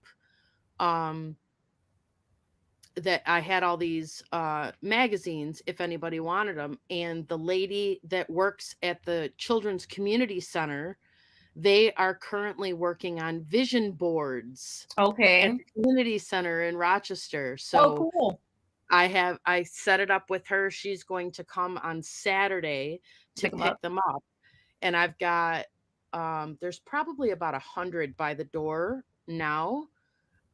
that I had all these magazines if anybody wanted them. And the lady that works at the Children's Community Center, they are currently working on vision boards at the community center in Rochester. So cool. I set it up with her. She's going to come on Saturday to pick them up. And I've got there's probably about 100 by the door now.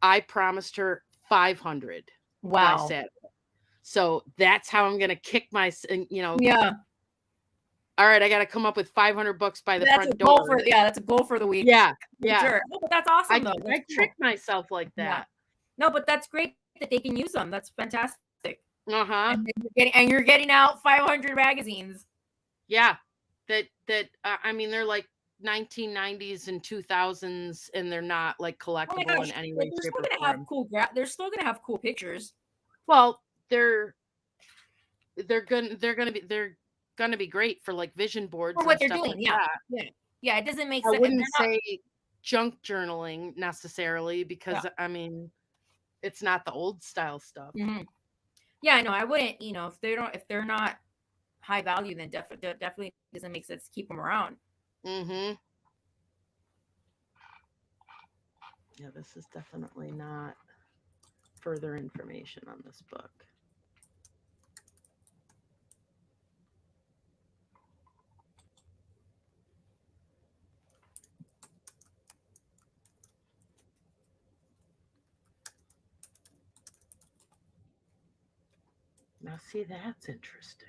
I promised her 500 by Saturday. So that's how I'm going to kick my, Yeah. All right, I got to come up with 500 books by the front door. door. That's a goal for the week. Yeah. Sure. Oh, but that's awesome, though. I tricked myself like that. Yeah. No, but that's great that they can use them. That's fantastic. Uh-huh. And you're getting out 500 magazines. Yeah. I mean, they're like 1990s and 2000s, and they're not like collectible in any way, shape, or form. They're still gonna have cool pictures. Well, they're gonna be great for like vision boards for what and they're stuff doing. Like yeah. It doesn't make sense. I wouldn't say junk journaling necessarily, because I mean, it's not the old style stuff. Yeah, no, I wouldn't. If they're not high value, then definitely doesn't make sense to keep them around. Yeah, this is definitely not further information on this book. Now, see, that's interesting.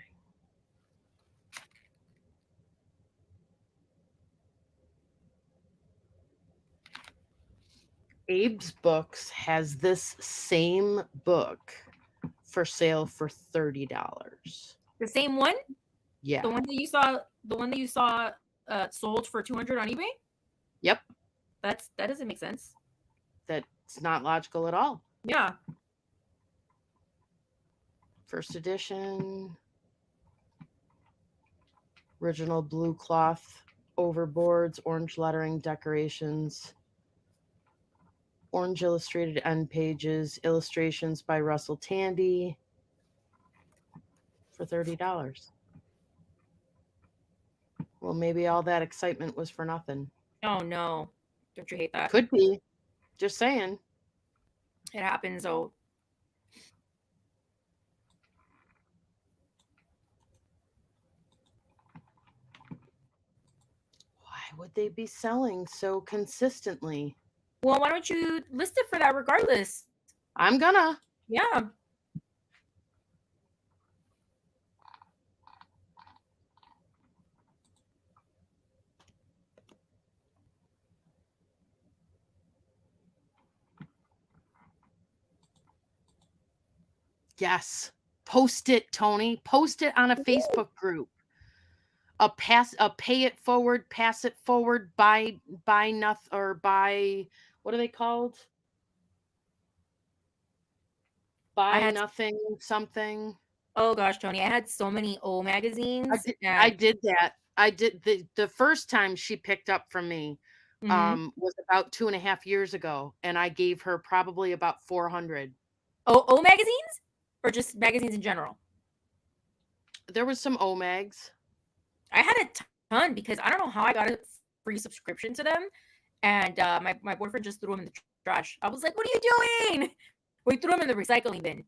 Abe's Books has this same book for sale for $30. The same one? Yeah. The one that you saw sold for $200 on eBay? Yep. That doesn't make sense. That's not logical at all. Yeah. First edition. Original blue cloth overboards, orange lettering decorations, orange illustrated end pages, illustrations by Russell Tandy for $30. Well, maybe all that excitement was for nothing. Oh, no. Don't you hate that? Could be. Just saying. It happens, though. Why would they be selling so consistently? Well, why don't you list it for that regardless? I'm gonna. Yeah. Yes. Post it, Tony. Post it on a Facebook group. A pay it forward, pass it forward, buy nothing, or buy, what are they called? Buy nothing something. Oh gosh, Tony, I had so many old magazines. I did that. I did the first time she picked up from me was about 2.5 years ago, and I gave her probably about 400. O magazines or just magazines in general? There was some O mags. I had a ton because I don't know how I got a free subscription to them, and my boyfriend just threw them in the trash. I was like, "What are you doing?" We threw them in the recycling bin.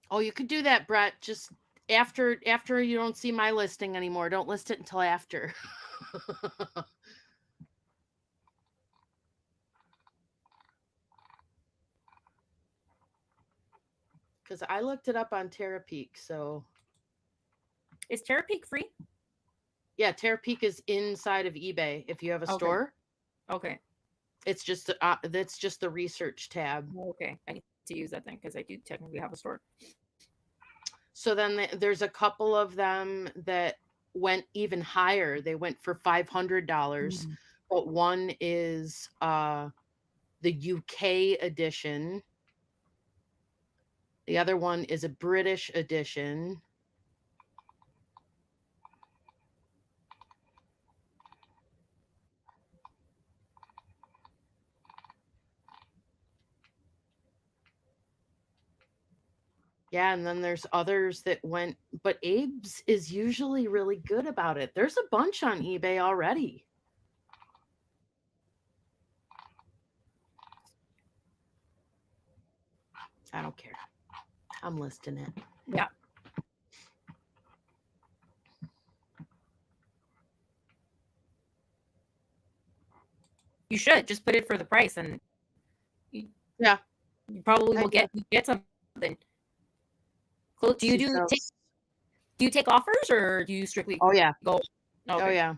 Oh, you could do that, Brett. Just after you don't see my listing anymore. Don't list it until after. Because I looked it up on Terapeak. So Is Terapeak free? yeah, Terapeak is inside of eBay. If you have a Okay. store, Okay. it's just that's just the research tab. Okay. I need to use that then because I do technically have a store. So then there's a couple of them that went even higher. They went for $500, but one is the UK edition. The other one is a British edition. Yeah, and then there's others that went, but Abe's is usually really good about it. There's a bunch on eBay already. I don't care. I'm listing it. Yeah. You should just put it for the price, and you probably will get something. Do you take offers or do you strictly Oh yeah. go? Okay. Oh yeah.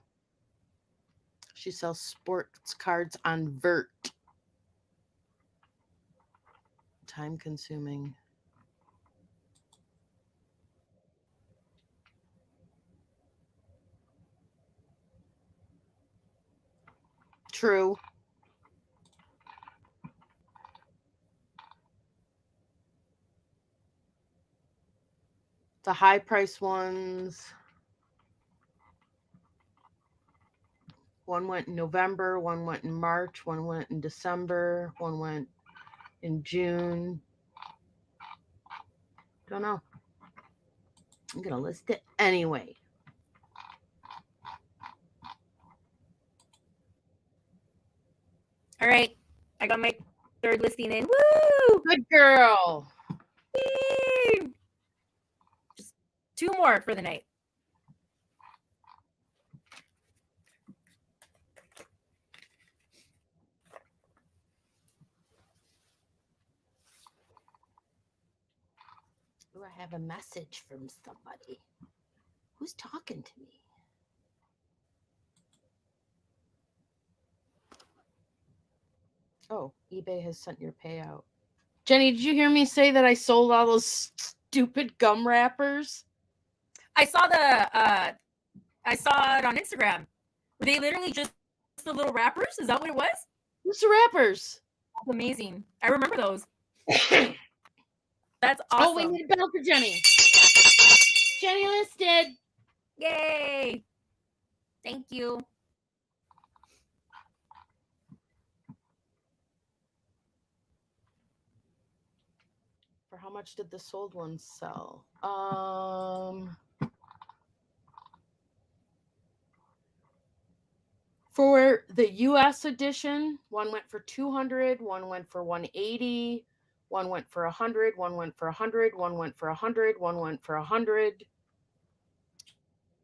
She sells sports cards on Vert. Time consuming. True. The high price ones. One went in November, one went in March, one went in December, one went in June. Don't know. I'm going to list it anyway. All right. I got my third listing in. Woo! Good girl. Woo! Just 2 more for the night. Oh, I have a message from somebody. Who's talking to me? Oh, eBay has sent your payout. Jenny, did you hear me say that I sold all those stupid gum wrappers? I saw it on Instagram. Were they literally just the little wrappers? Is that what it was? What's the wrappers? That's amazing. I remember those. That's awesome. Oh, we need a bell for Jenny. Jenny listed. Yay! Thank you. For how much did the sold ones sell? For the US edition, one went for 200, one went for 180, one went for 100, one went for 100, one went for 100, one went for 100.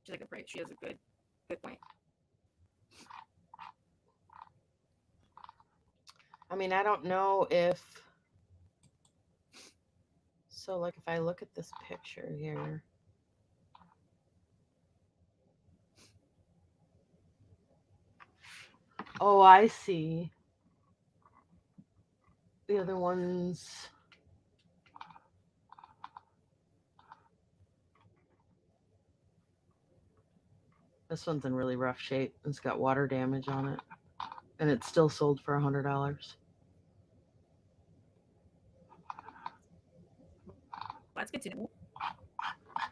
She's like a break. She has a good point. I mean, I don't know if so. Like, if I look at this picture here, oh, I see. The other ones. This one's in really rough shape. It's got water damage on it, and it's still sold for $100. That's good to know.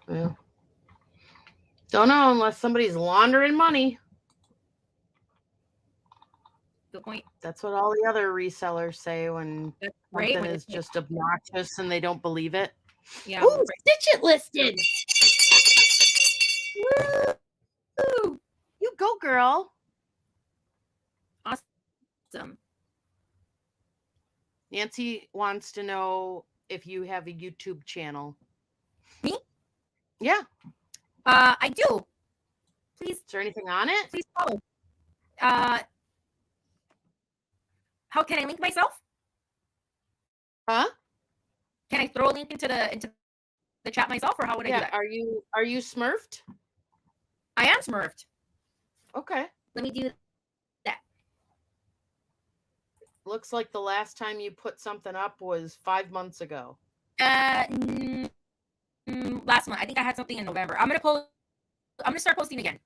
Yeah. Don't know unless somebody's laundering money. point. That's what all the other resellers say when That's right. something When is it's just obnoxious and they don't believe it. yeah. Ooh, Stitch It listed. Woo! You go, girl. Awesome. Nancy wants to know if you have a YouTube channel. Me? Yeah. I do. Please. Is there anything on it? Please follow. How can I link myself? Huh? Can I throw a link into the chat myself, or how would I do that? Are you smurfed? I am smurfed. Okay. Let me do that. Looks like the last time you put something up was 5 months ago. Last month. I think I had something in November. I'm gonna start posting again.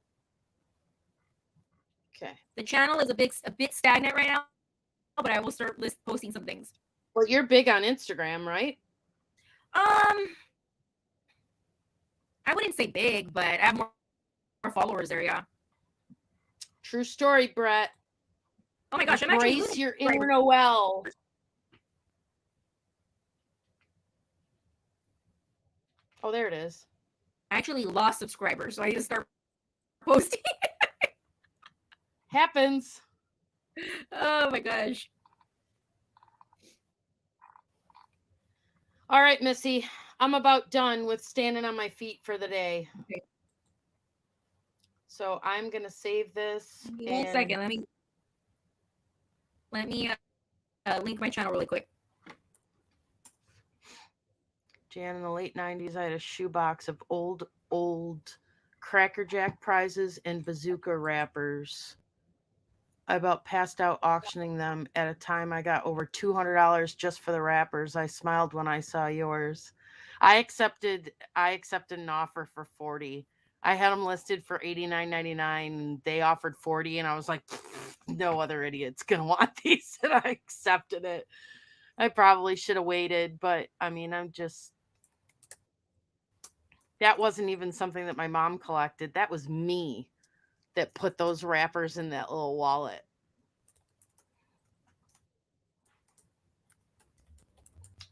Okay. The channel is a bit stagnant right now, but I will start posting some things. Well, you're big on Instagram, right? I wouldn't say big, but I have more followers there. Yeah. True story, Brett. Oh my gosh, I'm actually Embrace losing your inner Noel. Oh, there it is. I actually lost subscribers, so I need to start posting. Happens. Oh my gosh. All right, Missy. I'm about done with standing on my feet for the day. Okay. So I'm going to save this. One second. Let me link my channel really quick. Jan, in the late 90s, I had a shoebox of old Cracker Jack prizes and bazooka wrappers. I about passed out auctioning them. At a time, I got over $200 just for the wrappers. I smiled when I saw yours. I accepted an offer for $40. I had them listed for $89.99. And they offered $40, and I was like, no other idiot's gonna want these, and I accepted it. I probably should have waited, but I mean, that wasn't even something that my mom collected. That was me that put those wrappers in that little wallet.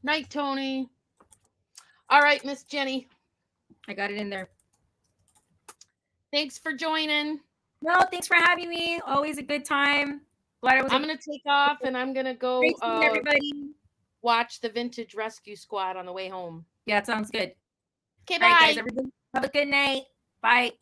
Night, Tony. All right, Miss Jenny. I got it in there. Thanks for joining. No, thanks for having me. Always a good time. I'm going to take off and I'm going to go everybody. Watch the Vintage Rescue Squad on the way home. Yeah, it sounds good. Okay, bye. All right, guys, everybody. Have a good night. Bye.